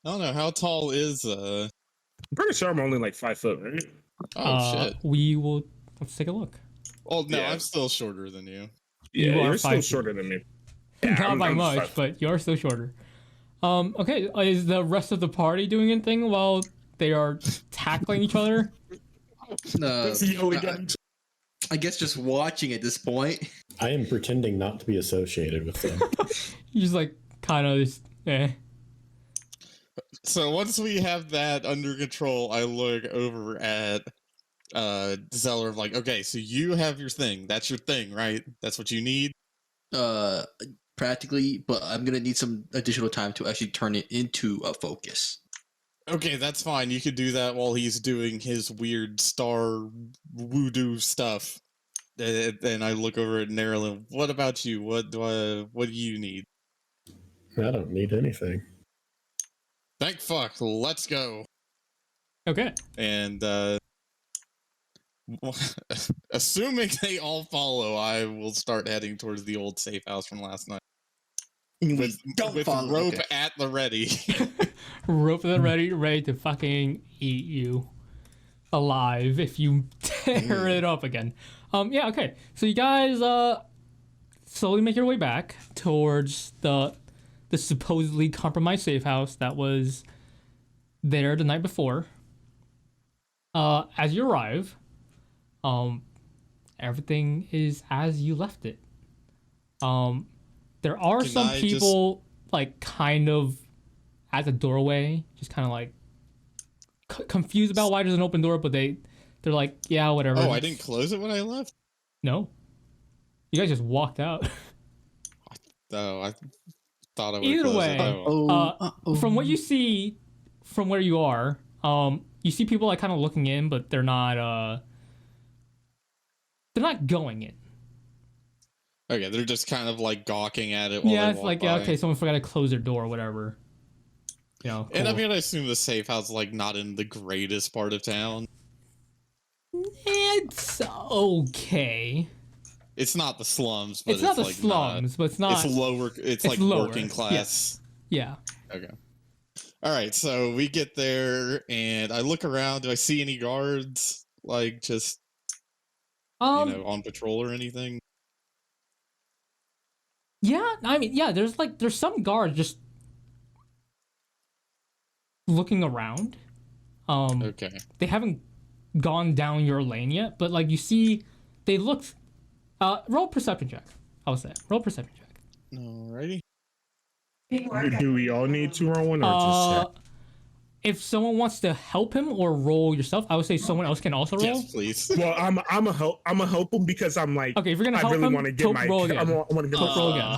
I don't know how tall is I'm pretty sure I'm only like 5 foot, right? shit. Let's take a look. Oh no, Yeah. I'm still shorter than you. You Yeah, are you're still 5 feet. shorter than me. Not by I'm much, 5 but you're still shorter. Okay, is the rest of the party doing anything while they are tackling each other? That's the only guy. I guess just watching at this point. I am pretending not to be associated with them. You just like kind of just So once we have that under control, I look over at Zeller like, okay, so you have your thing. That's your thing, right? That's what you need. Practically, but I'm gonna need some additional time to actually turn it into a focus. Okay, that's fine. You could do that while he's doing his weird star voodoo stuff. And I look over at Nerilyn. What about you? What do you need? I don't need anything. Thank fuck. Let's go. okay. And assuming they all follow, I will start heading towards the old safe house from last night. With follow. rope Okay. at the ready. Rope them ready to fucking eat you alive if you tear it up again. Yeah, okay. So you guys slowly make your way back towards the supposedly compromised safe house that was there the night before. As you arrive, everything is as you left it. There are Can some I people like kind of at the doorway, just kind of like confused about why there's an open door, but they're like, yeah, whatever. Oh, I didn't close it when I left? No. You guys just walked out. Oh, I thought I would Either close way, it. Oh. from what you see from where you are, you see people like kind of looking in, but they're not going in. Okay, they're just kind of like gawking at it while Yeah, they it's walk like, by. yeah, okay, someone forgot to close their door or whatever. You know, And I cool. mean, I assume the safe house is like not in the greatest part of town. It's okay. It's not the slums, but It's not the like slums, but it's not. It's lower. It's like lower, working class. Yeah. Okay. All right. So we get there, and I look around. Do I see any guards? Like just on patrol or anything? Yeah, I mean, yeah. There's some guards just looking around. Okay. They haven't gone down your lane yet, but like you see, they look. Roll perception check. I would say roll perception check. Alrighty. Do we all need to roll one or just If someone wants to help him or roll yourself, I would say someone else can also roll. Yes, please. Well, I'm a help him because I'm like, Okay, if you're gonna I help really him, want to get Taupe, my roll again. I want to get Taupe, roll again. Uh,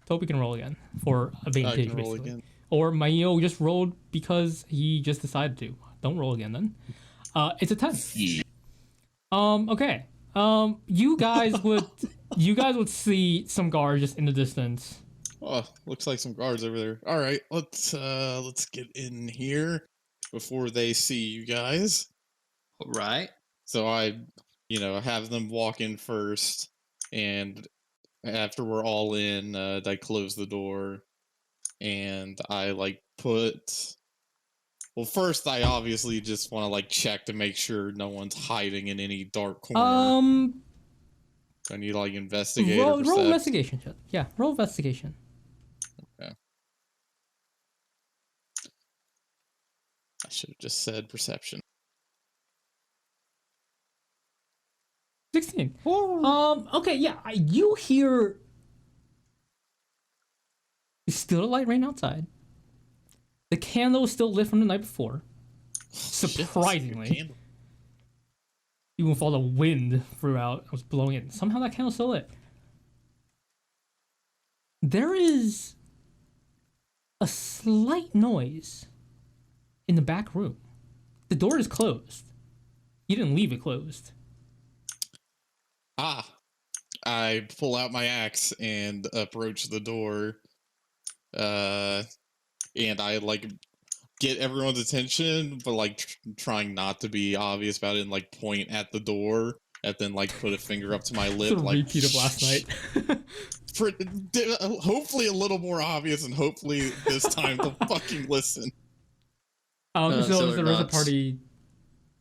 Toby can roll again for I advantage, can roll basically. again. Or Maio just rolled because he just decided to. Don't roll again then. It's a 10. Yeah. Okay. You guys would see some guards just in the distance. Oh, looks like some guards over there. All right, let's get in here before they see you guys. All right. So I, have them walk in first, and after we're all in, I close the door, and I put. Well, first I obviously just want to check to make sure no one's hiding in any dark corner. I need investigate. Roll investigation. Yeah, roll investigation. Okay. I should have just said perception. 16. Okay, yeah. You hear. It's still a light rain outside. The candle is still lit from the night before. Surprisingly. Even with all the wind throughout, I was blowing it. Somehow that candle's still lit. There is a slight noise in the back room. The door is closed. You didn't leave it closed. I pull out my axe and approach the door. And I get everyone's attention, but trying not to be obvious about it and point at the door and then put a finger up to my lip. Sort of repeat of last night. Hopefully a little more obvious, and hopefully this time they'll fucking listen. So is so the rest of the party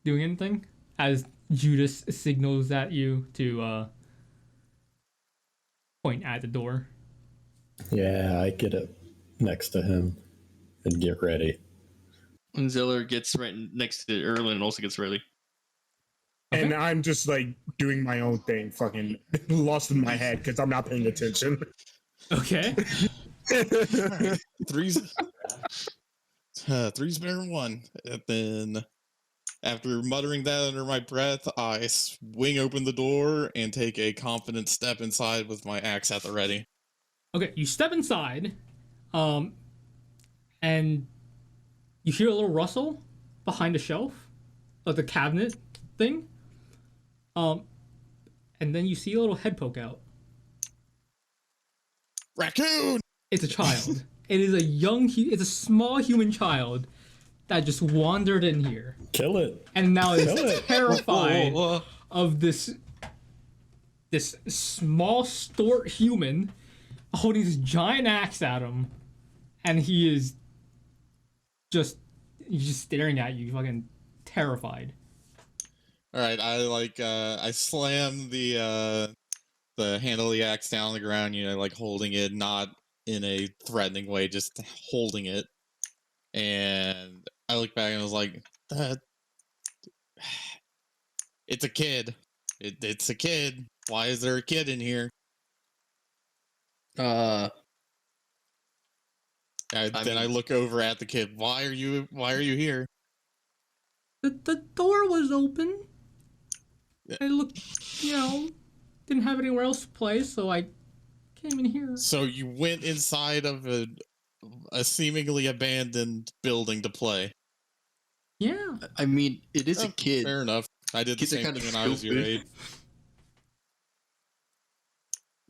doing anything as Judas signals at you to point at the door? Yeah, I get up next to him and get ready. And Zeller gets right next to Erlen and also gets ready. Okay. And I'm just doing my own thing, fucking lost in my head because I'm not paying attention. Okay. Three's better than one. And then after muttering that under my breath, I swing open the door and take a confident step inside with my axe at the ready. Okay, you step inside, and you hear a little rustle behind the shelf, like the cabinet thing. And then you see a little head poke out. Raccoon! It's a child. It is it's a small human child that just wandered in here Kill it. and now Kill is it. terrified of this small stort human holding this giant axe at him, and he's just staring at you, fucking terrified. All right, I slam the handle of the axe down on the ground, holding it, not in a threatening way, just holding it. And I look back and I was like, it's a kid. It's a kid. Why is there a kid in here? I look over at the kid. Why are you here? The door was open. I looked, didn't have anywhere else to play, so I came in here. So you went inside of a seemingly abandoned building to play. Yeah. I mean, it is a kid. Fair enough. I did the Kids are same kinda thing when I was your stupid. age.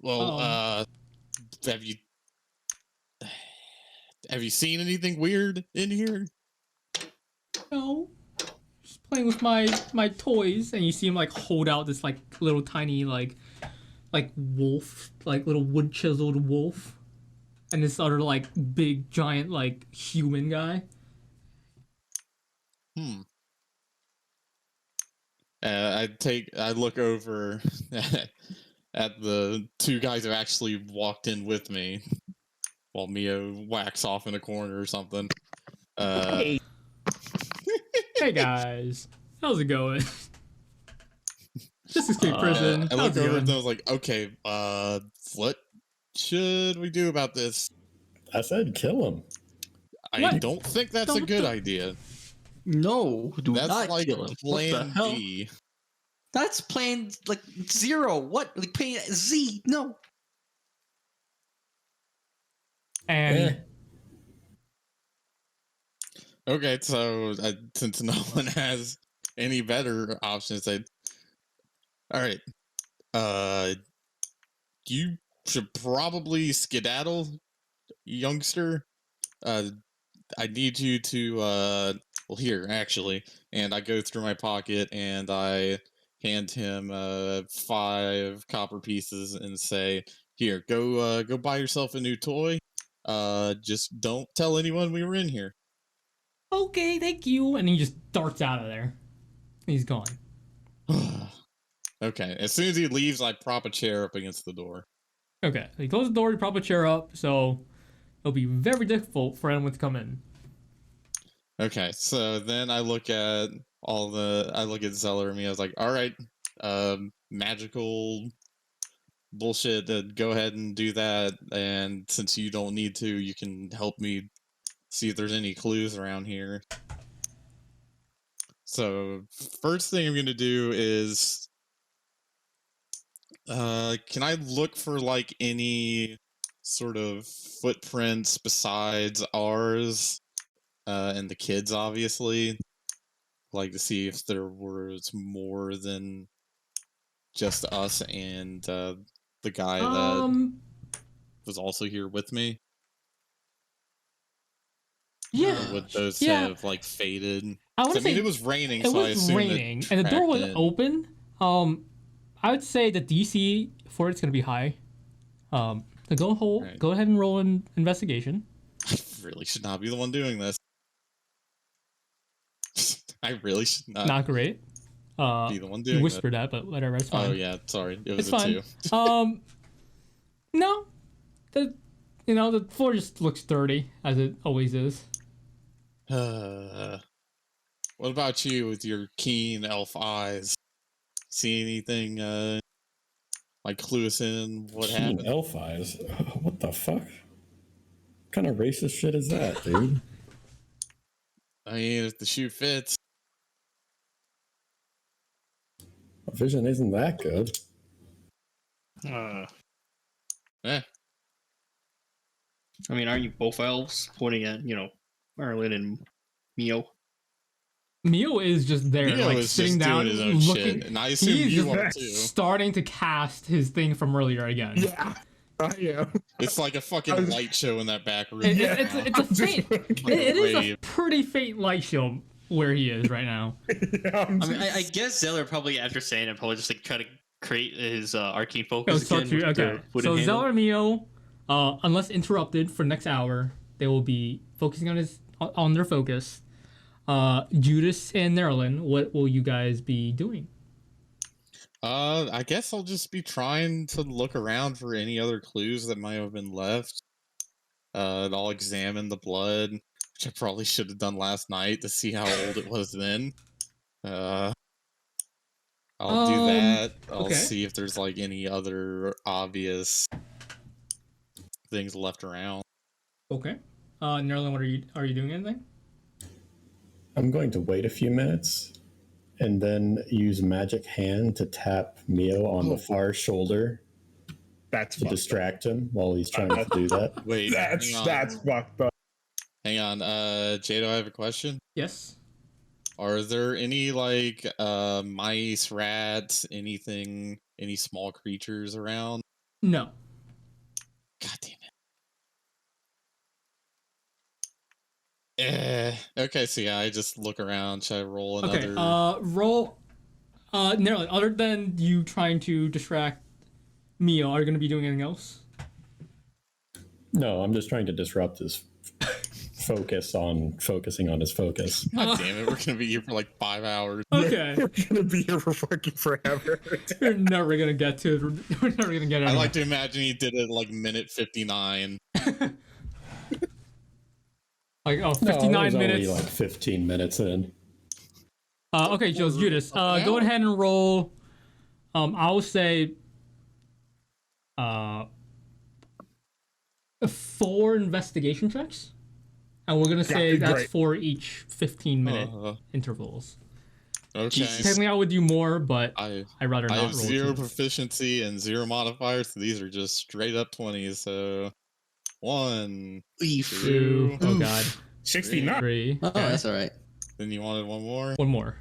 Well, have you seen anything weird in here? No. Just playing with my toys, and you see him like hold out this like little tiny like wolf, like little wood chiseled wolf, and this other like big giant like human guy. I look over at the two guys who actually walked in with me, while Mio whacks off in a corner or something. Hey. Hey guys, how's it going? Just escaped prison. I How's look it over going? and I was like, okay, what should we do about this? I said kill him. I What? don't think that's a Don't- good don't- idea. No, do That's not like kill him. What the plan hell? B. That's plan like 0. What? Like plan Z? No. And Okay, so since no one has any better options, all right. You should probably skedaddle, youngster. I need you to well, here actually, and I go through my pocket and I hand him 5 copper pieces and say, "Here, go buy yourself a new toy. Just don't tell anyone we were in here." okay, thank you. And he just darts out of there. He's gone. Okay, as soon as he leaves, I prop a chair up against the door. Okay, so he closes the door, you prop a chair up, so it'll be very difficult for anyone to come in. Okay, so then I look at Zeller and me. I was like, all right, magical bullshit, go ahead and do that. And since you don't need to, you can help me see if there's any clues around here. So first thing I'm going to do is, can I look for like any sort of footprints besides ours? And the kids, obviously, like to see if there was more than just us and the guy that was also here with me. Yeah, Or would those yeah. have like faded? I 'Cause, want to say it was raining, it so I was assume raining, and the door was open. I would say the DC for it's gonna be high. So Right. go ahead and roll an investigation. I really should not be the one doing this. I really should Not great. be the one doing You it. whispered that, but whatever, it's fine. Oh yeah, sorry, it was It's fine. 2. No, the floor just looks dirty as it always is. What about you with your keen elf eyes? See anything like clue us in what Keen happened? elf eyes. What the fuck? What kind of racist shit is that, dude? I mean, if the shoe fits. My vision isn't that good. Eh. I mean, aren't you both elves pointing at, Merlin and Mio? Mio is just there, Mio like is sitting just down, doing his own looking. shit, and I assume He is you just are too. starting to cast his thing from earlier again. Yeah. Yeah. It's like a fucking light show in that back room. It's a faint. It is a Rave. pretty faint light show where he is right now. Yeah, I mean, I guess Zeller probably, after saying it, probably just like try to create his arcane Oh, focus again. with the okay. wooden So handle. Zeller and Mio, unless interrupted for next hour, they will be focusing on their focus. Judas and Nerlin, what will you guys be doing? I guess I'll just be trying to look around for any other clues that might have been left. I'll examine the blood, which I probably should have done last night to see how old it was then. I'll do that. I'll okay. see if there's like any other obvious things left around. Okay. Nerlin, what are you doing anything? I'm going to wait a few minutes and then use magic hand to tap Mio on the far shoulder That's To fucked distract him while he's trying to do that. Wait, up. hang on. That's fucked up. Hang on. Jado, I have a question. Yes. Are there any like mice, rats, anything, any small creatures around? No. God damn it. Okay, so yeah, I just look around. Should I roll another? Okay. Roll. No. Other than you trying to distract Mio, are you gonna be doing anything else? No, I'm just trying to disrupt his focusing on his focus. God damn it, we're gonna be here for like 5 hours. Okay. We're gonna be here for fucking forever. We're never gonna get to. We're never gonna get. I Anywhere. like to imagine he did it like minute 59. Like No, 59 it was minutes. only like 15 minutes in. Okay, Judas. Go ahead and roll. I'll say 4 investigation checks, and we're gonna say be that's great. for each 15-minute Uh, intervals. okay. Jesus. Technically, I would do more, but I I'd rather I not have roll. 0 too much. proficiency and 0 modifiers, so these are just straight up 20s. So 1, Oof. 2. Oh god. 69. 3. Oh, Okay. that's all right. Then you wanted one more? One more.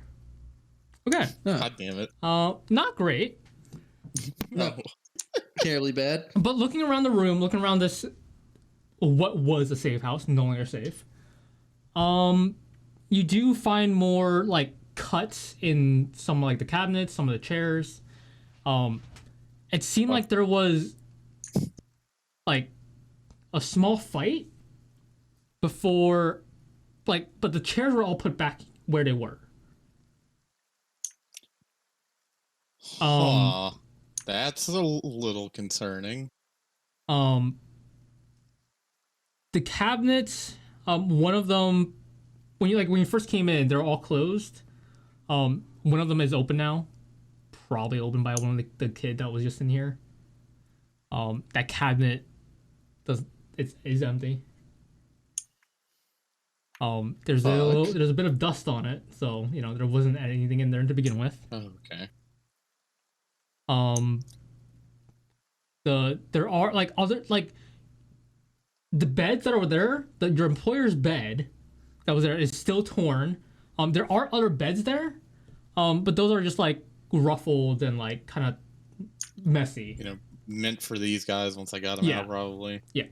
Okay. Huh. God damn it. Not great, No. Terribly bad. but looking around the room, looking around this, what was a safe house, no longer safe. You do find more like cuts in some like the cabinets, some of the chairs. It seemed like there was like a small fight before, like, but the chairs were all put back where they were. Aw, that's a little concerning. The cabinets, one of them, when you first came in, they're all closed. One of them is open now, probably opened by one of the kid that was just in here. That cabinet is empty. There's a bit of dust on it, so there wasn't anything in there to begin with. Oh, okay. There are like other like the beds that are there. Your employer's bed that was there is still torn. There are other beds there, but those are just like ruffled and like kind of messy. Meant for these guys once I got them Yeah. out, probably. Yeah.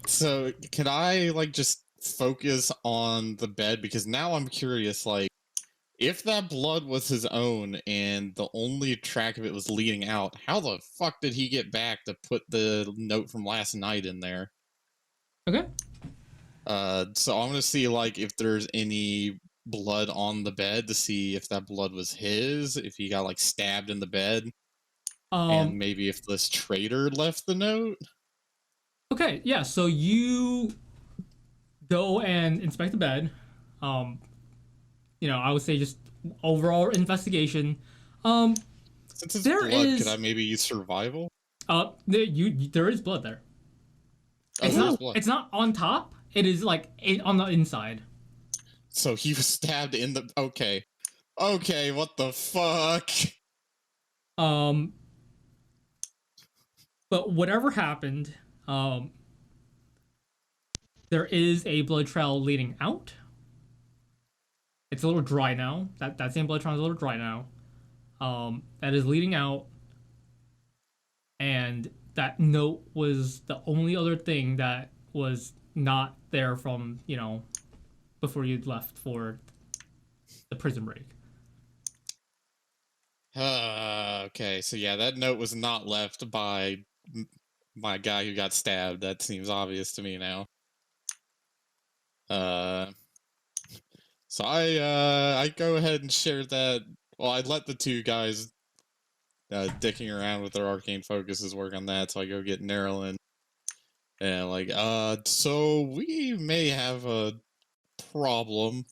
So can I like just focus on the bed, because now I'm curious, like, if that blood was his own and the only track of it was leading out, how the fuck did he get back to put the note from last night in there? Okay. So I'm gonna see like if there's any blood on the bed to see if that blood was his, if he got like stabbed in the bed, and maybe if this traitor left the note. Okay. Yeah. So you go and inspect the bed. I would say just overall investigation. Since it's There blood, is- could I maybe use survival? There is blood there. Oh, It's there's not. blood. It's not on top. It is like on the inside. So he was stabbed in the. Okay. Okay, what the fuck? But whatever happened, there is a blood trail leading out. It's a little dry now. That same blood trail is a little dry now. That is leading out, and that note was the only other thing that was not there from before you'd left for the prison break. Okay, so yeah, that note was not left by my guy who got stabbed. That seems obvious to me now. So I go ahead and share that. Well, I let the two guys dicking around with their arcane focuses work on that, so I go get Nerlin. And like, so we may have a problem.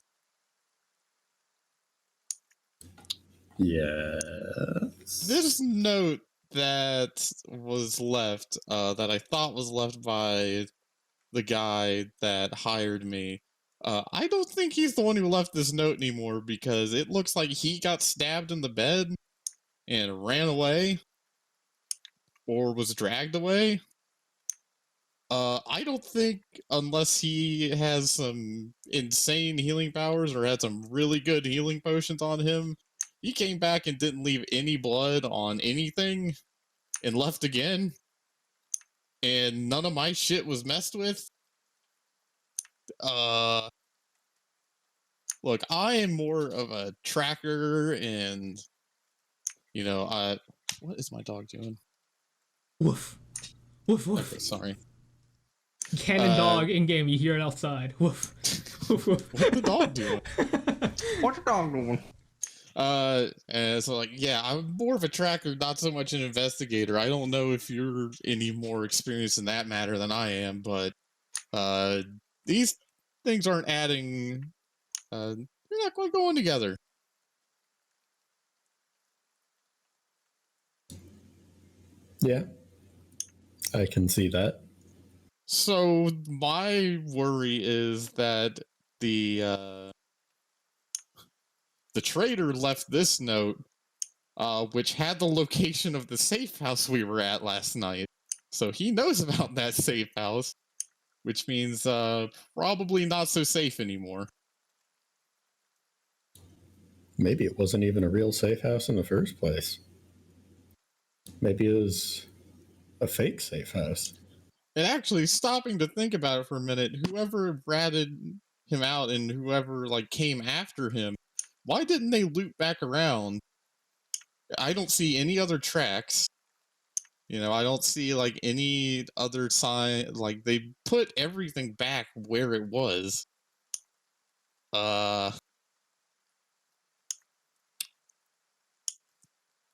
Yes. This note that was left, that I thought was left by the guy that hired me, I don't think he's the one who left this note anymore, because it looks like he got stabbed in the bed and ran away. or was dragged away. I don't think, unless he has some insane healing powers or had some really good healing potions on him, he came back and didn't leave any blood on anything and left again. And none of my shit was messed with. Look, I am more of a tracker and, what is my dog doing? Woof. Woof, woof. Okay, sorry. Cannon dog in game, you hear it outside. Woof. Woof, woof. What's the dog doing? What's the dog doing? And so yeah, I'm more of a tracker, not so much an investigator. I don't know if you're any more experienced in that matter than I am, but these things aren't adding. They're not quite going together. Yeah, I can see that. So my worry is that the trader left this note, which had the location of the safe house we were at last night. So he knows about that safe house, which means probably not so safe anymore. Maybe it wasn't even a real safe house in the first place. Maybe it was a fake safe house. And actually, stopping to think about it for a minute, whoever ratted him out and whoever came after him, why didn't they loop back around? I don't see any other tracks. I don't see any other sign. They put everything back where it was.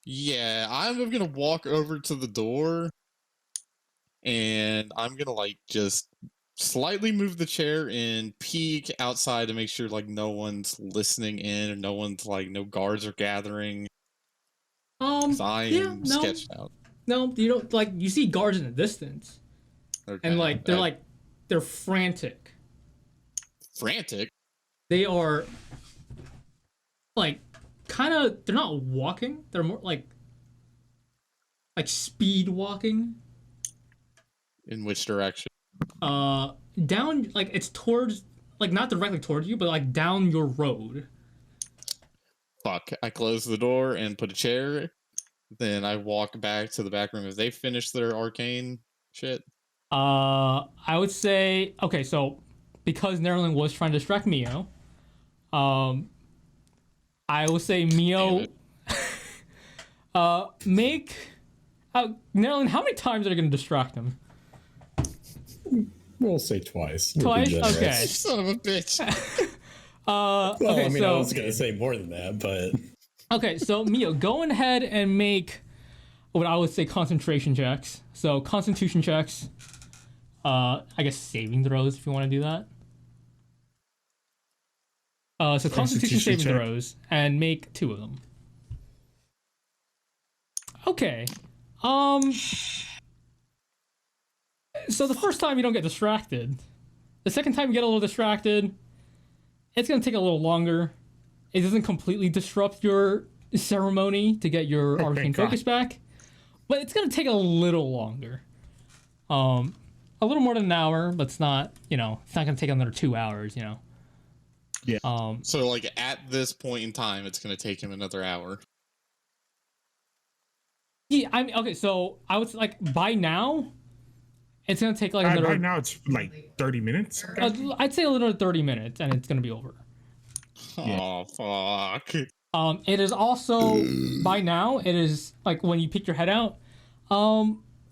Yeah, I'm gonna walk over to the door and I'm gonna just slightly move the chair and peek outside to make sure no one's listening in or no one's no guards are gathering. I am sketched out. No, you don't you see guards in the distance. Okay. And they're frantic. Frantic? They are they're not walking, they're more like speed walking. In which direction? Down, it's towards, not directly towards you, but down your road. Fuck. I close the door and put a chair. Then I walk back to the back room. Have they finished their arcane shit? I would say, okay, so because Nerlin was trying to distract Mio, I will say Mio, make, Nerlin, how many times are you going to distract him? We'll say twice. Twice? Okay. Son of a bitch. Well, okay, I mean, so, I was going to say more than that, but... Okay, so Mio, go ahead and make what I would say concentration checks. So constitution checks, I guess saving throws if you want to do that. So constitution saving check. throws and make 2 of them. Okay. So the first time you don't get distracted. The second time you get a little distracted, it's gonna take a little longer. It doesn't completely disrupt your ceremony to get your arcane focus back, but it's gonna take a little longer. A little more than an hour, but it's not, it's not gonna take another 2 hours, Yeah. So at this point in time, it's gonna take him another hour. Yeah, I mean, okay, so I would by now, it's gonna take another. Right now, it's 30 minutes. I'd say a little 30 minutes, and it's gonna be over. Oh fuck! It is also by now. It is when you peek your head out.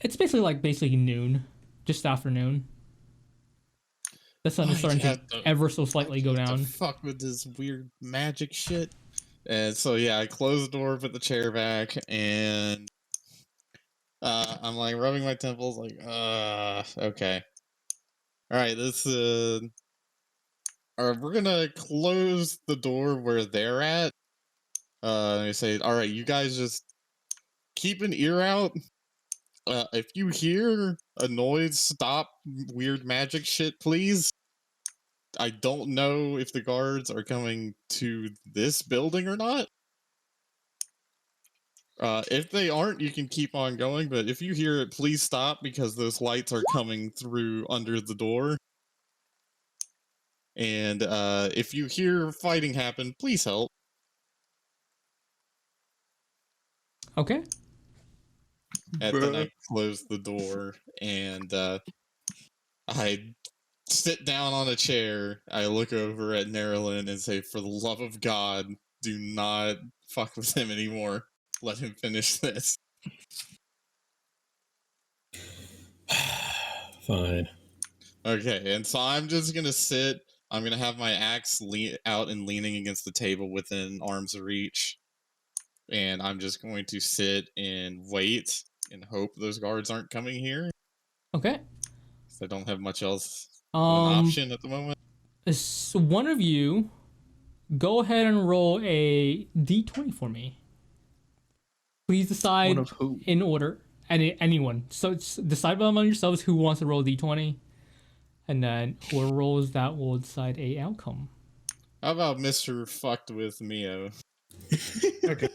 It's basically noon, just after noon. The sun is starting to ever so slightly go down. The fuck with this weird magic shit. And so yeah, I close the door, put the chair back, and I'm rubbing my temples, okay. All right, we're gonna close the door where they're at. I say, all right, you guys just keep an ear out. If you hear a noise, stop weird magic shit, please. I don't know if the guards are coming to this building or not. If they aren't, you can keep on going, but if you hear it, please stop because those lights are coming through under the door. And if you hear fighting happen, please help. Okay. And then I close the door and I sit down on a chair. I look over at Nerilyn and say, for the love of God, do not fuck with him anymore. Let him finish this. Fine. Okay, and so I'm just gonna sit. I'm gonna have my axe out and leaning against the table within arm's reach. And I'm just going to sit and wait and hope those guards aren't coming here. Okay. I don't have much else of an option at the moment. So one of you, go ahead and roll a d20 for me. Please decide One of who? in order. Anyone. So it's decide among yourselves who wants to roll a d20. And then whoever rolls that will decide a outcome. How about Mr. Fucked with Mio? Okay.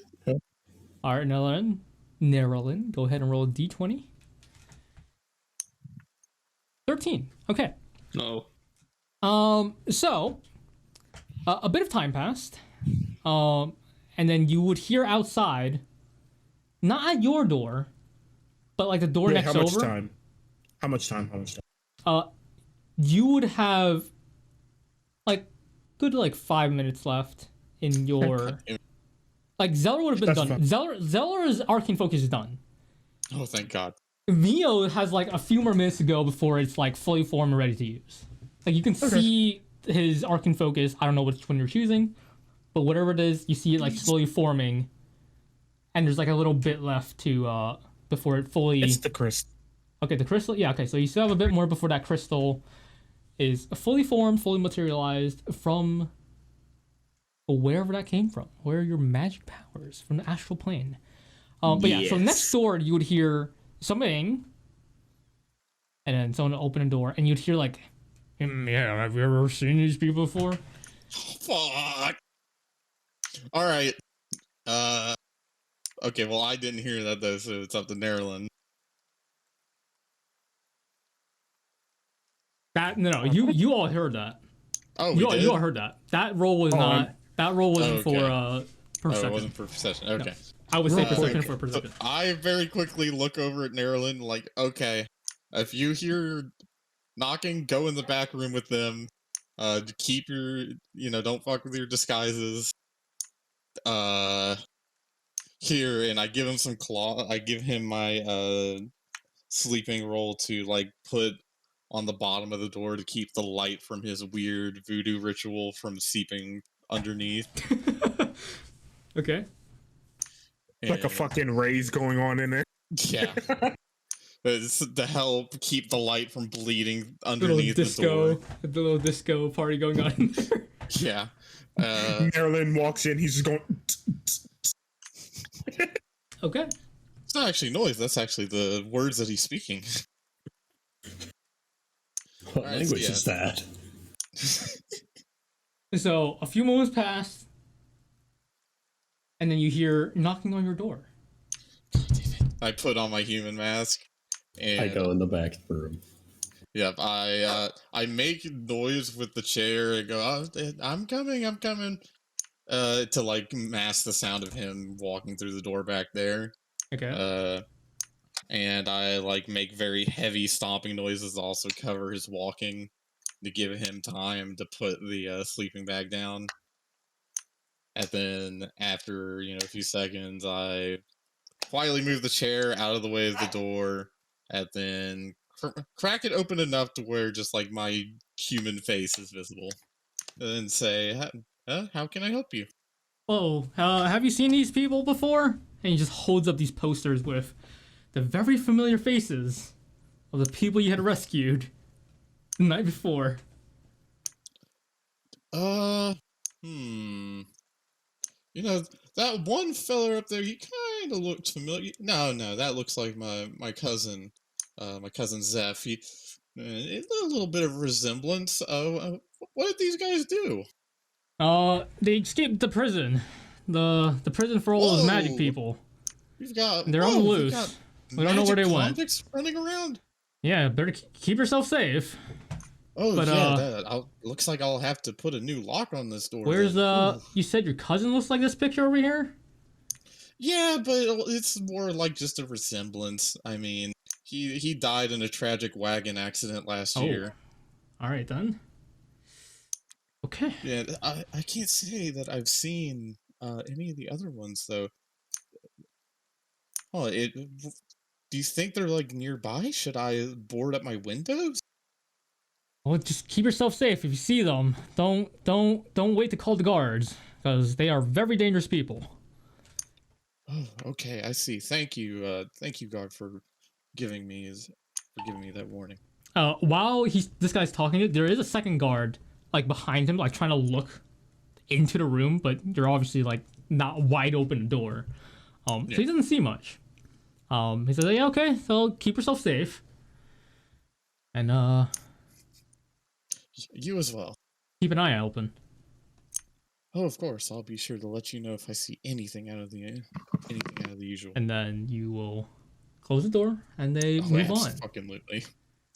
All right, Nerilyn, go ahead and roll a d20. 13. Okay. No. So a bit of time passed. And then you would hear outside, not at your door, but like the door next how much over. time? How much time? You would have like good 5 minutes left in your like Zeller would have been That's done. fine. Zeller's arcane focus is done. Oh, thank God. Mio has a few more minutes to go before it's fully formed and ready to use. Like you can see his arcane focus. I don't know which one you're choosing, but whatever it is, you see it slowly forming, and there's a little bit left to before it fully. It's the crystal. Okay, the crystal. Yeah, okay. So you still have a bit more before that crystal is fully formed, fully materialized from wherever that came from. Where are your magic powers from the astral plane? But yeah, so next door you would hear something, and then someone would open a door, and you'd hear yeah, have you ever seen these people before? Fuck. All right. Okay, well, I didn't hear that, though, so it's up to Nerilyn. No, you all heard that. Oh, You did? all heard that. That roll was not. That roll wasn't Okay. for perception. Oh, it wasn't for perception. Okay. I would say Right. perception for perception. I very quickly look over at Nerilyn, okay, if you hear knocking, go in the back room with them. Keep your, don't fuck with your disguises. Here, and I give him some I give him my, sleeping roll to, put on the bottom of the door to keep the light from his weird voodoo ritual from seeping underneath. Okay. Like a fucking raise going on in there. Yeah. It's to help keep the light from bleeding underneath the door. The little disco party going on in there. Yeah. Marilyn walks in. He's just going. Okay. It's not actually noise. That's actually the words that he's speaking. What Alright, language so is that? So a few moments pass, and then you hear knocking on your door. I put on my human mask, and I go in the back room. Yep, I make noise with the chair and go, oh, I'm coming, to mask the sound of him walking through the door back there. Okay. And I make very heavy stomping noises to also cover his walking to give him time to put the sleeping bag down. And then after, a few seconds, I quietly move the chair out of the way of the door and then crack it open enough to where just my human face is visible. And then say, how can I help you? Oh, have you seen these people before? And he just holds up these posters with the very familiar faces of the people you had rescued the night before. That one fella up there, he kind of looked familiar. No, that looks like my cousin, my cousin Zeph. A little bit of resemblance. What did these guys do? They escaped the prison. The prison for all those magic Whoa. people. We've got. They're on the we've loose. got We don't know where they magic went. convicts running around. Yeah, better keep yourself safe. Oh But, yeah, looks like I'll have to put a new lock on this door. Where's then. Ooh. you said your cousin looks like this picture over here? Yeah, but it's more like just a resemblance. I mean, he died in a tragic wagon accident last year. All right then. Okay. Yeah, I can't say that I've seen any of the other ones though. Oh, do you think they're like nearby? Should I board up my windows? Well, just keep yourself safe. If you see them, don't wait to call the guards, because they are very dangerous people. Oh, okay, I see. Thank you, guard, for giving me that warning. While this guy's talking, there is a second guard like behind him, like trying to look into the room, but you're obviously like not wide open the door. So he doesn't see much. He says, "Yeah, okay, so keep yourself safe, and You as well. keep an eye open." Oh, of course. I'll be sure to let you know if I see anything out of the usual. And then you will close the door, and they move on. Absolutely.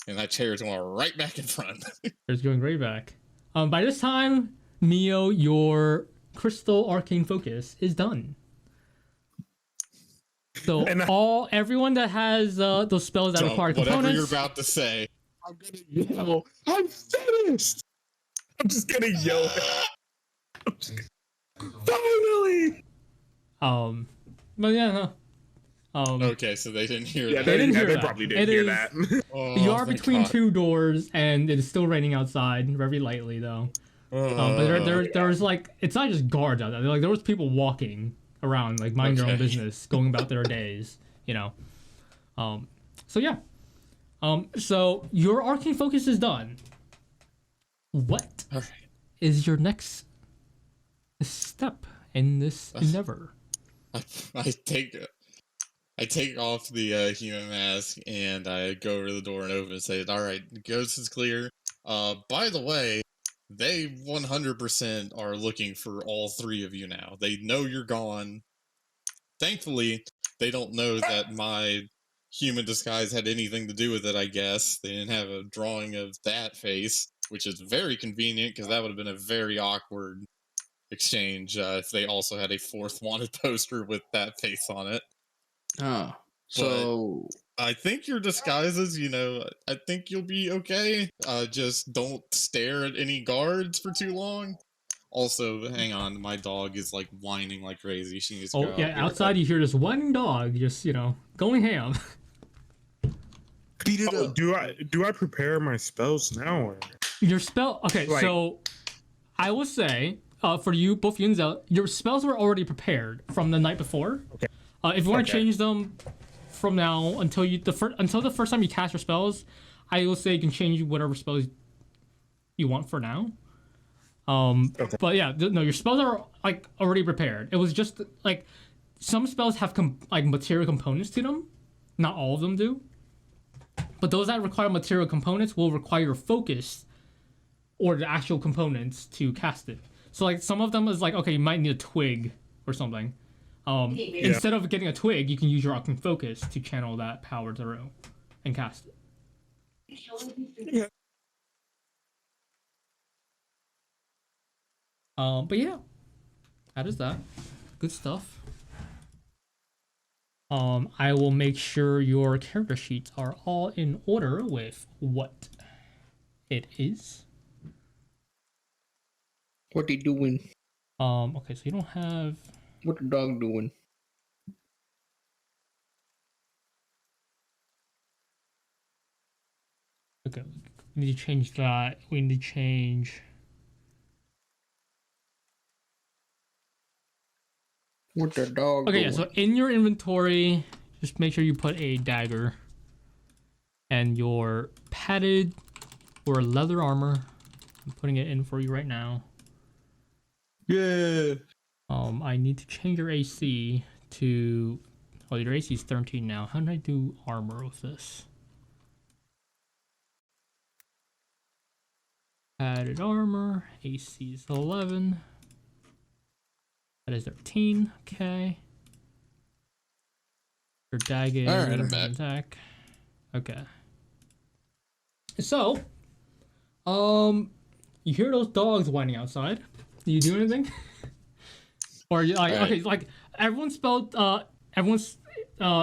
And that chair is going right back in front. It's going right back. By this time, Mio, your crystal arcane focus is done. So everyone that has those spells that require components. Whatever you're about to say. I'm gonna yell. I'm finished. I'm just gonna yell. Finally. But yeah, no. Okay, so they didn't hear that. They didn't hear they that. probably didn't It hear is- that. Oh, You are thank between God. two doors, and it is still raining outside, very lightly though. But there's like, it's not just guards out there. Like, there was people walking around, like minding their own Okay. business, going about their days, you know. So yeah. So your arcane focus is done. What All right. is your next step in this endeavor? I take off the human mask and I go over to the door and open and say, "All right, the ghost is clear. By the way, they 100% are looking for all three of you now. They know you're gone. Thankfully, they don't know that my human disguise had anything to do with it, I guess. They didn't have a drawing of that face, which is very convenient because that would have been a very awkward exchange if they also had a fourth wanted poster with that face on it. Oh, so I think your disguises, I think you'll be okay. Just don't stare at any guards for too long. Also, hang on, my dog is like whining like crazy. She needs to go Oh yeah, out. outside you hear this one dog just, going ham. beat it up. Do I prepare my spells now? Or? Your spell. Okay, Like- so I will say, for you, both you and Zell, your spells were already prepared from the night before. Okay. If you want to Okay. change them from now until the first time you cast your spells, I will say you can change whatever spells you want for now. Okay. But yeah, no, your spells are like already prepared. It was just like some spells have like material components to them. Not all of them do. But those that require material components will require your focus or the actual components to cast it. So like some of them is like, okay, you might need a twig or something. Instead of getting a twig, you can use your arcane focus to channel that power through and cast it. Yeah. But yeah, that is that. Good stuff. I will make sure your character sheets are all in order with what it is. What they doing? Okay, so you don't have. What the dog doing? Okay, we need to change that. We need to change. What the dog Okay, doing? yeah, so in your inventory, just make sure you put a dagger and your padded or leather armor. I'm putting it in for you right now. Yeah. I need to change your AC to. Oh, your AC is 13 now. How did I do armor with this? Padded armor. AC is 11. That is 13. Okay. Your dagger. All right, I'm back. Attack. Okay. So, you hear those dogs whining outside. Do you do anything? Or you like Right. okay, like everyone's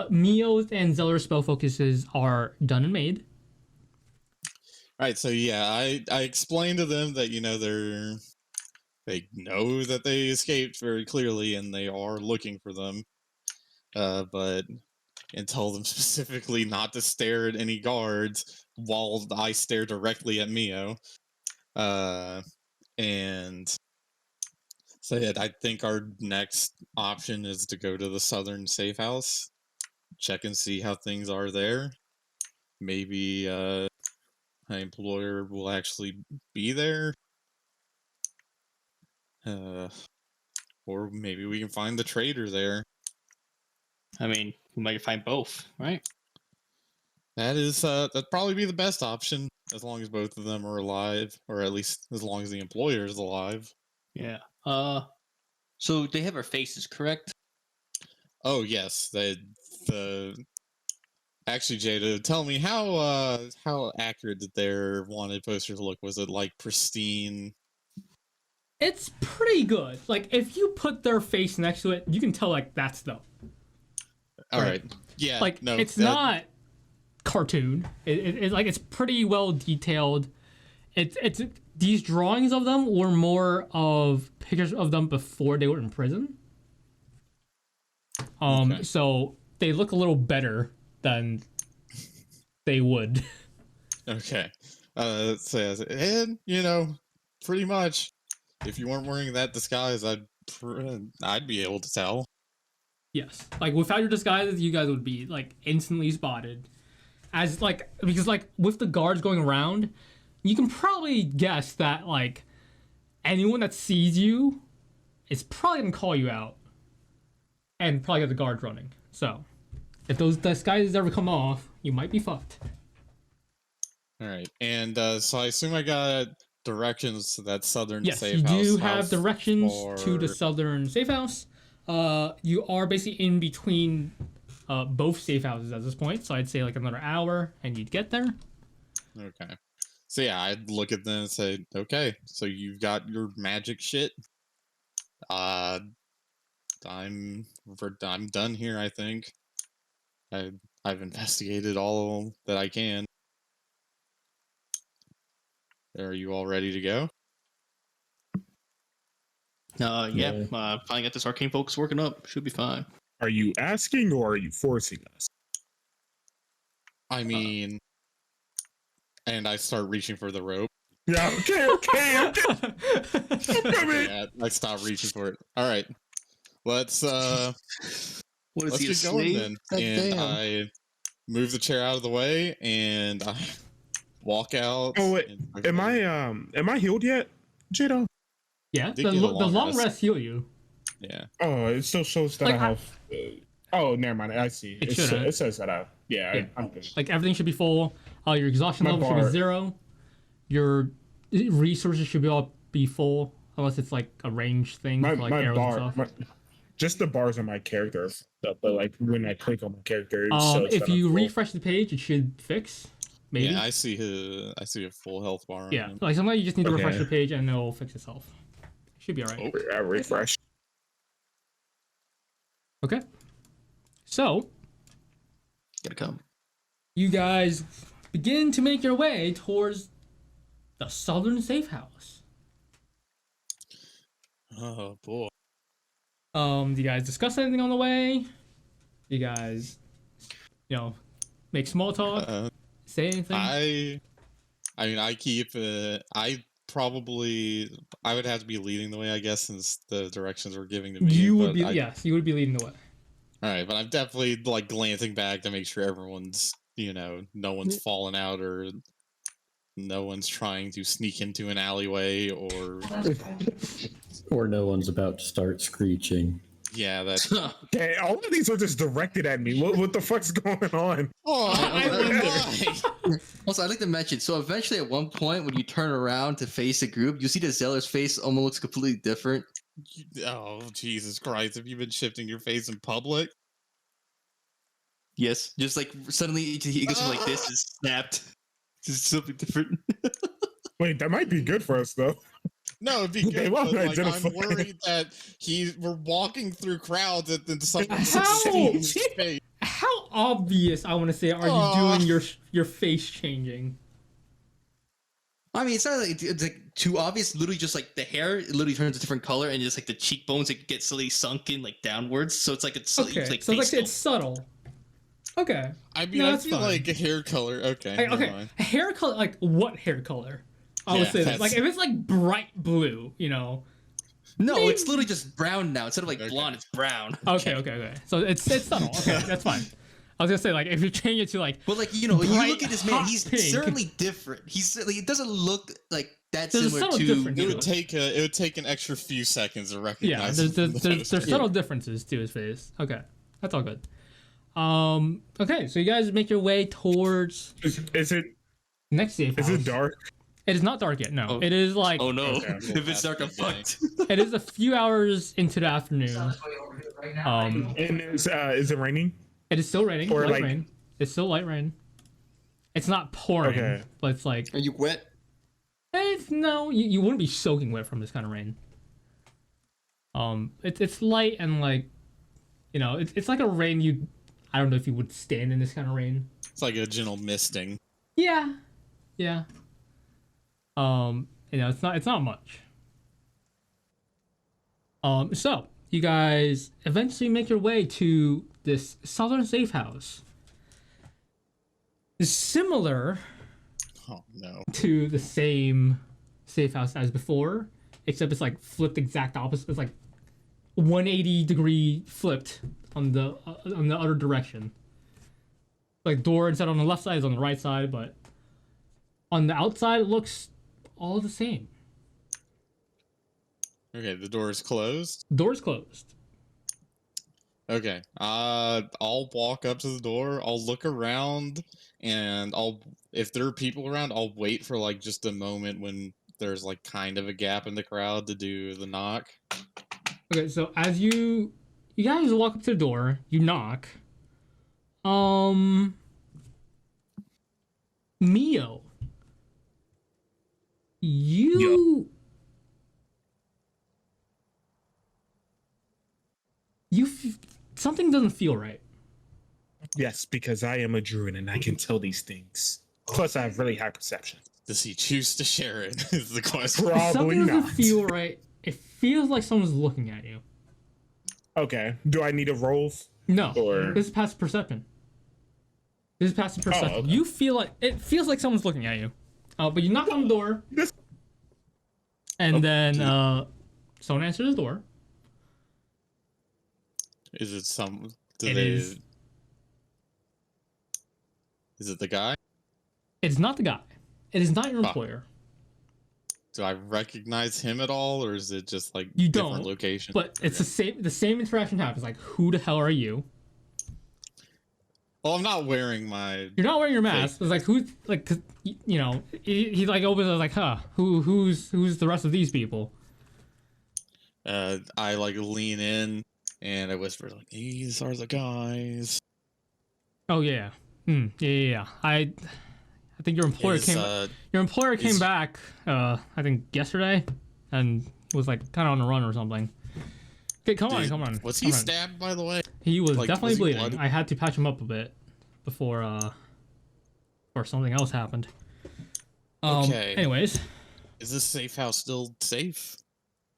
Mio's and Zeller's spell focuses are done and made. All right, so yeah, I explained to them that they know that they escaped very clearly and they are looking for them, but and told them specifically not to stare at any guards while I stare directly at Mio, and said I think our next option is to go to the southern safe house, check and see how things are there. Maybe my employer will actually be there. Or maybe we can find the trader there. I mean, we might find both, right? That'd probably be the best option, as long as both of them are alive, or at least as long as the employer is alive. Yeah. So they have our faces, correct? Oh yes, actually, Jadow, tell me how accurate did their wanted posters look? Was it like pristine? It's pretty good. Like if you put their face next to it, you can tell like that's them. All Right. right. Yeah. Like no, it's not cartoon. It's like it's pretty well detailed. It's these drawings of them were more of pictures of them before they were in prison. Okay. So they look a little better than they would. Okay. So, and pretty much, if you weren't wearing that disguise, I'd be able to tell. Yes, like without your disguises, you guys would be like instantly spotted. As like because like with the guards going around, you can probably guess that like anyone that sees you is probably gonna call you out, and probably got the guards running. So if those disguises ever come off, you might be fucked. All right. And so I assume I got directions to that southern Yes, safe you house. do How have directions to the far- southern safe house. You are basically in between both safe houses at this point, so I'd say like another hour and you'd get there. Okay. So yeah, I'd look at them and say, okay, so you've got your magic shit. I'm done here, I think. I've investigated all that I can. Are you all ready to go? Yeah. Finally got this arcane focus working up. Should be fine. Are you asking or are you forcing us? I mean, and I start reaching for the rope. Yeah, okay. Yeah, I stop reaching for it. All right, let's What is let's he, a get going slave? then. God And damn. I move the chair out of the way and I walk out. Oh wait, and- am I healed yet, Jadow? Yeah, Did the get a long long rest. rest. Heal you. Yeah. Oh, it still shows that Like, I have. Oh, never mind. I see. It shouldn't. It says that I. Yeah, Yeah. I'm good. Like everything should be full. Your exhaustion My level should bar- be 0. Your resources should all be full, unless it's like a range thing My for like my arrows bar, and stuff. just the bars on my character, stuff, but like when I click on my character, it shows If that I'm you full. refresh the page, it should fix. Maybe. Yeah, I see a full health bar. on Yeah, him. like sometimes you just need to refresh Okay. the page and it'll fix itself. Should be alright. I refresh. Okay. So, Gotta come. you guys begin to make your way towards the southern safe house. Oh boy. Do you guys discuss anything on the way? You guys, make small talk, say anything? I mean, I keep. I would have to be leading the way, I guess, since the directions were giving to me. You would but be, I- yes, you would be leading the way. All right, but I'm definitely like glancing back to make sure everyone's, no one's fallen out or no one's trying to sneak into an alleyway or Or no one's about to start screeching. yeah, that. Okay, all of these are just directed at me. What the fuck's going on? Oh, why? Also, I'd like to mention, so eventually at one point when you turn around to face the group, you see the Zeller's face almost looks completely different. Oh, Jesus Christ! Have you been shifting your face in public? Yes, just like suddenly he goes from like this and snapped. Just something different. Wait, that might be good for us though. No, it'd be They good. won't But, like, identify. I'm worried that we're walking through crowds and then someone How? in his face. How obvious, I want to say, are you Aw. doing your face changing? I mean, it's not like it's like too obvious. Literally, just like the hair, it literally turns a different color, and just like the cheekbones, it gets slightly sunken like downwards. So it's like Okay, like so face it's subtle. Okay. I mean, No, I that's feel fine. like hair color. Okay, never Okay. mind. Hair color, like what hair color? I would Yeah, say that. that's- Like if it's like bright blue, you know. No, Maybe- it's literally just brown now. Instead of like Okay. blonde, it's brown. Okay. So it's subtle. Okay, that's fine. I was gonna say like if you change it to like But like you know, you Bright, look at this man. hot He's pink. certainly different. He's like, it doesn't look like that There's a similar subtle to. difference. It would take an extra few seconds to yeah, recognize. there's him from the there's photo. subtle differences to his face. Okay, that's all good. Okay, so you guys make your way towards Is it next safe is house. it dark? It is not dark yet. No, Oh. it is like Oh no! Okay. If it's dark, I'm fucked. it is a few hours into the afternoon. And is it raining? It is still raining. Or Light like- rain. It's still light rain. It's not pouring, Okay. but it's like Are you wet? no, you wouldn't be soaking wet from this kind of rain. It's light and like, you know, it's like a rain you. I don't know if you would stand in this kind of rain. It's like a gentle misting. Yeah. You know, it's not much. So you guys eventually make your way to this southern safe house. Similar Oh no! to the same safe house as before, except it's like flipped exact opposite. It's like 180-degree flipped on the other direction. Like door instead on the left side is on the right side, but on the outside it looks all the same. Okay, the door is closed. Door's closed. Okay, I'll walk up to the door. I'll look around, and if there are people around, I'll wait for like just a moment when there's like kind of a gap in the crowd to do the knock. Okay, so as you guys walk up to the door, you knock. Mio, something doesn't feel right. Yes, because I am a druid and I can tell these things. Plus, I have really high perception. Does he choose to share it? Is the question. Probably Something doesn't not. feel right. It feels like someone's looking at you. Okay. Do I need a roll? No, Or- this is passive perception. This is passive perception. okay. You feel like it feels like someone's looking at you. But you knock on the door, This- and then someone answers the door. Is it some? It is. Is it the guy? It's not the guy. It is not your Ah. employer. Do I recognize him at all, or is it just like You different don't, location? But it's the same interaction happens. Like, who the hell are you? Well, I'm not wearing my. You're not wearing your mask. It's like who's like 'cause, you know he like opens it like who's the rest of these people? I like lean in and I whisper like, "These are the guys." Oh yeah. Yeah. I think your employer Is, came is- back I think yesterday and was like kind of on the run or something. Okay, come on. Was he come on. stabbed, by the way? He was like, definitely was he bleeding. bloody? I had to patch him up a bit before or something else happened. Okay. Anyways, Is this safe house still safe?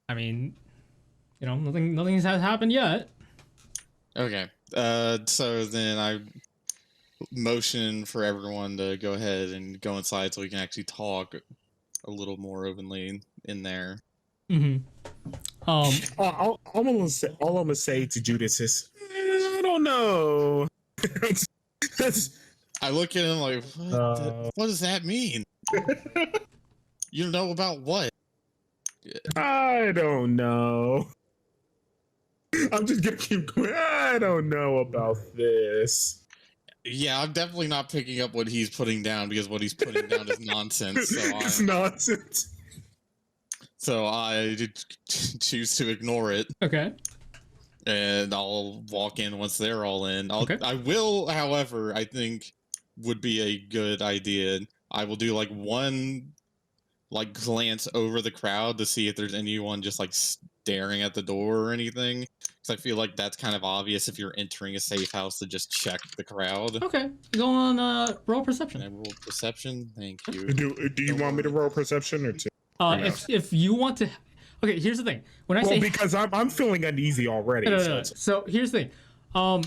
I mean, you know, nothing has happened yet. Okay. So then I motion for everyone to go ahead and go inside so we can actually talk a little more openly in there. Mm-hmm. All I'm gonna say to Judas is, I don't know. That's- I look at him like, what does that mean? You know about what? I don't know. I'm just gonna keep going. I don't know about this. Yeah, I'm definitely not picking up what he's putting down because what he's putting down is nonsense. It's nonsense. So I choose to ignore it. Okay. and I'll walk in once they're all in. Okay. I will, however, I think would be a good idea. I will do like one like glance over the crowd to see if there's anyone just like staring at the door or anything. Because I feel like that's kind of obvious if you're entering a safe house to just check the crowd. Okay, go on roll Can perception. I roll perception? Thank you. Do you want me to roll perception or two? If you want to, okay. Here's the thing. When I Well, say because I'm feeling uneasy already. no. So here's the thing.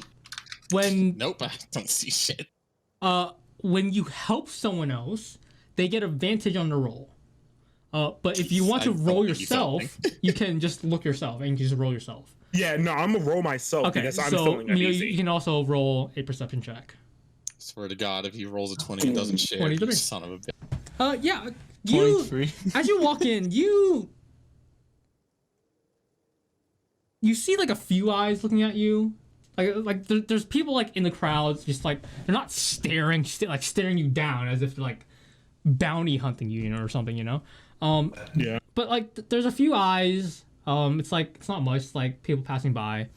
When Nope, I don't see shit. when you help someone else, they get advantage on the roll. But if you want to I don't roll think you told yourself, you can just look yourself and just roll yourself. Yeah, no, I'm gonna roll myself Okay, because I'm so feeling uneasy. you can also roll a perception check. Swear to God, if he rolls a 20, he doesn't share. 23. You son of a bitch. Yeah, you 23. as you walk in, you see like a few eyes looking at you. Like there's people like in the crowds, just like they're not staring you down as if they're like bounty hunting you, or something, Yeah. But like there's a few eyes. It's not much. It's like people passing by.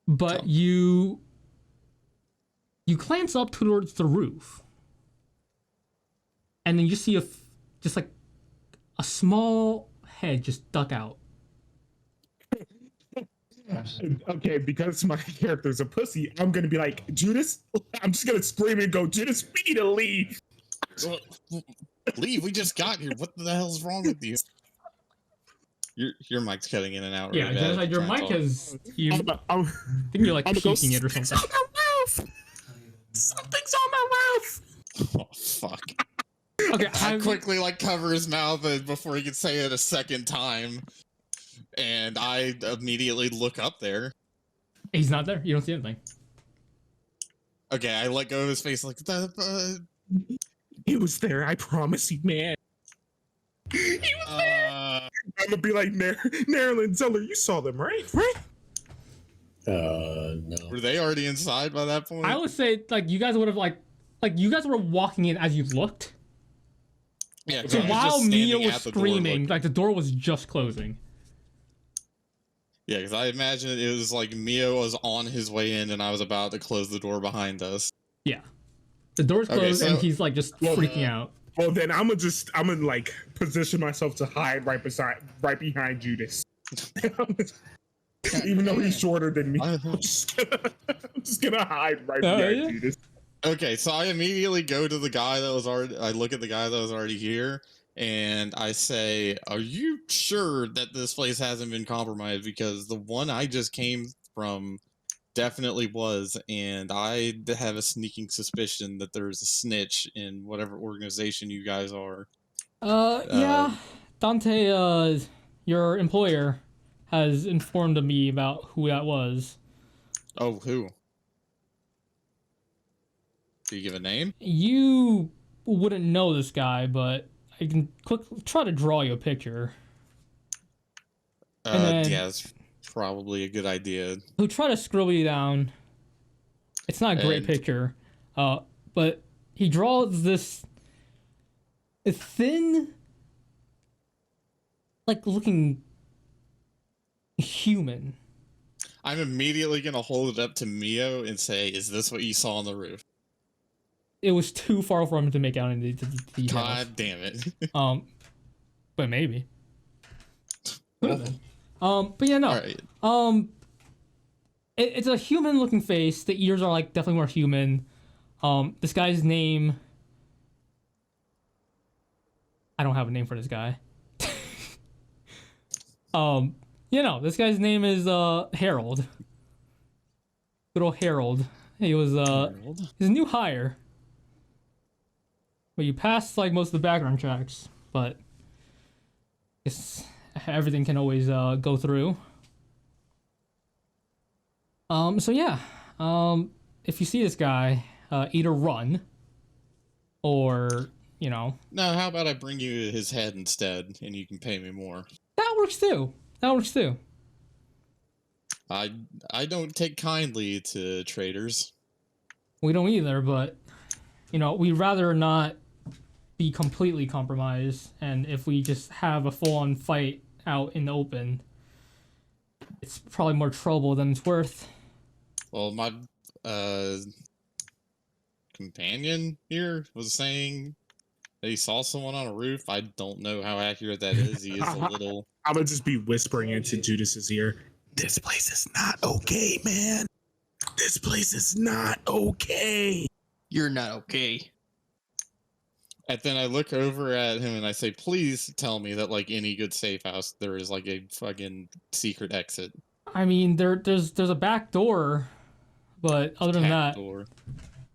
But you glance up towards the roof, and then you see just like a small head just duck out. Okay, because my character's a pussy, I'm gonna be like, Judas. I'm just gonna scream and go, Judas, we need to leave. Leave, we just got here. What the hell's wrong with you? Your mic's cutting in and out. Yeah, really bad. like your Try and mic talk. has you. I'm, I think you're like I'm gonna peeking go, it or "Something's something. on my mouth. Something's on my mouth. Oh, fuck. Okay, I quickly like cover his mouth before he can say it a second time, and I immediately look up there. he's not there. You don't see anything. Okay, I let go of his face like He was there. I promise you, man. I'm gonna be like, Marilyn Zeller, you saw them, right? Right? No. Were they already inside by that point? I would say like you guys would have like you guys were walking in as you looked. Yeah, 'cause So I was while just Mia standing was at the door screaming, looking. like the door was just closing. Yeah, because I imagine it was like Mio was on his way in, and I was about to close the door behind us. Yeah, the door's Okay, closed and so- he's like just freaking out. Well, then I'm gonna like position myself to hide right behind Judas. Even though he's shorter than me, I'm just gonna hide right behind yeah. Judas. Okay, so I immediately go to the guy that was already. I look at the guy that was already here, and I say, "Are you sure that this place hasn't been compromised? Because the one I just came from definitely was, and I have a sneaking suspicion that there's a snitch in whatever organization you guys are." Yeah, Dante, your employer has informed me about who that was. Oh, who? Do you give a name? You wouldn't know this guy, but I can try to draw you a picture. And then- Yeah, it's probably a good idea. He'll try to scribble you down. It's not a great And- picture, but he draws this thin, like looking human. I'm immediately gonna hold it up to Mio and say, "Is this what you saw on the roof?" It was too far for him to make out any details. God damn it! But maybe. Could've been. But yeah, no. All right. It's a human-looking face. The ears are like definitely more human. This guy's name. I don't have a name for this guy. This guy's name is Harold. Good old Harold. He was he's a new hire. But you passed like most of the background checks, but everything can always go through. So yeah, if you see this guy, either run, or No, how about I bring you his head instead, and you can pay me more. that works too. I don't take kindly to traitors. We don't either, but we'd rather not be completely compromised, and if we just have a full-on fight out in the open, It's probably more trouble than it's worth. Well, my companion here was saying that he saw someone on a roof. I don't know how accurate that is. He is a little. I'm gonna just be whispering into Judas's ear. This place is not okay, man. This place is not okay. You're not okay. And then I look over at him and I say, please tell me that, like any good safe house, there is like a fucking secret exit. I mean, there's a back door, but other than that, Door.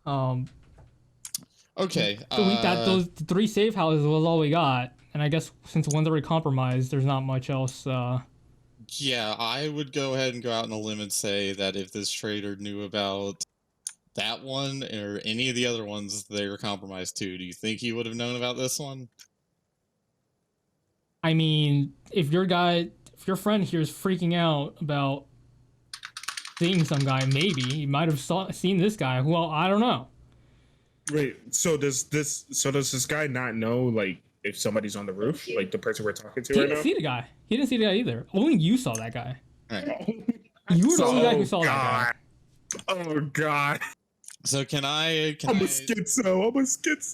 okay. Okay. Those 3 safe houses was all we got, and I guess since one's already compromised, there's not much else. Yeah, I would go ahead and go out on a limb and say that if this trader knew about that one or any of the other ones, they were compromised too. Do you think he would have known about this one? I mean, if your friend here is freaking out about seeing some guy, maybe he might have seen this guy. Well, I don't know. Wait, so does this guy not know, like, if somebody's on the roof, like the person we're talking to He right didn't now? see the guy. He didn't see the guy either. Only you saw that guy. Right. You were the only guy who saw God. that guy. Oh God! So I'm a schizo.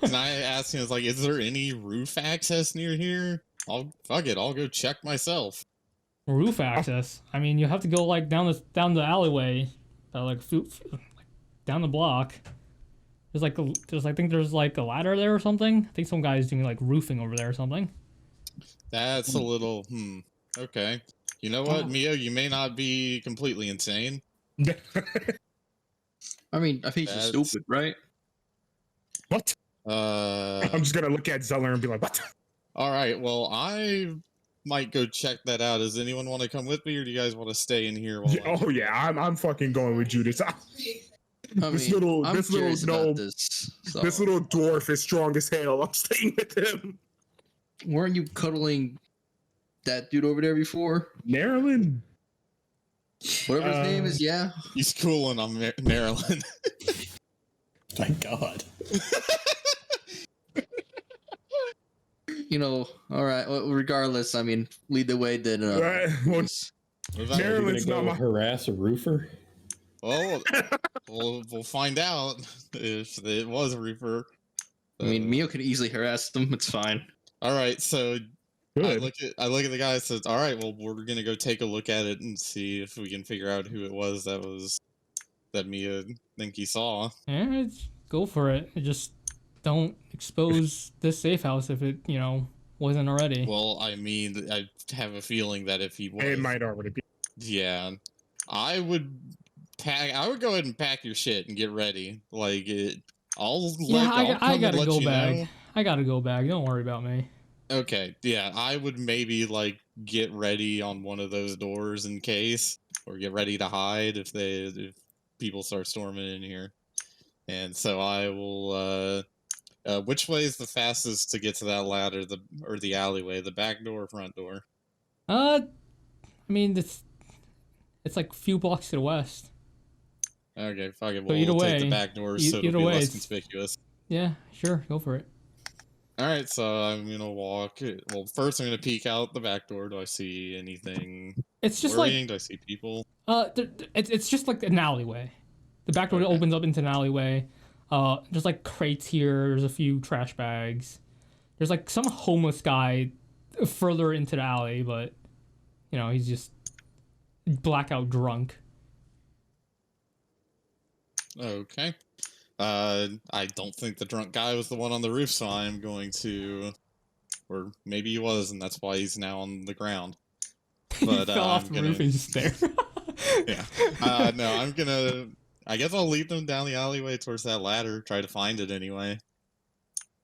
Can I ask him? It's like, is there any roof access near here? Fuck it. I'll go check myself. Roof access. I mean, you have to go like down the alleyway, like down the block. I think there's like a ladder there or something. I think some guy's doing like roofing over there or something. That's a little okay. You know what, Mio? You may not be completely insane. I mean, I think she's stupid, right? What? I'm just gonna look at Zeller and be like, what? All right. Well, I might go check that out. Does anyone want to come with me, or do you guys want to stay in here? Yeah, I'm fucking going with Judas. This little gnome, this little dwarf is strong as hell. I'm staying with him. Weren't you cuddling that dude over there before? Marilyn. Whatever his name is, yeah. He's cooling on Maryland. Thank God. You know, all right. Well, regardless, I mean, lead the way. Then, Right. Well, Maryland's Gonna not go my. harass a roofer. Well, we'll find out if it was a reaper. I mean, Mio could easily harass them. It's fine. All right, so I Good. look at the guy and says, all right, well, we're gonna go take a look at it and see if we can figure out who it was that Mia think he saw. Yeah, go for it. Just don't expose this safe house if it, wasn't already. Well, I mean, I have a feeling that if he was, It might already be. yeah, I would go ahead and pack your shit and get ready. Like I'll I gotta let go you back. know. I gotta go back. Don't worry about me. Okay, yeah, I would maybe like get ready on one of those doors in case, or get ready to hide if people start storming in here. And so I will. Which way is the fastest to get to that ladder, or the alleyway, the back door or front door? I mean it's like a few blocks to the west. Okay, fuck it. But We'll either take the way- back door so either it'll be way, less it's- conspicuous. Yeah, sure, go for it. All right, so I'm gonna walk. Well, first I'm gonna peek out the back door. Do I see anything It's just worrying? Do I see people? it's just like an alleyway. The back door Okay. opens up into an alleyway. There's like crates here. There's a few trash bags. There's like some homeless guy further into the alley, but he's just blackout drunk. Okay. I don't think the drunk guy was the one on the roof, so I'm going to, or maybe he was, and that's why he's now on the ground. He But fell off I'm the roof and he's just there. Yeah. No, I'm gonna. I guess I'll lead them down the alleyway towards that ladder. Try to find it anyway.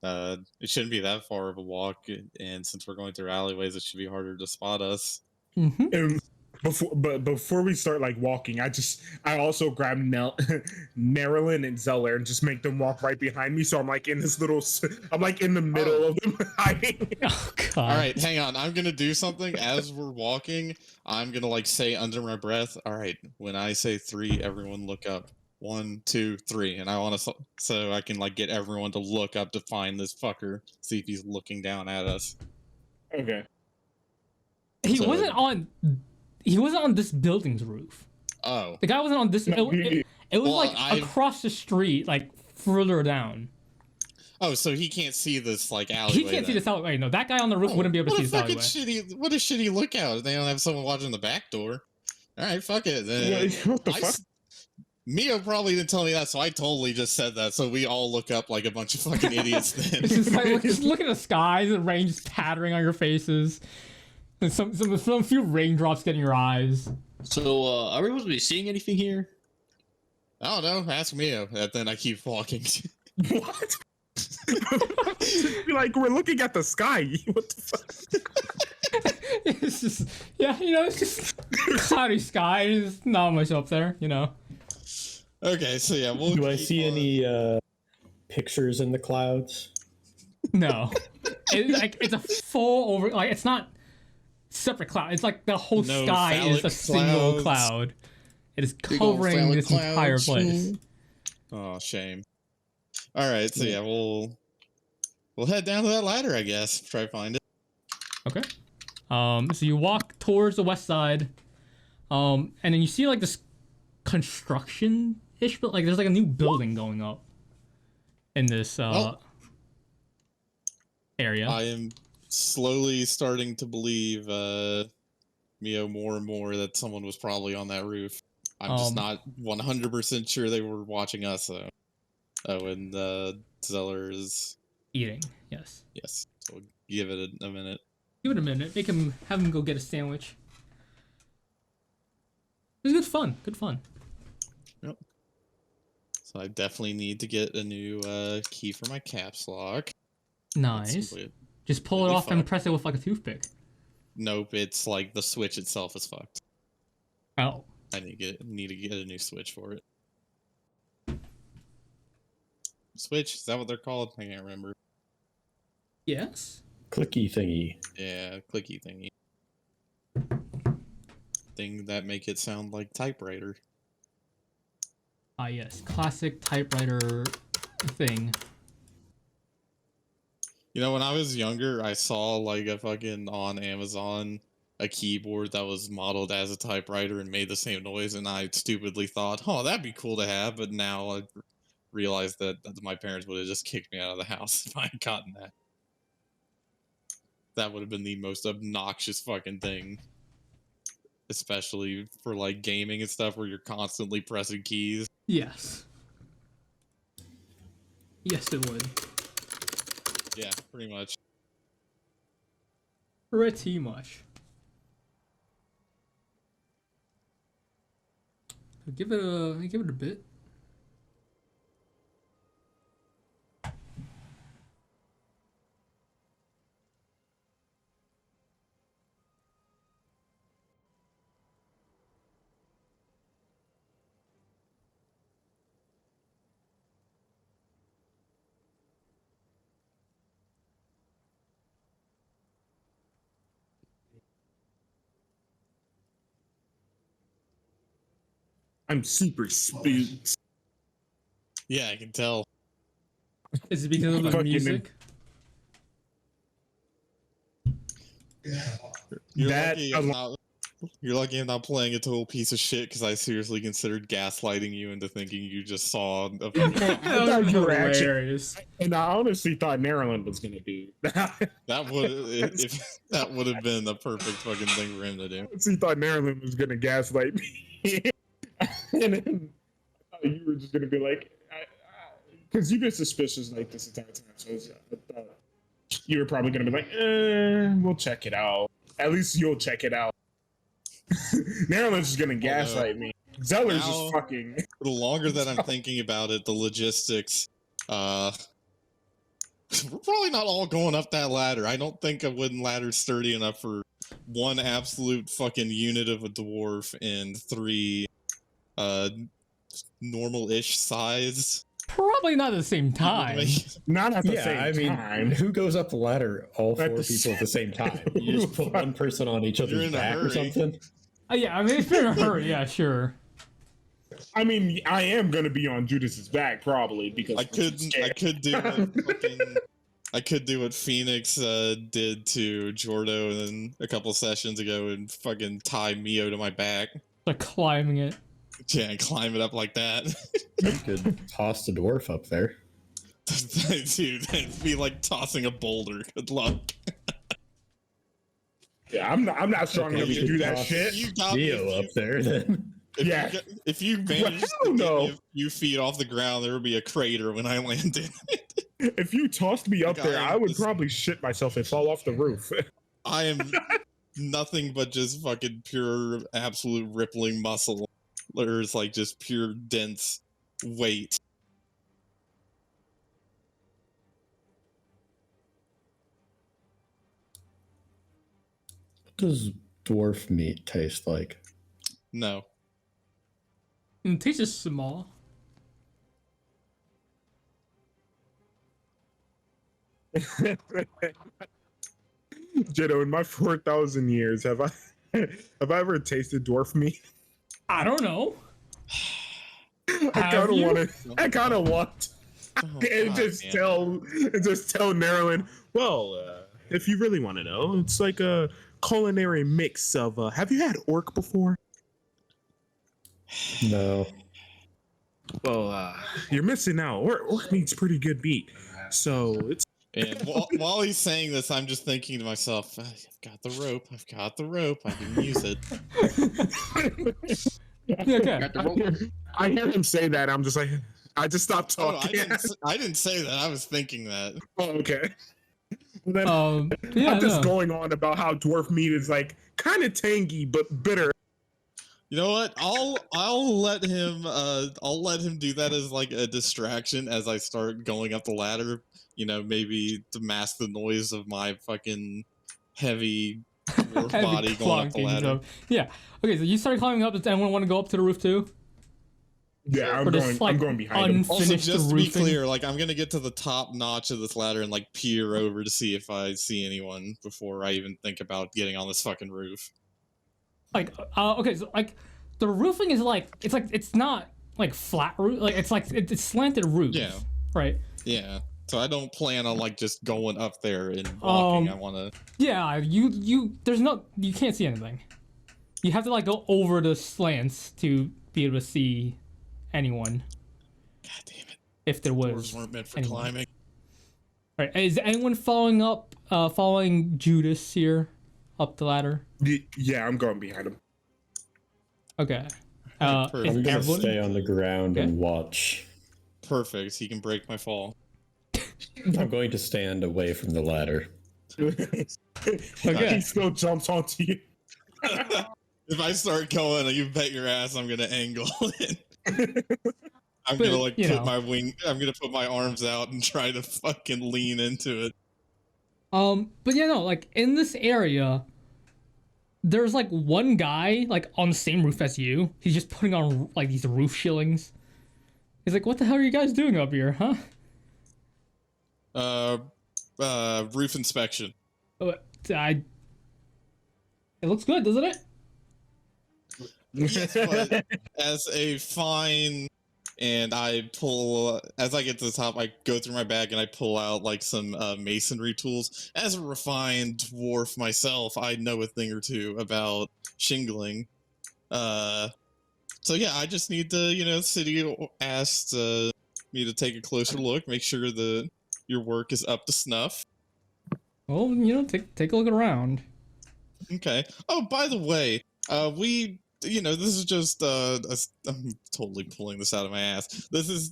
It shouldn't be that far of a walk, and since we're going through alleyways, it should be harder to spot us. Mm-hmm. And before we start like walking, I also grab Marilyn and Zeller and just make them walk right behind me. So I'm like in this little, I'm like in the middle of them hiding. Oh god. All right, hang on. I'm gonna do something as we're walking. I'm gonna like say under my breath. All right, when I say 3, everyone look up. 1, 2, 3, and I want to so I can like get everyone to look up to find this fucker. See if he's looking down at us. Okay. He So- wasn't on he wasn't on this building's roof. Oh. The guy wasn't on this. No, It was Well, like I've- across the street, like further down. Oh, so he can't see this like alleyway. He can't see this alleyway. No, that guy on the roof wouldn't be able to see this What a alleyway. fucking what a shitty lookout. They don't have someone watching the back door. All right, fuck it. Then What the fuck? Mio probably didn't tell me that, so I totally just said that. So we all look up like a bunch of fucking idiots. Then It's just like just look at the sky, the rain just pattering on your faces, and some few raindrops getting your eyes. So, are we supposed to be seeing anything here? I don't know. Ask Mio. And then I keep walking. What? Like we're looking at the sky. What the fuck? It's just it's just cloudy sky. There's not much up there, Okay, so yeah, we'll. Do I keep see on- any pictures in the clouds? No, it's a full over. Like it's not separate cloud. It's like the whole No sky is a phallic single clouds. cloud. It is Big ol' covering phallic this entire clouds. place. Oh, shame. All right, so yeah, we'll head down to that ladder, I guess. Try to find it. Okay. So you walk towards the west side, and then you see like this construction-ish, but like there's like a new building going up in this area. I am slowly starting to believe, Mio, more and more that someone was probably on that roof. I'm just not 100% sure they were watching us, though. Oh, and Zeller is... Eating, yes. Yes, so we'll give it a minute. Give it a minute. Have him go get a sandwich. It was good fun. Good fun. Yep. So I definitely need to get a new key for my caps lock. Nice. Simply- Just pull it really off fun. and press it with like a toothpick. Nope, it's like the switch itself is fucked. Oh. I need to get a new switch for it. Switch, is that what they're called? I can't remember. Yes. Clicky thingy. Yeah, clicky thingy. Thing that make it sound like typewriter. Ah, yes. Classic typewriter thing. You know, when I was younger, I saw like a fucking on Amazon a keyboard that was modeled as a typewriter and made the same noise, and I stupidly thought, "Oh, that'd be cool to have." But now I realized that my parents would have just kicked me out of the house if I had gotten that. That would have been the most obnoxious fucking thing, especially for like gaming and stuff where you're constantly pressing keys. Yes. Yes, it would. Yeah, pretty much. Pretty much. Give it a bit. I'm super spooked. Yeah, I can tell. Is it because of the Fucking- music? You're That lucky you're lucky I'm not playing a total piece of shit because I seriously considered gaslighting you into thinking you just saw a That thought was you were actually- hilarious. And I honestly thought Maryland was gonna do that. that would if that would have been the perfect fucking thing for him to do. I honestly thought Maryland was gonna gaslight me. And then you were just gonna be like, because you've been suspicious like this entire time. So I thought you were probably gonna be like, we'll check it out. At least you'll check it out. Maryland's just gonna gaslight me. Zeller's Now- just fucking. The longer that I'm thinking about it, the logistics, we're probably not all going up that ladder. I don't think a wooden ladder's sturdy enough for one absolute fucking unit of a dwarf and three normal-ish size. Probably not at the same time. Not at the Yeah, same I mean, time. who goes up the ladder all four At the people at the same time? Who You just the put fuck? one person on each You're other's in a back or hurry. something? Yeah, I mean, it's been a hurry. Yeah, sure. I mean, I am gonna be on Judas's back probably because I could do a fucking I could do what Phoenix did to Jordo and a couple sessions ago and fucking tie Mio to my back. Like climbing it. Yeah, and climb it up like that. You could toss the dwarf up there. Dude, that'd be like tossing a boulder. Good luck. Yeah, I'm not strong enough to do that toss shit. You got Neo up there then. Yeah. If you managed Well, to get no. me a few feet off the ground, there would be a crater when I landed. If you tossed me up Like, there, I I would just- probably shit myself and fall off the roof. I am nothing but just fucking pure, absolute rippling muscle. There's like just pure dense weight. What does dwarf meat taste like? No. And it tastes just small. Jadow, in my 4,000 years, have I ever tasted dwarf meat? I don't know. I kind Have of you? want to. I kind of want. Oh, And God, just man. tell Nerlin. Well, if you really want to know, it's like a culinary mix of. Have you had orc before? No. Well, you're missing out. Orc meat's pretty good meat. So it's. And while he's saying this, I'm just thinking to myself, I've got the rope. I've got the rope. I can use it. Yeah, okay. Got the rope. I hear him say that. I'm just like, I just stopped Oh, I talking. didn't say that. I was thinking that. Oh, okay. And then Yeah, I'm just no. going on about how dwarf meat is like kind of tangy but bitter. You know what? I'll let him do that as like a distraction as I start going up the ladder. You know, maybe to mask the noise of my fucking heavy dwarf Heavy body going up the clunking ladder. stuff. Yeah. Okay, so you started climbing up. Does anyone want to go up to the roof too? Yeah, Or just, like, I'm going behind him. Also, Finished just to be roofing. clear, like I'm gonna get to the top notch of this ladder and like peer over to see if I see anyone before I even think about getting on this fucking roof. Like, okay, so like the roofing is like it's not like flat roof. Like it's slanted roofs. Yeah. Right. Yeah. So I don't plan on like just going up there and walking. I want to. Yeah. You can't see anything. You have to like go over the slants to be able to see anyone. God damn it! If there was. Doors weren't meant for anyone. climbing. Right. Is anyone following Judas here up the ladder? Yeah, I'm going behind him. Okay. Perfect. Is I'm gonna everyone? stay on the ground Okay. and watch. Perfect. He can break my fall. I'm going to stand away from the ladder. Okay. He still jumps onto you. If I start going, you bet your ass I'm gonna angle it. I'm But, gonna like you put know. my wing. I'm gonna put my arms out and try to fucking lean into it. But yeah, no, like in this area, there's like one guy like on the same roof as you. He's just putting on like these roof shillings. He's like, "What the hell are you guys doing up here, huh?" Roof inspection. It looks good, doesn't it? Yes, but as a fine, and I pull as I get to the top, I go through my bag and I pull out like some masonry tools. As a refined dwarf myself, I know a thing or two about shingling. So yeah, I just need to, city asked me to take a closer look, make sure that your work is up to snuff. Well, take a look around. Okay. Oh, by the way, this is just I'm totally pulling this out of my ass. There's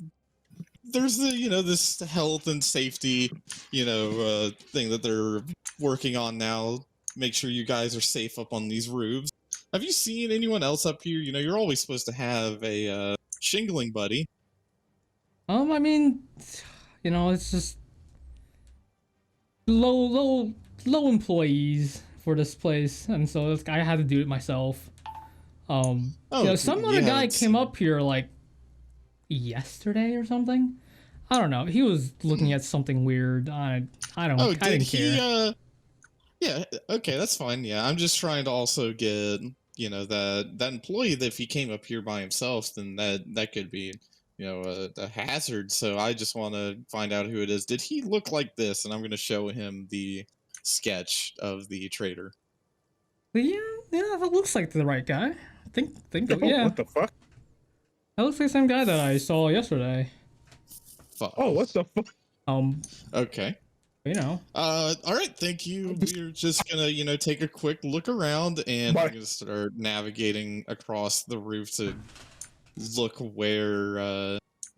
this health and safety, thing that they're working on now. Make sure you guys are safe up on these roofs. Have you seen anyone else up here? You're always supposed to have a shingling buddy. I mean, it's just low employees for this place, and so I had to do it myself. Some other guy it's- came up here like yesterday or something. I don't know. He was looking at something weird. I didn't care. Yeah, okay, that's fine. Yeah, I'm just trying to also get, that employee that if he came up here by himself, then that could be a hazard. So I just want to find out who it is. Did he look like this? And I'm going to show him the sketch of the traitor. Yeah, that looks like the right guy. Yeah. What the fuck? That looks like the same guy that I saw yesterday. Fuck. Oh, what the fuck? Okay. All right, thank you. We're just gonna, take a quick look around, and Bye. I'm gonna start navigating across the roof to look where.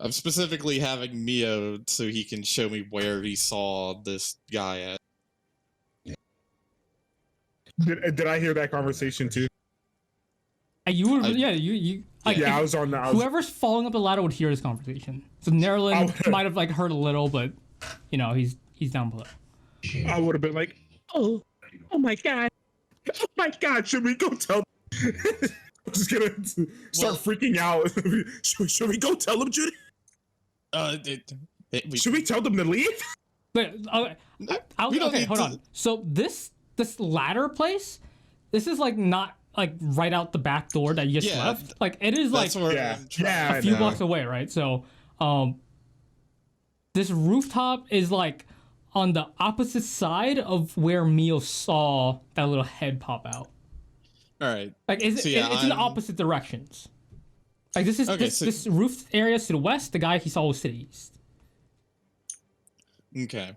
I'm specifically having Mio so he can show me where he saw this guy at. Did I hear that conversation too? You would, I- you. I was on the. Whoever's following up the ladder would hear this conversation. So Nerlin might have heard a little, but he's down below. I would have been like, oh my god, should we go tell? I'm just gonna start freaking out. should we go tell them, Judy? Should we tell them to leave? But okay, hold on. So this ladder place, this is not right out the back door that you just left. It is a few blocks away, right? So this rooftop is on the opposite side of where Mio saw that little head pop out. All right. It's in the opposite directions. This roof area is to the west. The guy he saw was to the east. Okay.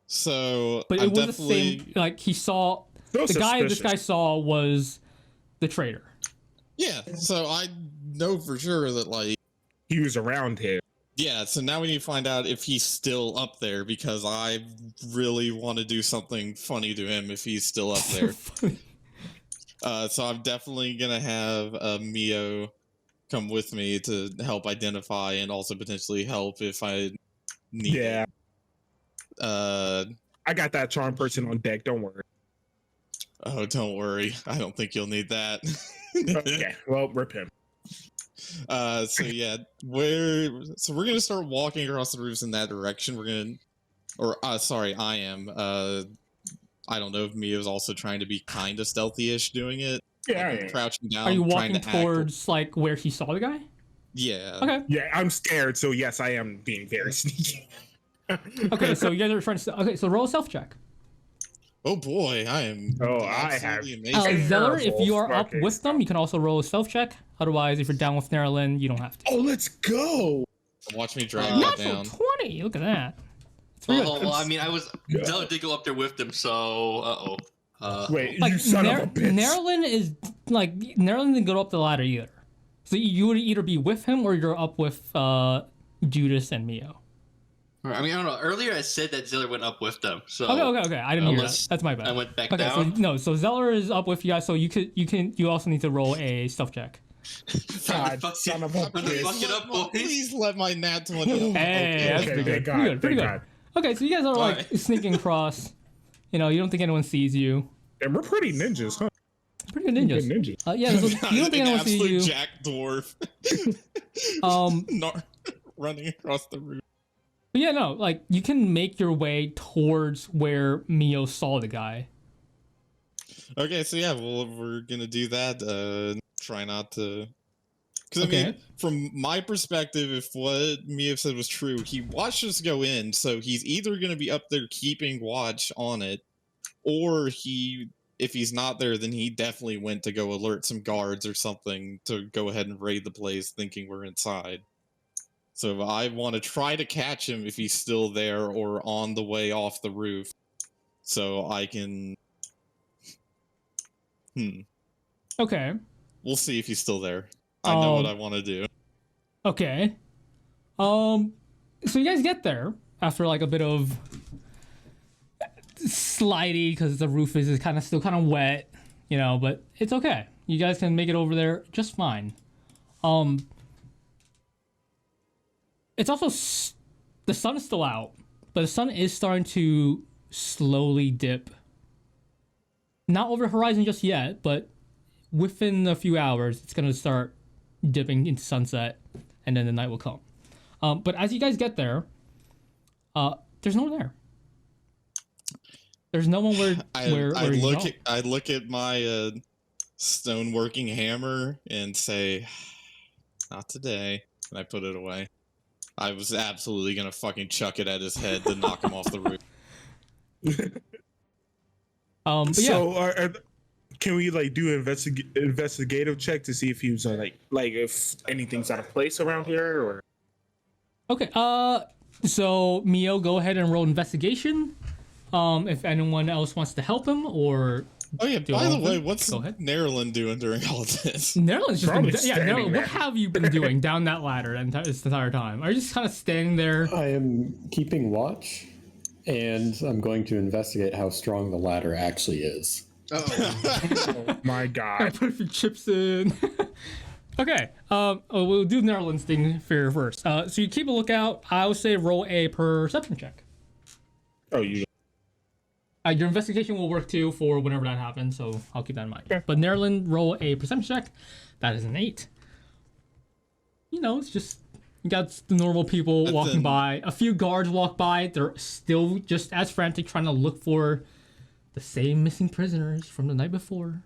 So, but it was definitely... the same. He saw the guy this guy saw was the traitor. Yeah. So I know for sure that he was around here. Yeah, so now we need to find out if he's still up there, because I really want to do something funny to him if he's still up there. So I'm definitely going to have Mio come with me to help identify and also potentially help if I need it. I got that charm person on deck, don't worry. Oh, don't worry. I don't think you'll need that. Okay, well, rip him. So yeah, we're gonna start walking across the roofs in that direction. I am. I don't know if Mia's also trying to be kind of stealthy-ish doing it. Yeah, crouching down. Are you walking towards where he saw the guy? Yeah. Okay. Yeah, I'm scared, so yes, I am being very sneaky. Okay, so you guys are trying to. Okay, so roll a self check. Oh boy, I am. Oh, I have. Zeller, if you are up with them, you can also roll a stealth check. Otherwise, if you're down with Nerlin, you don't have to. Oh, let's go! Watch me drag that down. Natural 20. Look at that. Well, I mean, Zeller did go up there with them, so Wait, you son of a bitch! Nerlin didn't go up the ladder either. So you would either be with him or you're up with Judas and Mio. I mean, I don't know. Earlier I said that Zeller went up with them. So okay. I didn't hear that. That's my bad. I went back down. So Zeller is up with you guys. So you also need to roll a stealth check. God, son of a bitch! Fuck it up, boys. Please let my nat 20. Hey, that's pretty good. Pretty good. God. Okay, so you guys are sneaking across. You don't think anyone sees you. And we're pretty ninjas, huh? Pretty good ninjas. So you don't think anyone sees you. Jack dwarf. Running across the roof. But yeah, no, you can make your way towards where Mio saw the guy. Okay, so yeah, we're gonna do that. Try not to. Because I mean, from my perspective, if what Mio said was true, he watched us go in, so he's either gonna be up there keeping watch on it, or if he's not there, then he definitely went to go alert some guards or something to go ahead and raid the place, thinking we're inside. So I want to try to catch him if he's still there or on the way off the roof, so I can. Okay. We'll see if he's still there. I know what I want to do. Okay. So you guys get there after a bit of slidey because the roof is still kind of wet, but it's okay. You guys can make it over there just fine. It's also the sun is still out, but the sun is starting to slowly dip. Not over the horizon just yet, but within a few hours, it's gonna start dipping into sunset, and then the night will come. But as you guys get there, there's no one there. There's no one where I look at my stoneworking hammer and say, "Not today." and I put it away. I was absolutely gonna fucking chuck it at his head to knock him off the roof. But yeah. So, can we like do an investigative check to see if he was like if anything's out of place around here or? Okay. So Mio, go ahead and roll investigation. If anyone else wants to help him, or Oh yeah, do by all the of way, it? what's Go ahead. Nerlin doing during all this? Nerlin's just Probably been, yeah. standing Nerlin, there. what have you been doing down that ladder this entire time? Are you just kind of standing there? I am keeping watch, and I'm going to investigate how strong the ladder actually is. Oh, My I God. put a few chips in. Okay. We'll do Nerlin's thing for first. So you keep a lookout. I would say roll a perception check. Oh, you. Your investigation will work too for whenever that happens, so I'll keep that in mind. Okay. But Nerlin, roll a perception check. That is an 8. You know, it's just you got the normal people But walking then- by. A few guards walk by. They're still just as frantic, trying to look for the same missing prisoners from the night before.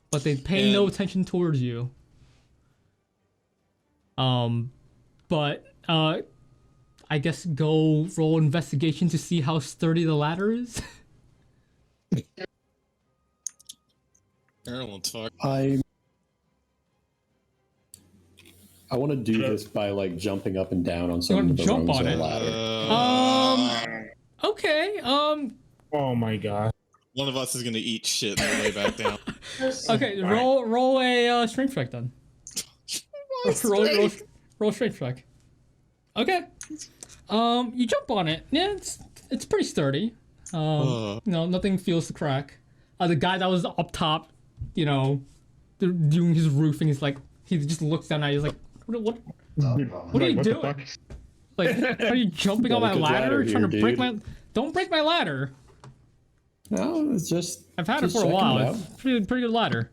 But they pay no And- attention towards you. But I guess go roll investigation to see how sturdy the ladder is. Nerlin's fuck. I want to do this by like jumping up and down on some wanna of the jump rungs on of it? the ladder. Okay. Oh my God. One of us is gonna eat shit on the way back down. Okay. Roll a strength check then. Roll strength check. Okay. You jump on it. Yeah, it's pretty sturdy. You know, nothing feels to crack. The guy that was up top, you know, doing his roofing, he's like, he just looks down at you, he's like, what are you doing? Fuck? Like, are you jumping on Got my a good ladder? ladder Trying to here, break dude. don't break my ladder. No, it's just. I've had it just for a checking while. it out. It's pretty good ladder.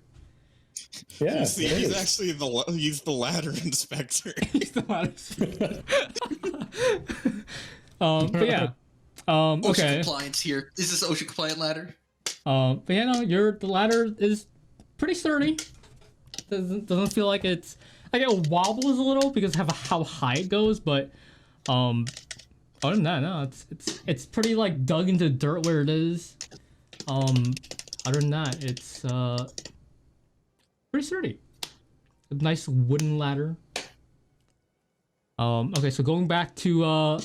Yeah, See, it he's is. actually he's the ladder inspector. He's the ladder. But yeah. OSHA Okay. compliance here. Is this OSHA compliant ladder? But yeah, no, the ladder is pretty sturdy. Doesn't feel like it's like it wobbles a little because of how high it goes, but other than that, no, it's pretty like dug into dirt where it is. Other than that, it's pretty sturdy. A nice wooden ladder. Okay, so going back to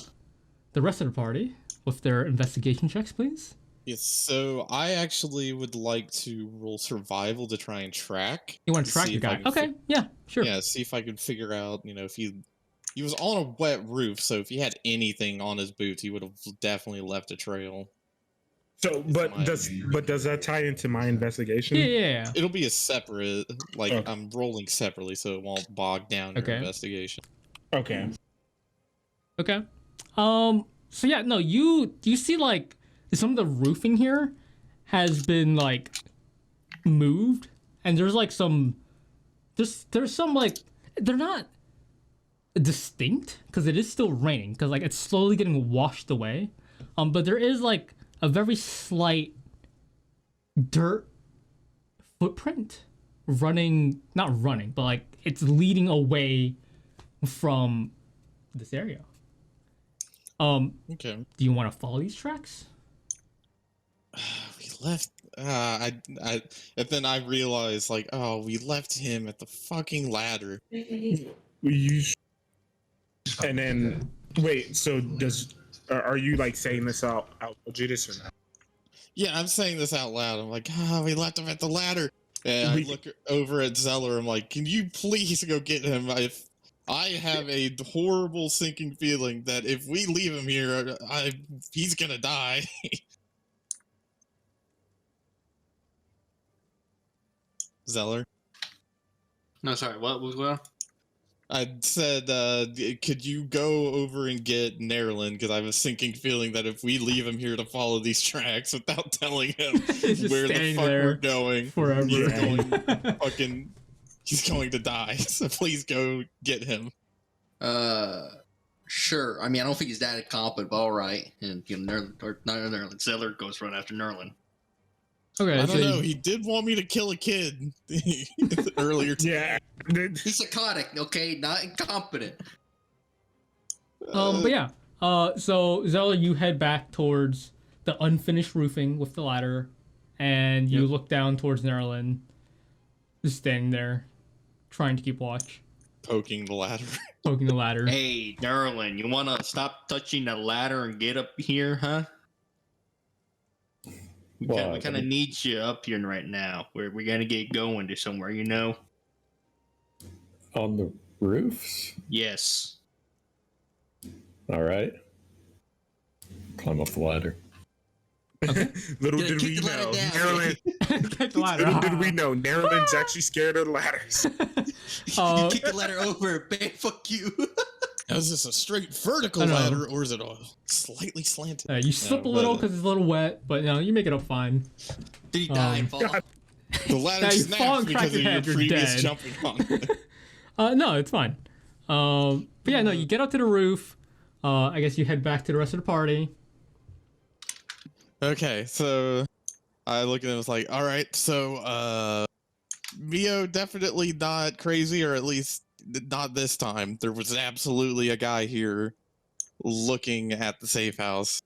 the rest of the party with their investigation checks, please. Yes, so I actually would like to roll survival to try and track. You want to track see the if I guy? can Okay, yeah, sure. Yeah, see if I can figure out, you know, if he was on a wet roof, so if he had anything on his boots, he would have definitely left a trail. So, but does that tie into my investigation? Yeah. It'll be a separate, like Okay. I'm rolling separately, so it won't bog down your Okay. investigation. Okay. Okay. So yeah, no, you see like some of the roofing here has been like moved, and there's like there's some like they're not distinct because it is still raining because like it's slowly getting washed away. But there is like a very slight dirt footprint not running, but like it's leading away from this area. Okay. Do you want to follow these tracks? We left. And then I realized, like, oh, we left him at the fucking ladder. And then wait. So are you like saying this out Judas or not? Yeah, I'm saying this out loud. I'm like, we left him at the ladder. And I look over at Zeller. I'm like, can you please go get him? I have a horrible sinking feeling that if we leave him here, he's gonna die. Zeller, No, sorry. What was going on? I said, could you go over and get Nerlin? Because I have a sinking feeling that if we leave him here to follow these tracks without telling him He's just where the standing fuck there we're going, forever. he's going to die. So please go get him. Sure. I mean, I don't think he's that incompetent, but all right. And you know, Nerlin, or not Nerlin, Zeller goes run after Nerlin. Okay, I so don't know. He did want me to kill a kid earlier today. Yeah. He's psychotic, okay? Not incompetent. but yeah. So Zella, you head back towards the unfinished roofing with the ladder, and you look down towards Nerlin, just standing there, trying to keep watch, Poking the ladder. poking the ladder. Hey, Nerlin, you want to stop touching the ladder and get up here, huh? We Well, kind of need you up here right now. We're going to get going to somewhere, you know? on the roofs. Yes. All right. Climb up the ladder. Little Gonna did we kick the ladder know, down. Nerlin. Kick the ladder. Little did we know, Nerlin's actually scared of ladders. You kick the ladder over, man. Fuck you. Is this a straight vertical I know. ladder or is it a slightly slanted? You slip a Yeah, little but- because it's a little wet, but you make it up fine. Did he die and fall? God. The ladder Now you fall snapped and crack because of your your head, you're previous dead. jumping on it. No, it's fine. But yeah, no, you get up to the roof. I guess you head back to the rest of the party. Okay, so I look at him, it's like, all right, so Mio definitely not crazy, or at least not this time. There was absolutely a guy here looking at the safe house.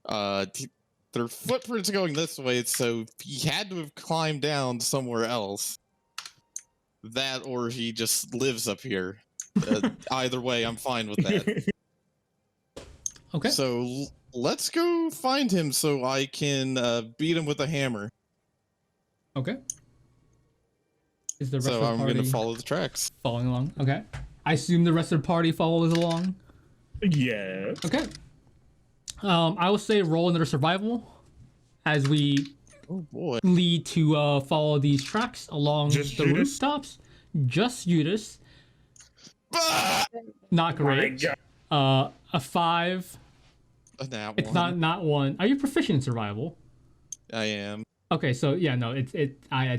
Their footprints are going this way, so he had to have climbed down somewhere else. That, or he just lives up here. Either way, I'm fine with that. Okay. So let's go find him so I can beat him with a hammer. Okay. Is the rest So of the I'm party going to follow the tracks. following along? Okay. I assume the rest of the party follows along. Yeah. Okay. I will say roll another survival as we Oh boy. lead to follow these tracks along Just the Judas? rooftops. Just Judas. Ah! Not My great. God. A 5. That It's one. not 1. Are you proficient in survival? I am. Okay, so yeah, no, I'd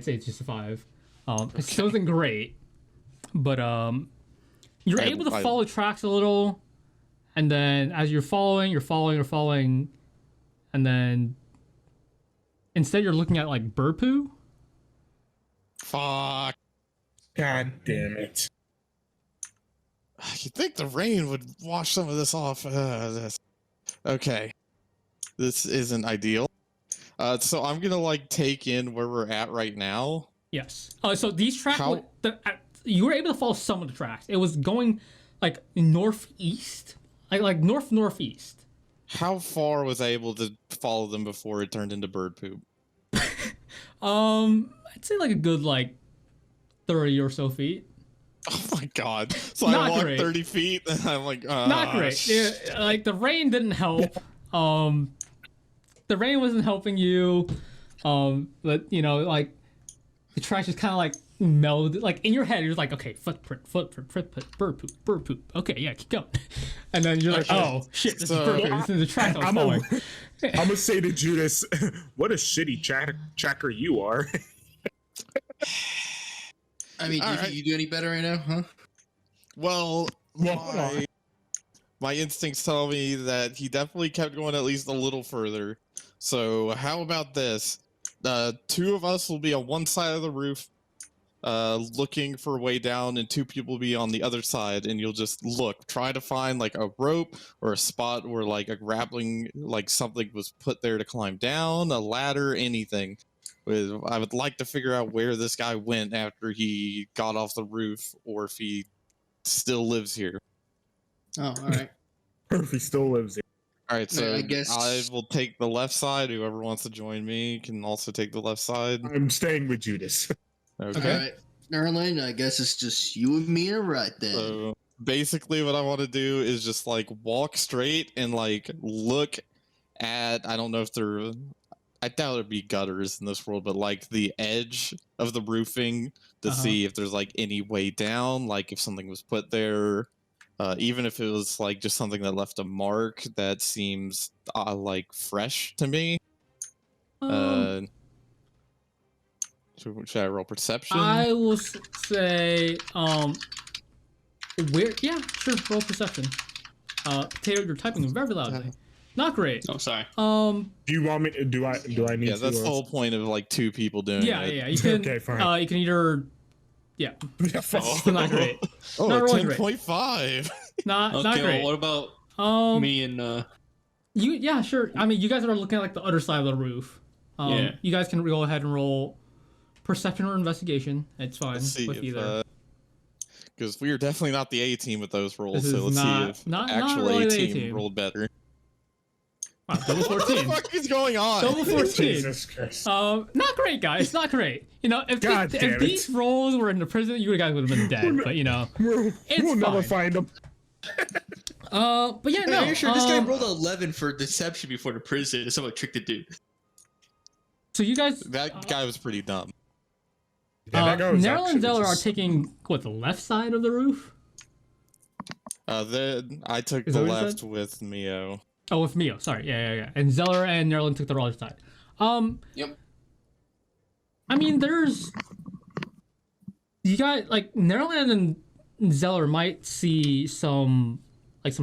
say it's just a 5. It still isn't great, but you're able to follow tracks a little, and then as you're following, and then instead you're looking at like bird poo. Fuck. God damn it. You think the rain would wash some of this off? Okay. This isn't ideal. So I'm gonna like take in where we're at right now. Yes. So these tracks, How- you were able to follow some of the tracks. It was going like northeast, like northeast. How far was I able to follow them before it turned into bird poop? I'd say like a good like 30 or so feet. Oh my god. So Not I walked great. 30 feet and I'm like, Not great. Yeah, like the rain didn't help. The rain wasn't helping you. But like the trash just kind of like melded. Like in your head, you're like, okay, footprint, bird poop. Okay, yeah, keep going. And then you're like, Okay. oh shit, this So- is bird poop. This is the trash I was I'm following. gonna say to Judas, what a shitty tracker you are. I mean, do you Alright. think you do any better right now, huh? Well, Well, hold on. my instincts tell me that he definitely kept going at least a little further. So how about this? 2 of us will be on one side of the roof, looking for a way down, and 2 people will be on the other side, and you'll just try to find like a rope or a spot where like a grappling, like something was put there to climb down, a ladder, anything. I would like to figure out where this guy went after he got off the roof, or if he still lives here. Oh, all right. He still lives here. All right, so I guess- I will take the left side. Whoever wants to join me can also take the left side. I'm staying with Judas. Okay. All right. Nerlin, I guess it's just you and me and right then. So basically, what I want to do is just like walk straight and like look at. I don't know if they're. I doubt it'd be gutters in this world, but like the edge of the roofing to Uh-huh. see if there's like any way down, like if something was put there. Even if it was like just something that left a mark that seems like fresh to me. Um, Should I roll perception? I will say, where? Yeah, sure. Roll perception. Potato, you're typing very loudly. Not great. Oh, sorry. Do you want me? Do I need Yeah, to? that's the whole point of like 2 people doing Yeah, it. yeah. You can. Okay, fine. You can either. Yeah. Yeah, fuck. It's not great. Oh, Not really great. 10.5. Not Okay, great. well, what about me and Yeah, sure. I mean, you guys are looking at like the other side of the roof. Yeah. You guys can go ahead and roll perception or investigation. It's fine Let's see with if either. because we are definitely not the A team with those rolls, This so is let's not- see if not actual really A the team A-team. rolled better. Wow, double What the 14. fuck is going on? Double 14. Jesus Christ. Not great, guys. Not great. You know, if, God if damn it. these rolls were in the prison, you guys would have been dead. But you know, We'll never fine. find them. but yeah, no. Are you sure this guy rolled 11 for deception before the prison? Someone tricked the dude. So you guys, That guy was pretty dumb. Yeah, that guy was Nerl actually and Zeller are just- taking what the left side of the roof. Then I took Is the that what you left said? with Mio. Oh, with Mio. Sorry. Yeah. And Zeller and Nerlin took the other side. Yep. I mean, there's you got like Nerlin and Zeller might see some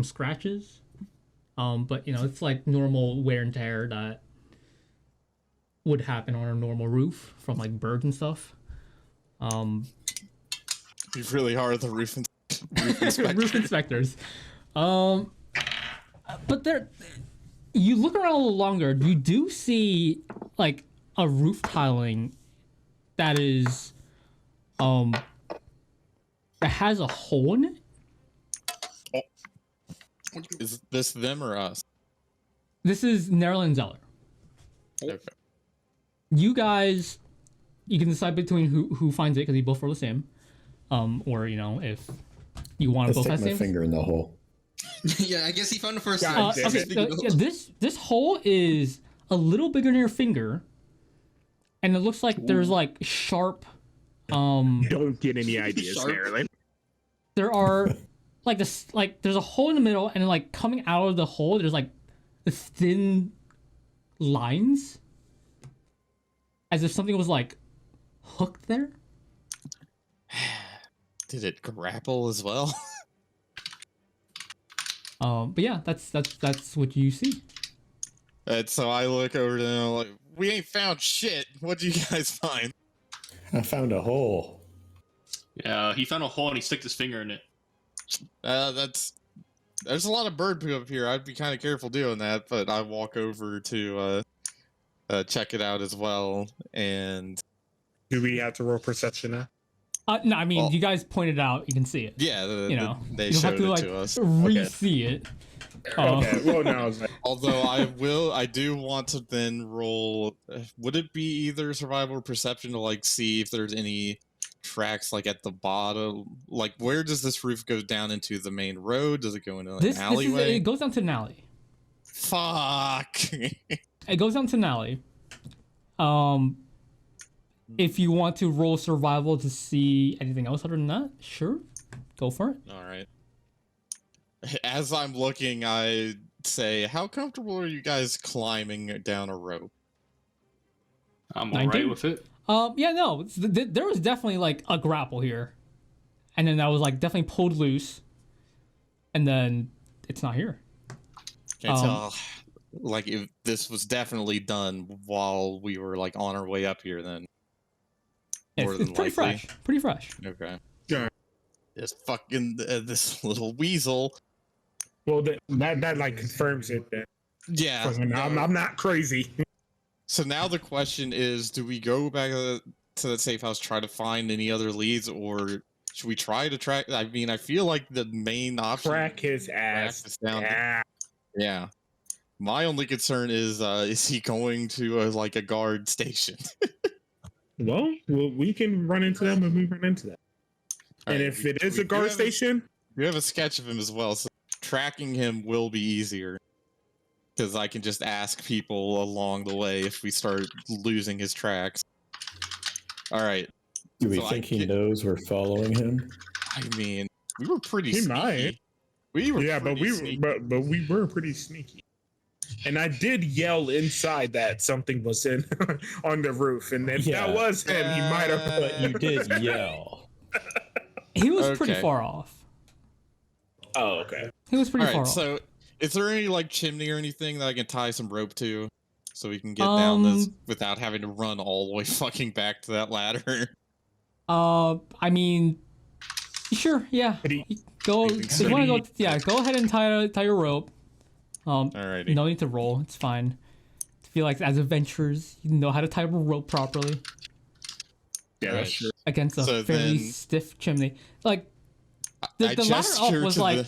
scratches. But you know, it's like normal wear and tear that would happen on a normal roof from like birds and stuff. Be really hard at the roof inspector. Roof inspectors. But there, you look around a little longer, you do see like a roof tiling that is, that has a hole in it. Is this them or us? This is Nerlin and Zeller. Okay. You guys, you can decide between who finds it because you both roll the same, or you know if you want to Let's both have stick the my same. finger in the hole. Yeah, I guess he found the first God time. damn Okay, it. yeah, this hole is a little bigger than your finger, and it looks like there's like sharp. Don't get any ideas Sharp. there. Like, There are like this, like there's a hole in the middle, and like coming out of the hole, there's like the thin lines, as if something was like hooked there. Did it grapple as well? But yeah, that's what you see. And so I look over to them like, we ain't found shit. What'd you guys find? I found a hole. Yeah, he found a hole and he stuck his finger in it. There's a lot of bird poo up here. I'd be kind of careful doing that, but I walk over to check it out as well. And do we have to roll perception now? No, I mean Well- you guys pointed out, you can see it. yeah, You know, they you don't have showed to it like to us. re-see it. Okay. Well, no. I was like, Although I do want to then roll. Would it be either survival or perception to like see if there's any tracks like at the bottom? Like where does this roof go down into the main road? Does it go into like, This an is alleyway? it goes down to an alley. Fuck. It goes down to an alley. If you want to roll survival to see anything else other than that, sure, go for it. All right. As I'm looking, I say, "How comfortable are you guys climbing down a rope?" I'm 19? alright with it. Yeah, no, there was definitely like a grapple here, and then that was like definitely pulled loose, and then it's not here. Can't tell. Like if this was definitely done while we were like on our way up here, then more It's than pretty likely. fresh. Pretty fresh. Okay. Yeah. This fucking this little weasel. well, that like confirms it. Then. Yeah. I'm not crazy. So now the question is, do we go back to that safe house, try to find any other leads, or should we try to track? I mean, I feel like the main option. Crack his ass. this down. Yeah. Yeah. My only concern is he going to like a guard station? Well, we can run into them if we run into them. All And right, if we- it is we a do guard have station, We have a sketch of him as well, so tracking him will be easier. Because I can just ask people along the way if we start losing his tracks. All right. Do we So I think he get- knows we're following him? I mean, we were pretty He sneaky. might. We were yeah, but pretty we sneaky. but we were pretty sneaky. And I did yell inside that something was in on the roof, and if Yeah. that was him, he might have. But you did yell. He was pretty Okay. far off. Oh, okay. He was pretty All far right, off. so Is there any like chimney or anything that I can tie some rope to, so we can get down this without having to run all the way fucking back to that ladder? I mean, sure, yeah. Go. If you want to go, yeah, go ahead and tie your rope. Alrighty. No need to roll. It's fine. I feel like as adventurers, you know how to tie a rope properly Yeah, that's true. against a fairly stiff chimney. Like the ladder up was like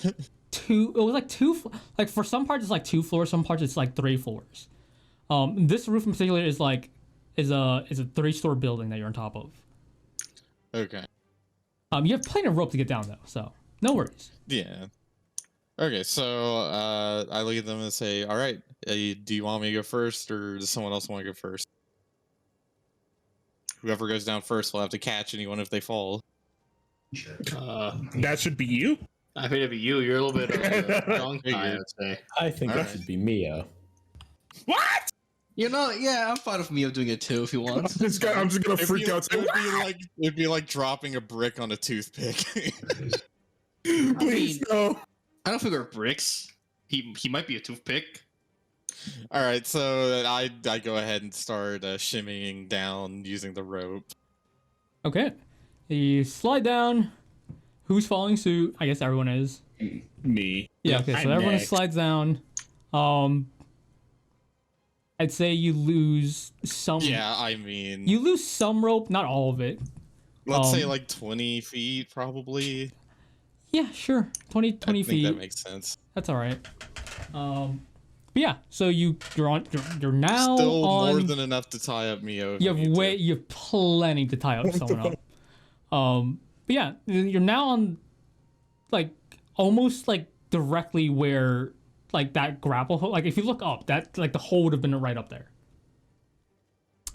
two. It was like two. Like for some parts it's like 2 floors. Some parts it's like 3 floors. This roof in particular is like is a 3-story building that you're on top of. Okay. You have plenty of rope to get down though, so no worries. Yeah. Okay, so I look at them and say, "All right, do you want me to go first, or does someone else want to go first? Whoever goes down first will have to catch anyone if they fall." That should be you. I think it'd be you. You're a little bit strong guy, I'd say. I think that should be Mia. What? You know, yeah, I'm fine with Mio doing it too if he I'm wants. just gonna freak out. It'd be like dropping a brick on a toothpick. Please no. I don't think we're bricks. He might be a toothpick. All right, so I go ahead and start shimmying down using the rope. Okay, you slide down. Who's following suit? I guess everyone is. Me. Yeah. Okay, so I'm everyone next. slides down. I'd say you lose some. Yeah, I mean, You lose some rope, not all of it. let's say like 20 feet, probably. Yeah, sure. 20 I think feet. that makes sense. That's all right. But yeah, so you're now Still on. more than enough to tie up Mio. if You I need to. you have plenty to tie up someone up. But yeah, you're now on, like, almost like directly where like that grapple hole. Like if you look up, that like the hole would have been right up there.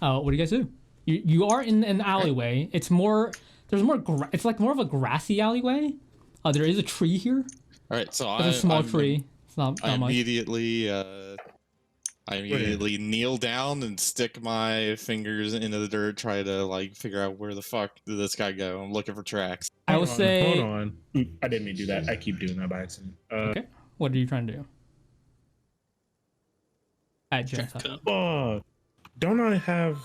What do you guys do? You are in an alleyway. It's more. There's more. It's like more of a grassy alleyway. There is a tree here. All right, so There's a small I'm- tree. It's not I much. immediately kneel down and stick my fingers into the dirt, try to like figure out where the fuck did this guy go. I'm looking for tracks. I will Hold say. on. Oop, I didn't mean to do that. I keep doing that by accident. Okay. What are you trying to do? At Jen's house. Don't I have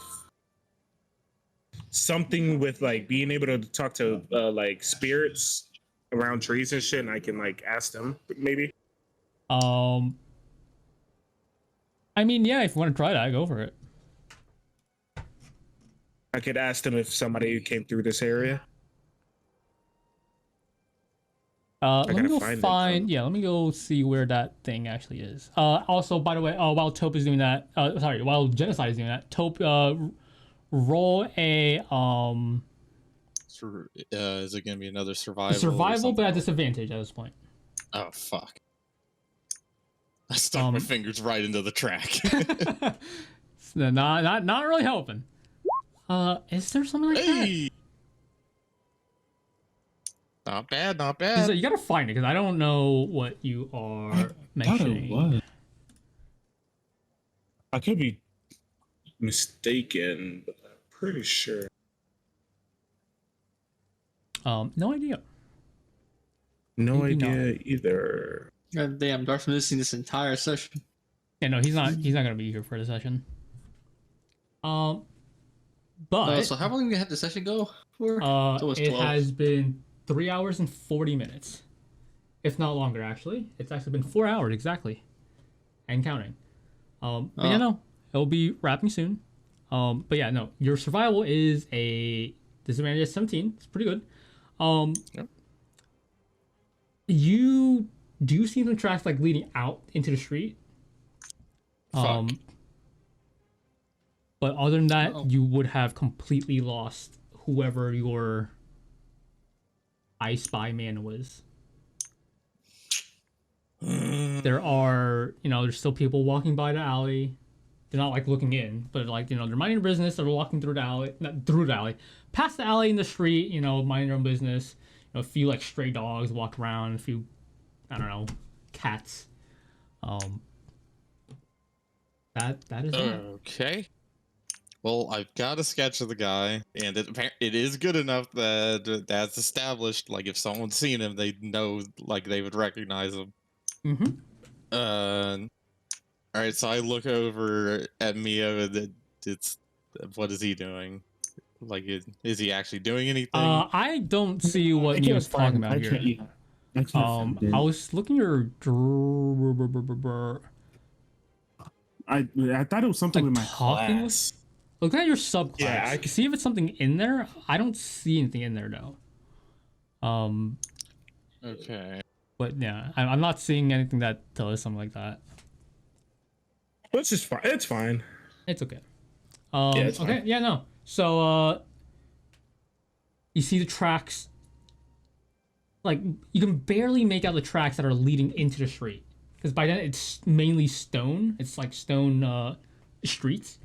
something with like being able to talk to like spirits around trees and shit, and I can like ask them maybe? I mean, yeah, if you want to try that, go for it. I could ask them if somebody came through this area. Let me gotta go find it, yeah, let me go see where that thing actually is. Also, by the way, while Taupe is doing that, while Genocide is doing that, Taupe, roll a, Is it gonna be another survival? or survival, but at something? disadvantage at this point. Oh fuck! I stuck my fingers right into the track. So not really helping. Is there something like that? Hey! Not bad, not bad. You gotta find it, because I don't know what you are mentioning. I could be mistaken, but I'm pretty sure. No idea. No Maybe idea either. God damn, Darth's missing this entire session. Yeah, no, he's not gonna be here for the session. But So how long did you have the session go for? It's it 12. has been 3 hours and 40 minutes, if not longer. Actually, it's actually been 4 hours exactly, and counting. But yeah, no, it'll be wrapping soon. But yeah, no, your survival is a disadvantage of 17. It's pretty good. Yep. You do see some tracks like leading out into the street. Fuck. But other than that, you would have completely lost whoever your I Spy man was. There are, there's still people walking by the alley. They're not like looking in, but like, they're minding their business. They're walking through the alley, not through the alley, past the alley in the street, minding their own business. A few like stray dogs walk around, a few, I don't know, cats. That is that. Okay. Well, I've got a sketch of the guy, and it is good enough that that's established. Like, if someone's seen him, they know, like, they would recognize him. Mm-hmm. All right, so I look over at Mio, and it's what is he doing? Like, is he actually doing anything? I don't see what Neo's talking about here. I was looking at your I thought it was something with my talking class. Look at your subclass. Yeah, I see if it's something in there. I don't see anything in there though. Okay. But yeah, I'm not seeing anything that tells something like that. It's just fine. It's fine. It's okay. It's okay, fine. yeah, no. So you see the tracks. Like you can barely make out the tracks that are leading into the street, because by then it's mainly stone. It's like stone streets.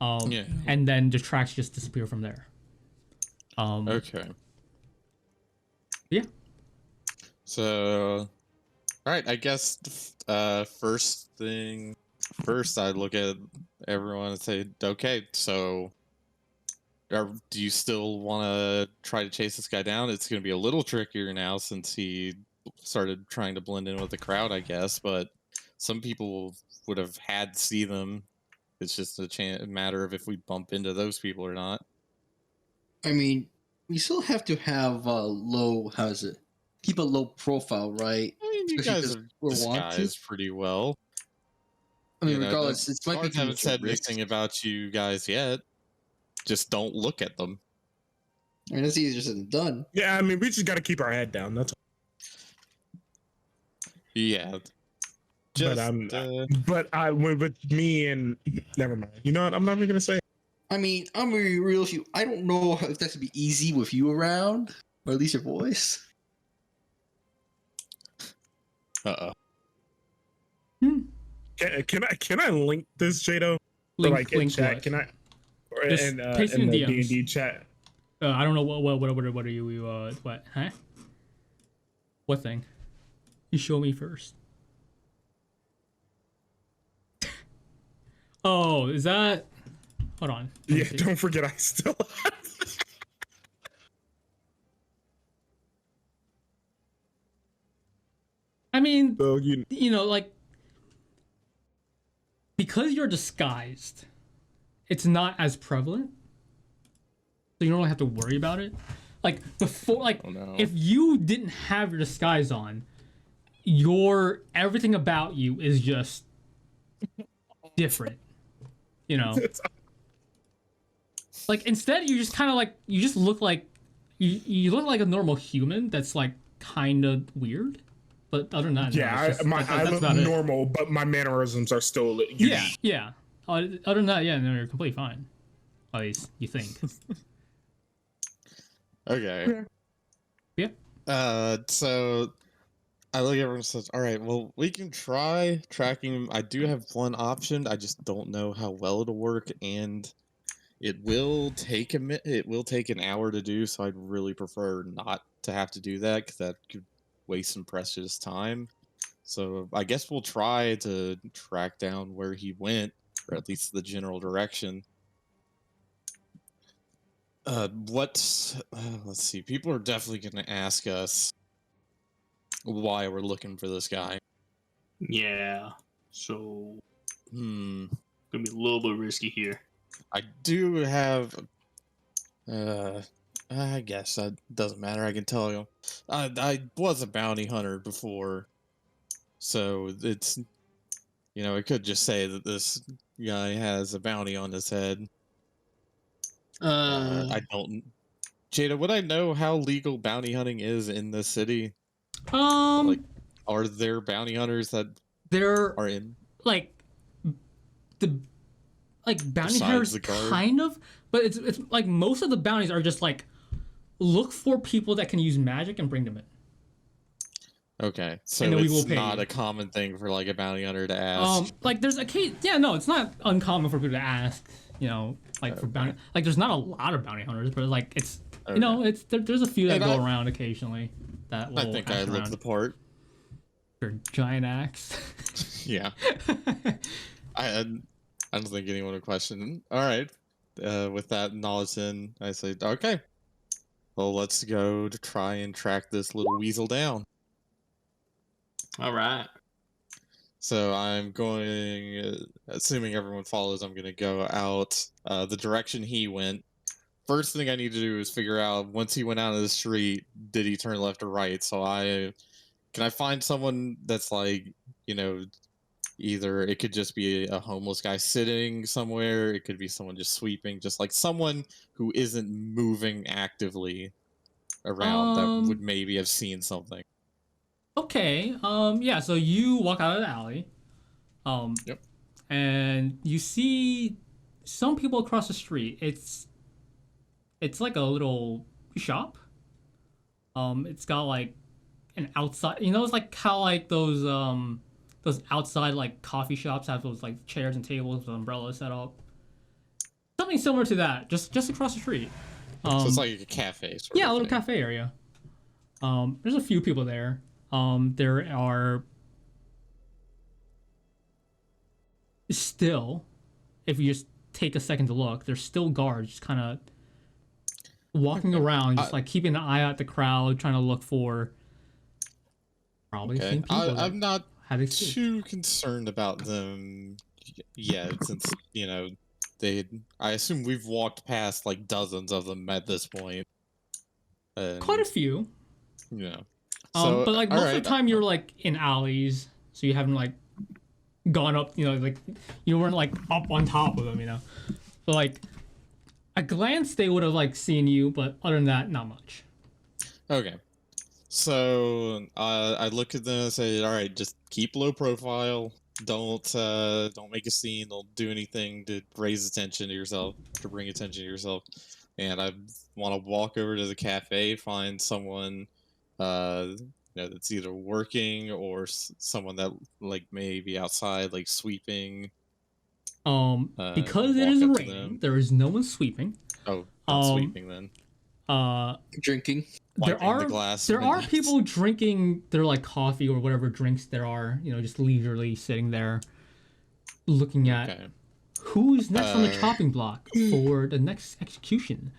Yeah. And then the tracks just disappear from there. Okay. Yeah. So, all right. I guess first, I'd look at everyone and say, okay, so do you still want to try to chase this guy down? It's going to be a little trickier now since he started trying to blend in with the crowd, I guess. But some people would have had to see them. It's just a matter of if we bump into those people or not. I mean, we still have to have a low. How is it? Keep a low profile, right? I mean, you Especially guys 'cause have we're wanted. disguised pretty well. I mean, You know, regardless, the it might be guards haven't said risk. anything about you guys yet. Just don't look at them. I mean, that's easier said than done. Yeah, I mean, we just got to keep our head down. That's all. Yeah. Just, But I went with me and never mind. You know what? I'm not even gonna say it. I mean, I'm gonna be real with you. I don't know if that's gonna be easy with you around, or at least your voice. uh-oh. Can I link this, Jadow? Or like in chat? What? Can I? Or Just in paste it in in the DMs. D&D chat? I don't know what are you what, huh? What thing? You show me first. Oh, is that? Hold on. Let me Yeah, see. don't forget I still. I mean, So you know, like, because you're disguised, it's not as prevalent, so you don't really have to worry about it. Like before, like Oh, no. if you didn't have your disguise on, your everything about you is just different. You know, like instead you just kind of like you just look like you look like a normal human that's like kind of weird. But other than that, no, yeah, it's just- I that's look about it. normal, but my mannerisms are still unique. Yeah. Other than that, yeah, no, you're completely fine. At least you think. Okay. Yeah. So I look at everyone and says, all right, well, we can try tracking him. I do have one option. I just don't know how well it'll work, and it will take it will take an hour to do, so I'd really prefer not to have to do that, because that could waste some precious time. So I guess we'll try to track down where he went, or at least the general direction. Let's see. People are definitely going to ask us why we're looking for this guy. Yeah. So Hmm. gonna be a little bit risky here. I do have. I guess that doesn't matter. I can tell you. I was a bounty hunter before, so it's, you know, it could just say that this guy has a bounty on his head. I don't. Jada, would I know how legal bounty hunting is in this city? Like, are there bounty hunters that there are in? like the bounty Besides hunters the guard? kind of, but it's like most of the bounties are just like look for people that can use magic and bring them in. Okay, so And then we will it's pay not you. a common thing for like a bounty hunter to ask. Like there's a case. Yeah, no, it's not uncommon for people to ask. You know, like for bounty. Like there's not a lot of bounty hunters, but like it's you know it's there's a few that And go I- around occasionally that will I think I ask look around. the part. Your giant axe. Yeah. I don't think anyone would question. All right. With that knowledge, then I say, okay. Well, let's go to try and track this little weasel down. All right. So I'm going, assuming everyone follows, I'm going to go out the direction he went. First thing I need to do is figure out, once he went out of the street, did he turn left or right? So can I find someone that's like, you know, either it could just be a homeless guy sitting somewhere, it could be someone just sweeping, just like someone who isn't moving actively around that would maybe have seen something. Okay. Yeah. So you walk out of the alley. Yep. And you see some people across the street. It's like a little shop. It's got like an outside. You know, it's like how like those outside like coffee shops have those like chairs and tables with umbrellas set up. Something similar to that, just across the street. So it's like a cafe. Yeah, a little cafe area. There's a few people there. There are still, if you just take a second to look, there's still guards just kind of walking around, just like keeping an eye out the crowd, trying to look for probably same people. I'm not had escaped. too concerned about them yet, since, you know, I assume we've walked past like dozens of them at this point. Quite a few. Yeah. But like most of the time you're like in alleys, so you haven't like gone up, you know, like you weren't like up on top of them, you know. So like a glance they would have like seen you, but other than that, not much. Okay. So I look at them and say, all right, just keep low profile. Don't make a scene. Don't do anything to raise attention to yourself, to bring attention to yourself. And I want to walk over to the cafe, find someone you know, that's either working or someone that like may be outside like sweeping. Because it is raining, there is no one sweeping. Oh, not sweeping then. Drinking. There are people drinking their like coffee or whatever drinks there are, you know, just leisurely sitting there looking at who's next on the chopping block for the next execution.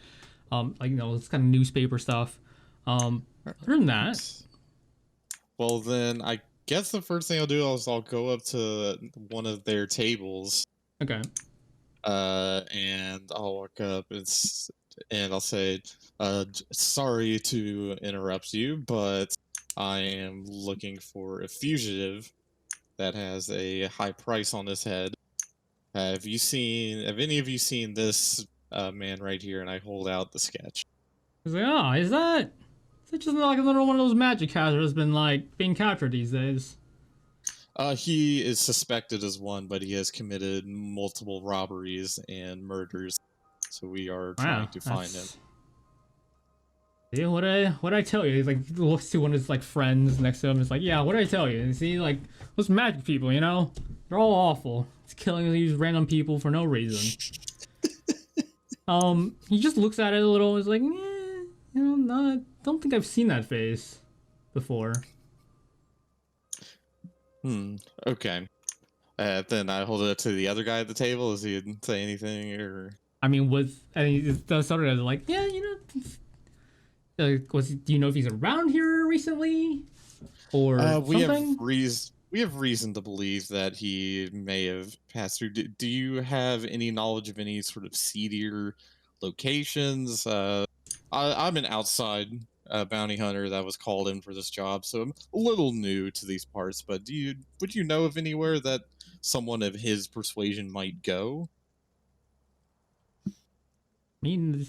Like, you know, it's kind of newspaper stuff. Other than that, well, then I guess the first thing I'll do is I'll go up to one of their tables. Okay. And I'll walk up and I'll say, sorry to interrupt you, but I am looking for a fugitive that has a high price on his head. Have any of you seen this man right here? And I hold out the sketch. I was like, oh, is that just like another one of those magic casters that's been like being captured these days? He is suspected as one, but he has committed multiple robberies and murders. So we are trying to find him. Yeah, what I tell you? He's like looks to one of his like friends next to him. It's like, yeah, what did I tell you? And see, like those magic people, you know, they're all awful. It's killing these random people for no reason. He just looks at it a little. He's like, you know, don't think I've seen that face before. Okay. Then I hold it up to the other guy at the table. Does he say anything or? I mean, the other guy like, yeah, you know, do you know if he's around here recently, or something? We have reason to believe that he may have passed through. Do you have any knowledge of any sort of seedier locations? I'm an outside bounty hunter that was called in for this job, so I'm a little new to these parts. But would you know of anywhere that someone of his persuasion might go? I mean,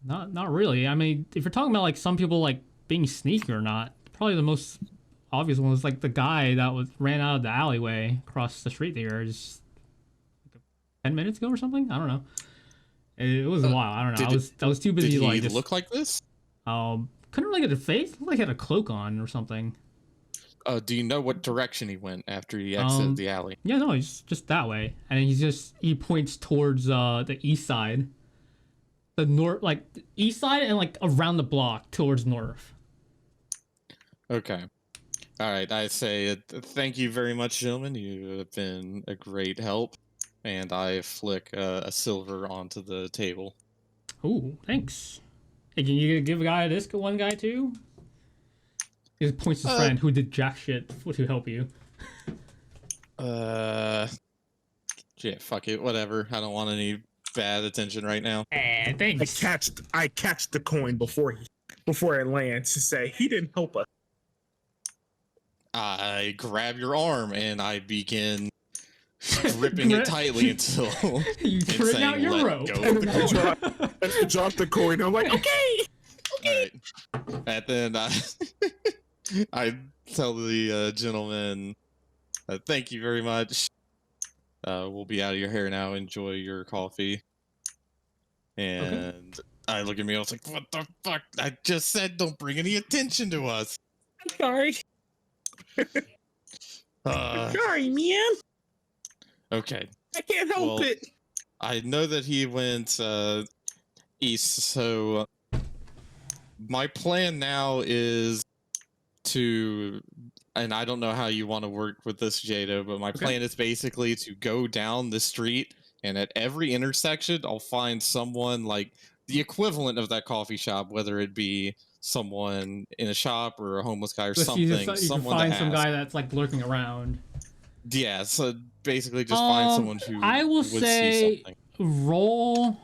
not really. I mean, if you're talking about like some people like being sneaky or not, probably the most obvious one was like the guy that ran out of the alleyway across the street there just like 10 minutes ago or something. I don't know. It was a while. I don't know. I was too busy. Did he like look like this? Couldn't really get a face. Looked like he had a cloak on or something. Do you know what direction he went after he exited the alley? Yeah, no, he's just that way, and he points towards the east side, the north, like east side, and like around the block towards north. Okay. All right. I say thank you very much, gentlemen. You have been a great help, and I flick a silver onto the table. Ooh, thanks. Hey, can you give a guy this one guy too? He points to his friend who did jack shit to help you. Yeah, fuck it, whatever. I don't want any bad attention right now. And thanks. I catch the coin before it lands to say he didn't help us. I grab your arm and I begin gripping it tightly until You it's bring saying, out your "Let rope. go." And then I drop the coin. I'm like, okay. Alright. And then I tell the gentleman, thank you very much. We'll be out of your hair now. Enjoy your coffee. And I look at me, I was like, what the fuck? I just said don't bring any attention to us. I'm sorry. Sorry, man. Okay. I can't help Well, it. I know that he went east, so my plan now is to, and I don't know how you want to work with this, Jadow, but my plan is basically to go down the street, and at every intersection, I'll find someone like the equivalent of that coffee shop, whether it be someone in a shop or a homeless guy or Let's something. you can Someone find to some ask. guy that's like lurking around. Yeah, so basically just find someone who I will would say see something. roll.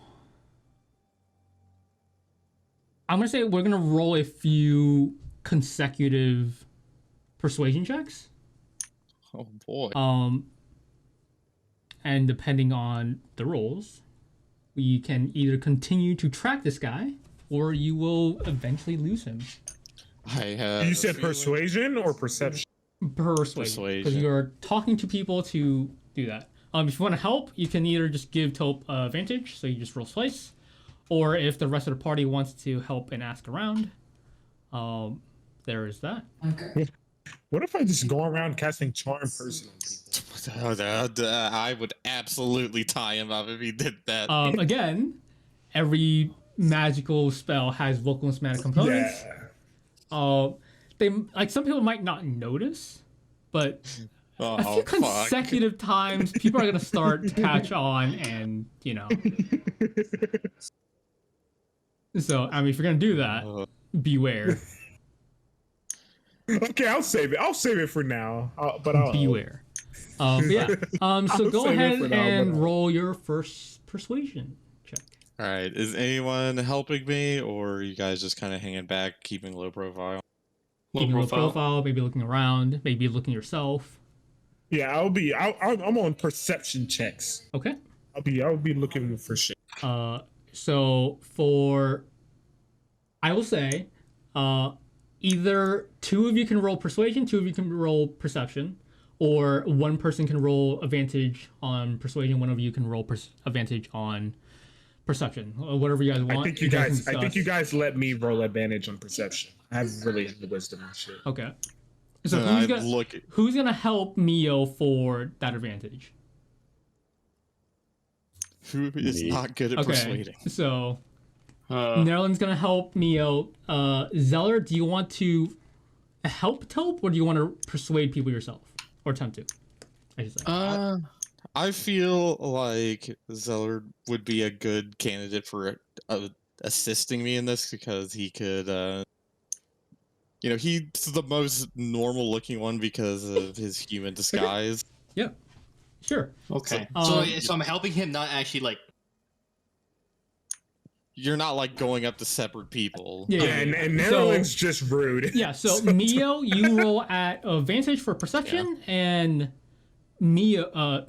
I'm gonna say we're gonna roll a few consecutive persuasion checks. Oh boy. And depending on the rolls, we can either continue to track this guy, or you will eventually lose him. I have You a said feeling- persuasion or perception? Persuasion. Because you're talking to people to do that. If you want to help, you can either just give Taupe advantage, so you just roll twice, or if the rest of the party wants to help and ask around, there is that. Okay. What if I just go around casting charm person on people? I would absolutely tie him up if he did that. Again, every magical spell has vocal and somatic components. Yeah. They like some people might not notice, but a Oh, few fuck. consecutive times, people are gonna start to catch on, and you know. So I mean, if you're gonna do that, beware. Okay, I'll save it. I'll save it for now. But I'll Beware. But yeah. So I'll go save it ahead for now, and but- roll your first persuasion check. All right, is anyone helping me, or are you guys just kind of hanging back, keeping low profile? Keeping a low profile, maybe looking around, maybe looking yourself. Yeah, I'm on perception checks. Okay. I'll be looking for shit. So for, I will say, either two of you can roll persuasion, two of you can roll perception, or one person can roll advantage on persuasion, one of you can roll advantage on perception. Whatever you guys want. I think you guys let me roll advantage on perception. I have really the wisdom and shit. Okay. So And who's I gonna, look. who's gonna help Mio for that advantage? Who is Me. not good at Okay. persuading? So Nerlin's gonna help Mio. Zeller, do you want to help Taupe, or do you want to persuade people yourself, or attempt to? I should say. I feel like Zeller would be a good candidate for assisting me in this because he could. He's the most normal-looking one because of his human disguise. Yeah. Sure. Okay. So, So I'm helping him, not actually like. You're not like going up to separate people. Yeah. And So- Nerlin's just rude. Yeah. So Mio, you roll at advantage for perception, and Mio.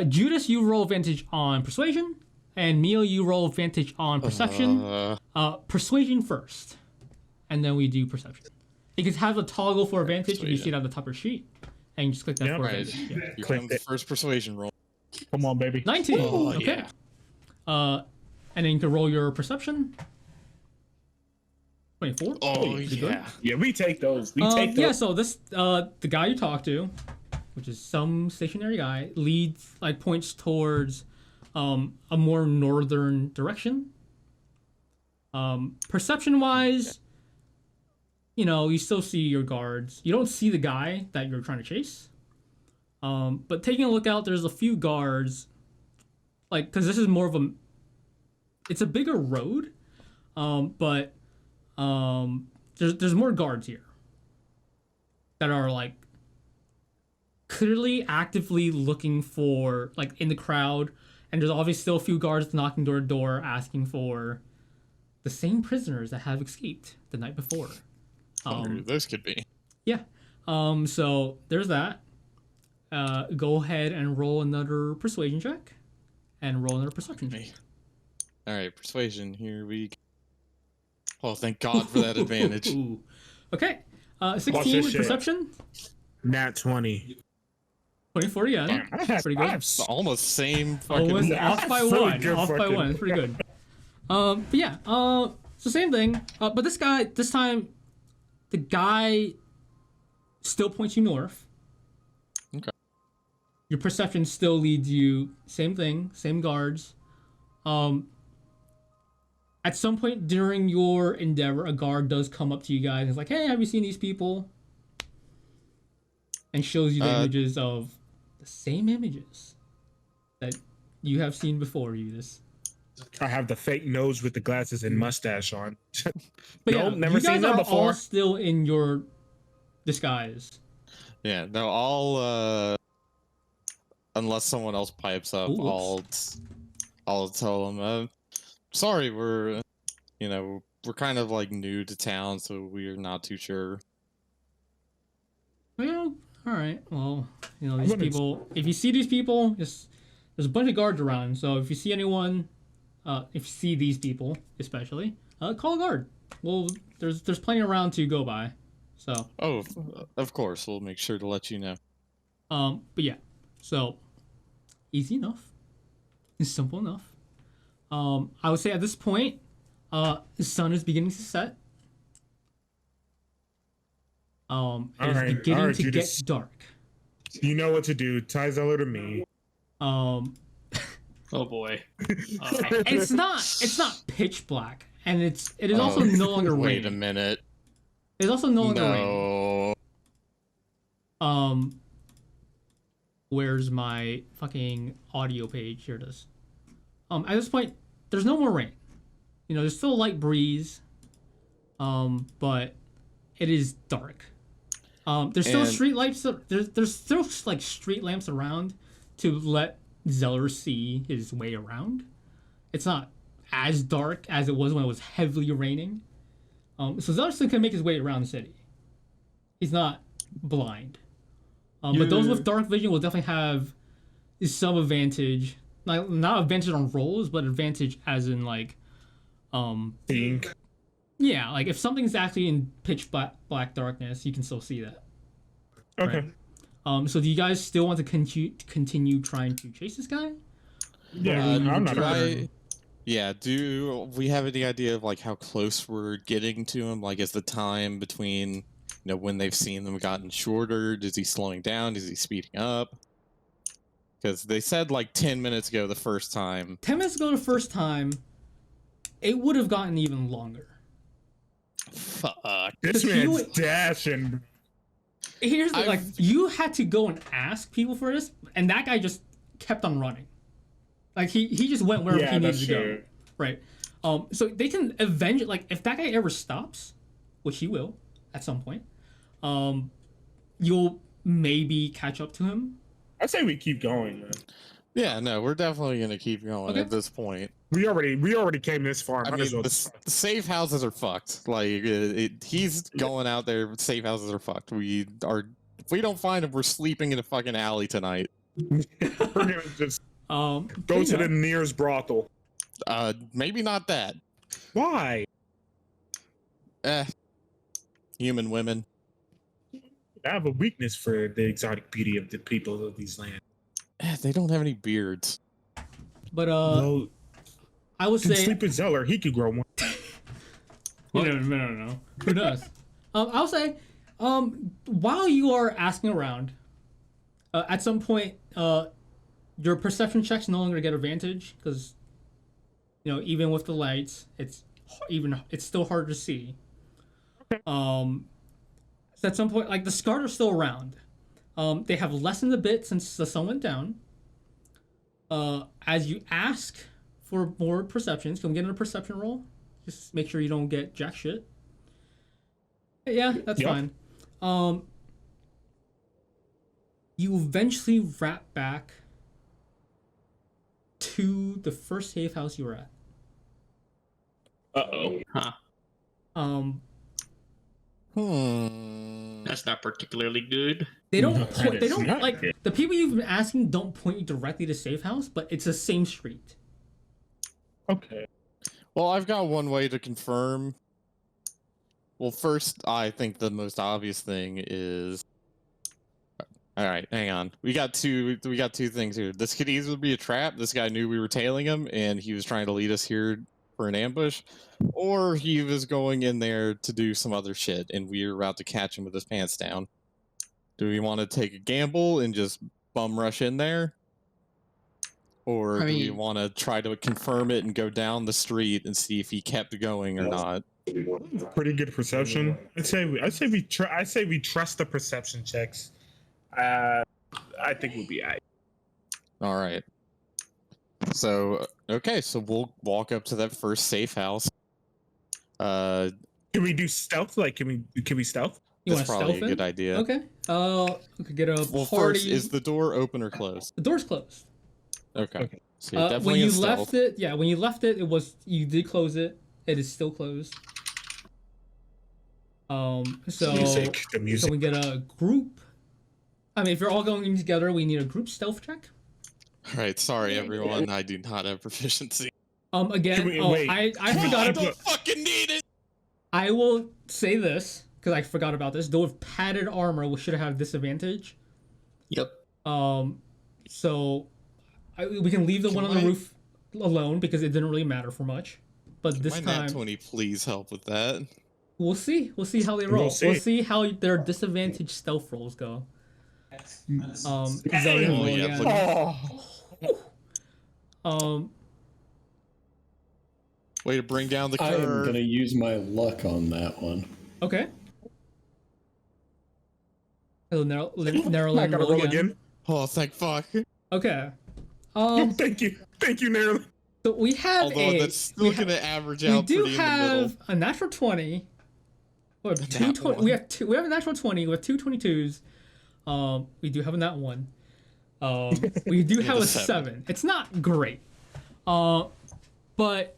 Judas, you roll advantage on persuasion, and Mio, you roll advantage on perception. Persuasion first, and then we do perception. You can have a toggle for advantage if you see it on the top of your sheet, and you just click that Yep. for Right. advantage. Yeah. You Click come the it. first persuasion roll. Come on, baby. 19. Oh, Okay. yeah. And then you can roll your perception. 24. Oh pretty good. yeah. Yeah, we take those. We take those. Yeah, so this the guy you talk to, which is some stationary guy, points towards a more northern direction. Perception wise, you still see your guards. You don't see the guy that you're trying to chase. But taking a look out, there's a few guards, because this is more of it's a bigger road, but there's more guards here that are clearly actively looking for, like, in the crowd, and there's obviously still a few guards knocking door to door asking for the same prisoners that have escaped the night before. Wonder who those could be. Yeah. So there's that. Go ahead and roll another persuasion check, and roll another perception check. All right, persuasion. Here we go. Oh, thank God for that advantage. Ooh. Okay. Watch 16 this with shit. perception. Nat 20. 24 again. Damn, Pretty good. It's almost same fucking. Almost Yeah, off by that's really one. good Off by fucking- one. It's pretty good. But yeah. So same thing. But this time, the guy still points you north. Okay. Your perception still leads you. Same thing. Same guards. At some point during your endeavor, a guard does come up to you guys and is like, "Hey, have you seen these people?" And shows you the images of the same images that you have seen before, Eunice. I have the fake nose with the glasses and mustache on. But Nope, yeah, never you guys seen that are before. all still in your disguise. Yeah, no, unless someone else pipes up, Ooh, whoops. I'll tell them, sorry, we're kind of like new to town, so we're not too sure. Well, all right. Well, these gonna- people. If you see these people, there's a bunch of guards around. So if you see anyone, if you see these people, especially, call a guard. Well, there's plenty around to go by. So. Oh, of course, we'll make sure to let you know. But yeah. So easy enough. It's simple enough. I would say at this point, the sun is beginning to set. It is Alright, beginning alright, to get Judas. dark. You know what to do. Tie Zeller to me. Oh boy. It's not pitch black, and it is also no longer Wait a raining. minute. It's also no longer raining. No. Where's my fucking audio page? Here it is. At this point, there's no more rain. There's still a light breeze. But it is dark. There's still And- street lights. There's still like street lamps around to let Zeller see his way around. It's not as dark as it was when it was heavily raining. So Zeller still can make his way around the city. He's not blind. But those with dark vision will definitely have some advantage. Like, not advantage on rolls, but advantage as in like, Think. yeah, like if something's actually in pitch black darkness, you can still see that. Okay. Right? So do you guys still want to continue trying to chase this guy? Yeah, Um, I'm not. Try- Yeah, do we have any idea of like how close we're getting to him? Like, is the time between when they've seen them gotten shorter? Is he slowing down? Is he speeding up? Because they said like 10 minutes ago the first time. 10 minutes ago the first time, it would have gotten even longer. Fuck. This He man's would- dashing. Here's the, I've- like, you had to go and ask people for this, and that guy just kept on running. Like, he just went wherever Yeah, he needed that's to go. true. Right. So they can avenge it. Like, if that guy ever stops, which he will at some point, you'll maybe catch up to him. I say we keep going, man. Yeah, no, we're definitely gonna keep going Okay. at this point. We already came this far. I Might mean, as well- the safe houses are fucked. Like, he's going out there. Safe houses are fucked. If we don't find him, we're sleeping in a fucking alley tonight. We're gonna just go to the nearest brothel. Maybe not that. Why? Human women. I have a weakness for the exotic beauty of the people of these lands. They don't have any beards. But Well, I would can say sleep with Zeller. He could grow one. no. Who knows? I'll say, while you are asking around, at some point, your perception checks no longer get advantage because, even with the lights, it's still hard to see. So at some point, like the Scarred are still around. They have lessened a bit since the sun went down. As you ask for more perceptions, come get in a perception roll. Just make sure you don't get jack shit. Yeah, that's Yep. fine. You eventually wrap back to the first safe house you were at. Uh-oh. Huh. That's not particularly good. They don't That point. They is don't not like good. the people you've been asking don't point you directly to safe house, but it's the same street. Okay. Well, I've got one way to confirm. Well, first, I think the most obvious thing is. All right, hang on. We got two things here. This could easily be a trap. This guy knew we were tailing him, and he was trying to lead us here for an ambush, or he was going in there to do some other shit, and we were about to catch him with his pants down. Do we want to take a gamble and just bum rush in there? Or do we want to try to confirm it and go down the street and see if he kept going or not? Pretty good perception. I'd say we trust the perception checks. I think we'll be alright. All right. So, okay, so we'll walk up to that first safe house. Can we do stealth? Like, can we stealth? You That's want to probably stealth a in? good idea. Okay. We could get a Well, party. first, is the door open or closed? The door's closed. Okay. So you're When definitely you in stealth. left it, yeah, when you left it, you did close it. It is still closed. So Music. The music. so we get a group. I mean, if you're all going in together, we need a group stealth check. All right, sorry everyone, I do not have proficiency. Again, Wait. I forgot I about. don't fucking need it. I will say this because I forgot about this. Though with padded armor, we should have disadvantage. Yep. So we can leave the one on the my- roof alone because it didn't really matter for much. But this My time, nat 20, please help with that. we'll see. We'll see how they roll. We'll We'll see. see how their disadvantage stealth rolls go. Zoe, Hey. roll Oh, yeah, again. look- Way to bring down the I am curve. gonna use my luck on that one. Okay. Hello, narrow I gotta roll again. Oh, thank fuck. Okay. Thank you, Narrow. So we have Although that's still gonna average we out do pretty in the have middle. a natural 20. Or two Nat 20. one. We have a natural 20 with two 22s. We do have a nat 1. We do have a a seven. 7. It's not great. But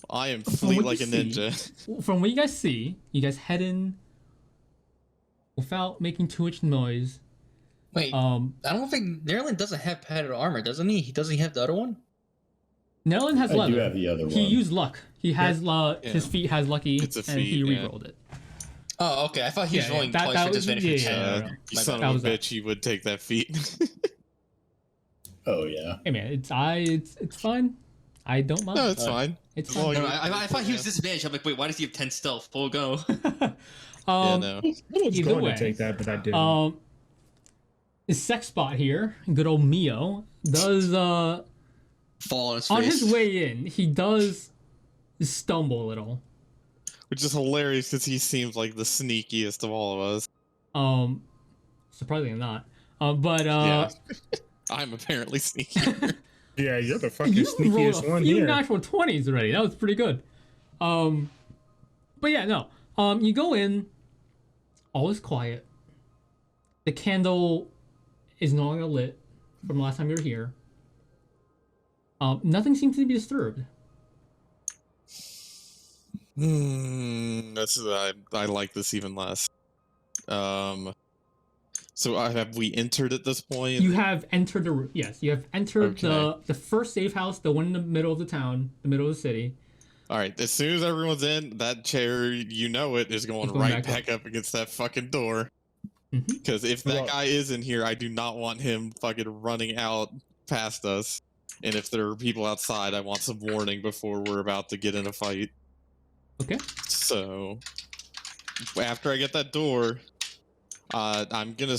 I am from fleet what like a you see- ninja. from what you guys see, you guys head in without making too much noise. Wait, I don't think Nerlin doesn't have padded armor, doesn't he? Doesn't he have the other one? Nellan has I leather. do have the other one. He used luck. He has his feet has lucky, It's a and he feat, yeah. re-rolled it. Oh, okay. I thought he was Yeah, rolling that- twice that for was- disadvantage. yeah, for yeah, 10. yeah. You My son bad. That of was a that. bitch, you would take that feat. Oh yeah. Hey man, it's fine. I don't mind. No, it's fine. It's As fine. long No, as- I thought he was disadvantaged. I'm like, wait, why does he have 10 stealth? Full go. Yeah, no. I was Either going way, to take that, but I didn't. his sex spot here, good old Mio, does Fall on his face. on his way in, he does stumble a little. Which is hilarious because he seems like the sneakiest of all of us. Surprisingly not. But Yeah. I'm apparently sneaky. Yeah, you're the fucking you sneakiest rolled a one few here. natural 20s already. That was pretty good. But yeah, no. You go in, all is quiet. The candle is no longer lit from the last time you were here. Nothing seems to be disturbed. That's I like this even less. So have we entered at this point? You have entered the room. Yes, you have entered Okay. the first safe house, the one in the middle of the town, the middle of the city. All right. As soon as everyone's in, that chair, you know it, is going It's going right back back up against that fucking door. Mhm. Because if that Well- guy is in here, I do not want him fucking running out past us. And if there are people outside, I want some warning before we're about to get in a fight. Okay. So after I get that door, I'm gonna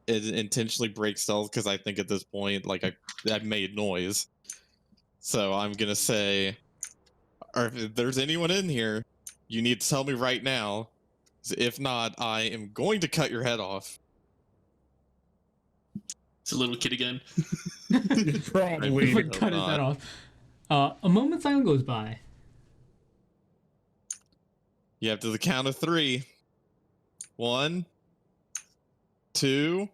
intentionally break stealth because I think at this point, like I made noise. So I'm gonna say, or if there's anyone in here, you need to tell me right now. If not, I am going to cut your head off. It's a little kid again. Probably. Right. Cut his head off. A moment silence goes by. You have to the count of 3. 1, 2,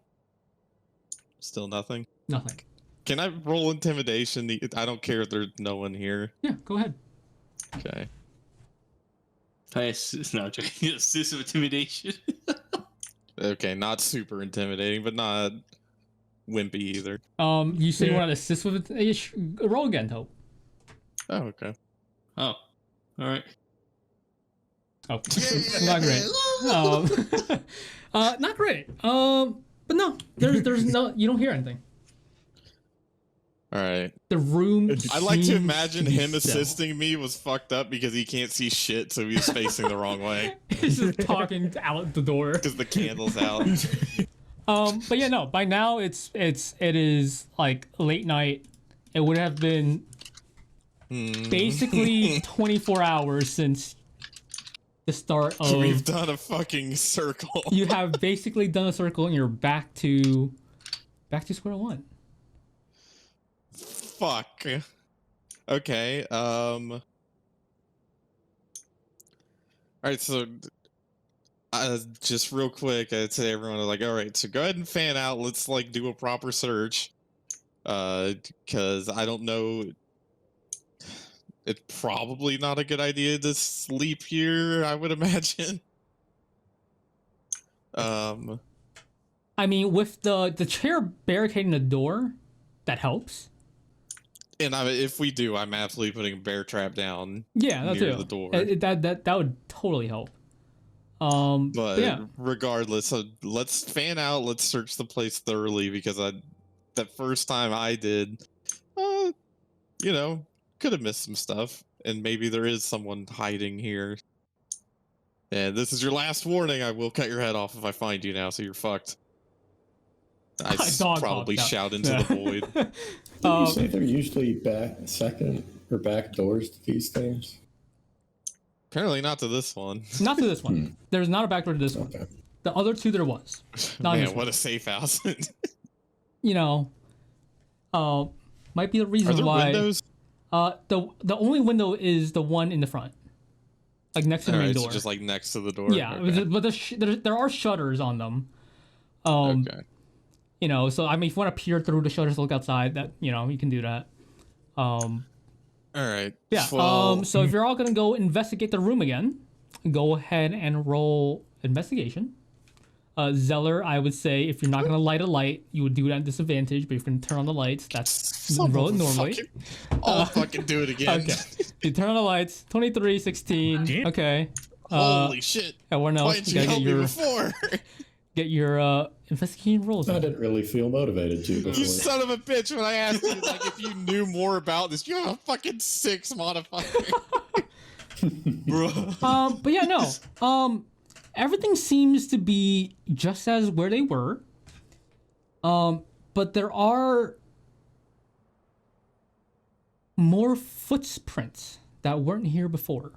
Still nothing. Nothing. Can I roll intimidation? I don't care if there's no one here. Yeah, go ahead. Okay. No, joking. Assist of intimidation. Okay, not super intimidating, but not wimpy either. You said you want to assist with it. Roll again, Hope. Oh, okay. Oh, all right. Oh, not great. Not great. But no, there's no. You don't hear anything. All right. The room. I like to seems imagine be him still. assisting me was fucked up because he can't see shit, so he's facing the wrong way He's just talking out the door. because the candle's out. But yeah, no. By now, it is like late night. It would have been basically 24 hours since the start of. We've done a fucking circle. You have basically done a circle, and you're back to square one. Fuck. Okay. All right. So, just real quick, I'd say everyone was like, all right. So go ahead and fan out. Let's like do a proper search. Because I don't know. It's probably not a good idea to sleep here, I would imagine. I mean, with the chair barricading the door, that helps. And if we do, I'm absolutely putting a bear trap down. Yeah, that near too. the door. That would totally help. But yeah, regardless, let's fan out. Let's search the place thoroughly because that first time I did, could have missed some stuff, and maybe there is someone hiding here. And this is your last warning. I will cut your head off if I find you now, so you're fucked. I probably shout into the void. Did you say they're usually back doors to these things? Apparently not to this one. Not to this one. There's not a back door to this one. The other two there was. Not Man, this what one. a safe house. Might be the reason Are there why. windows? The only window is the one in the front, like next to the main Alright, door. so just like next to the door. Yeah, Okay. but there are shutters on them. Okay. So I mean, if you want to peer through the shutters to look outside, that you can do that. All right. Yeah. Well, So if you're all gonna go investigate the room again, go ahead and roll investigation. Zeller, I would say if you're not gonna light a light, you would do it at disadvantage. But if you're gonna turn on the lights, that's roll it normally. I'll fucking do it again. Okay. You turn on the lights. 23, 16. Damn. Okay. Holy shit! Everyone Why else, didn't you you gotta help me before? get your investigation rolls. I in. didn't really feel motivated to You before. son of a bitch! When I asked you, like, if you knew more about this, you have a fucking 6 modifier. Bro. But yeah, no. Everything seems to be just as where they were. But there are more footprints that weren't here before.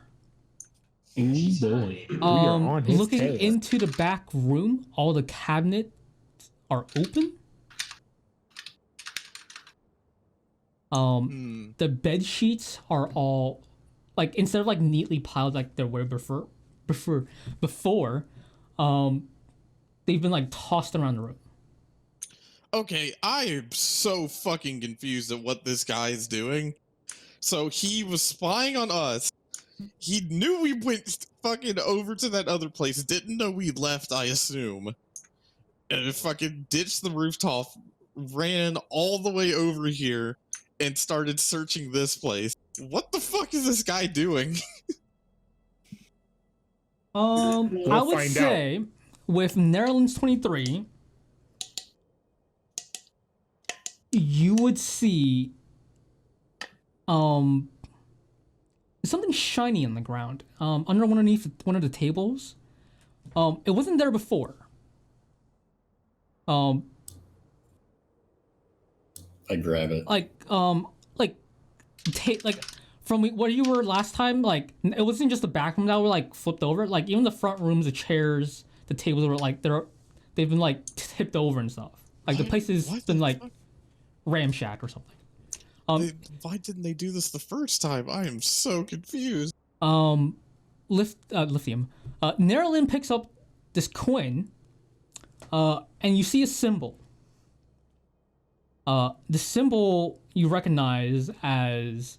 Oh boy. We are on his Looking tail. into the back room, all the cabinets are open. The bed sheets are all like instead of like neatly piled like they were before, they've been like tossed around the room. Okay, I am so fucking confused at what this guy is doing. So he was spying on us. He knew we went fucking over to that other place. Didn't know we left, I assume. And fucking ditched the rooftop, ran all the way over here, and started searching this place. What the fuck is this guy doing? I would find say with Netherlands 23, you would see something shiny on the ground underneath one of the tables. It wasn't there before. I grab it. Like from where you were last time, like it wasn't just the back room that were like flipped over. Like even the front rooms, the chairs, the tables were like they've been like tipped over and stuff. Like the place has been like ramshacked or something. Why didn't they do this the first time? I am so confused. Lithium. Nerlin picks up this coin, and you see a symbol. The symbol you recognize as.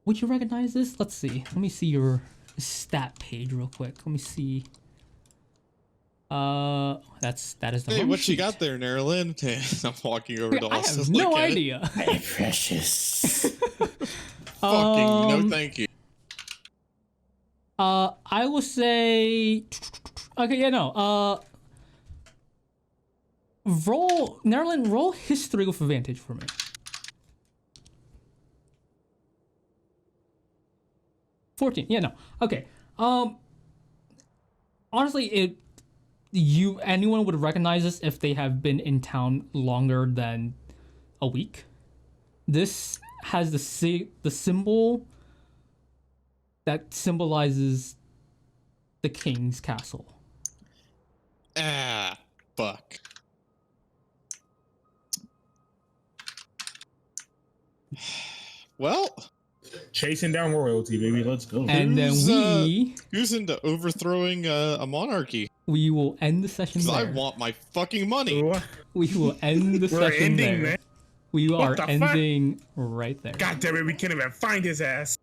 Would you recognize this? Let's see. Let me see your stat page real quick. Let me see. That is the. Hey, wrong what you sheet. got there, Nerlin? I'm walking over to I also have look no at it. idea. My precious. Fucking no, thank you. I will say. Okay, yeah, no. Roll history with advantage for me. $14. Yeah, no. Okay. Honestly, anyone would recognize this if they have been in town longer than a week. This has the symbol that symbolizes the king's castle. Ah, fuck. Well, Chasing down royalty, baby. Let's go. And then who's into overthrowing a monarchy? we will end the session 'Cause I there. want my fucking money. Ooh, We will end the we're session ending, there. man. We What are the fuck? ending right there. God damn it, we can't even find his ass.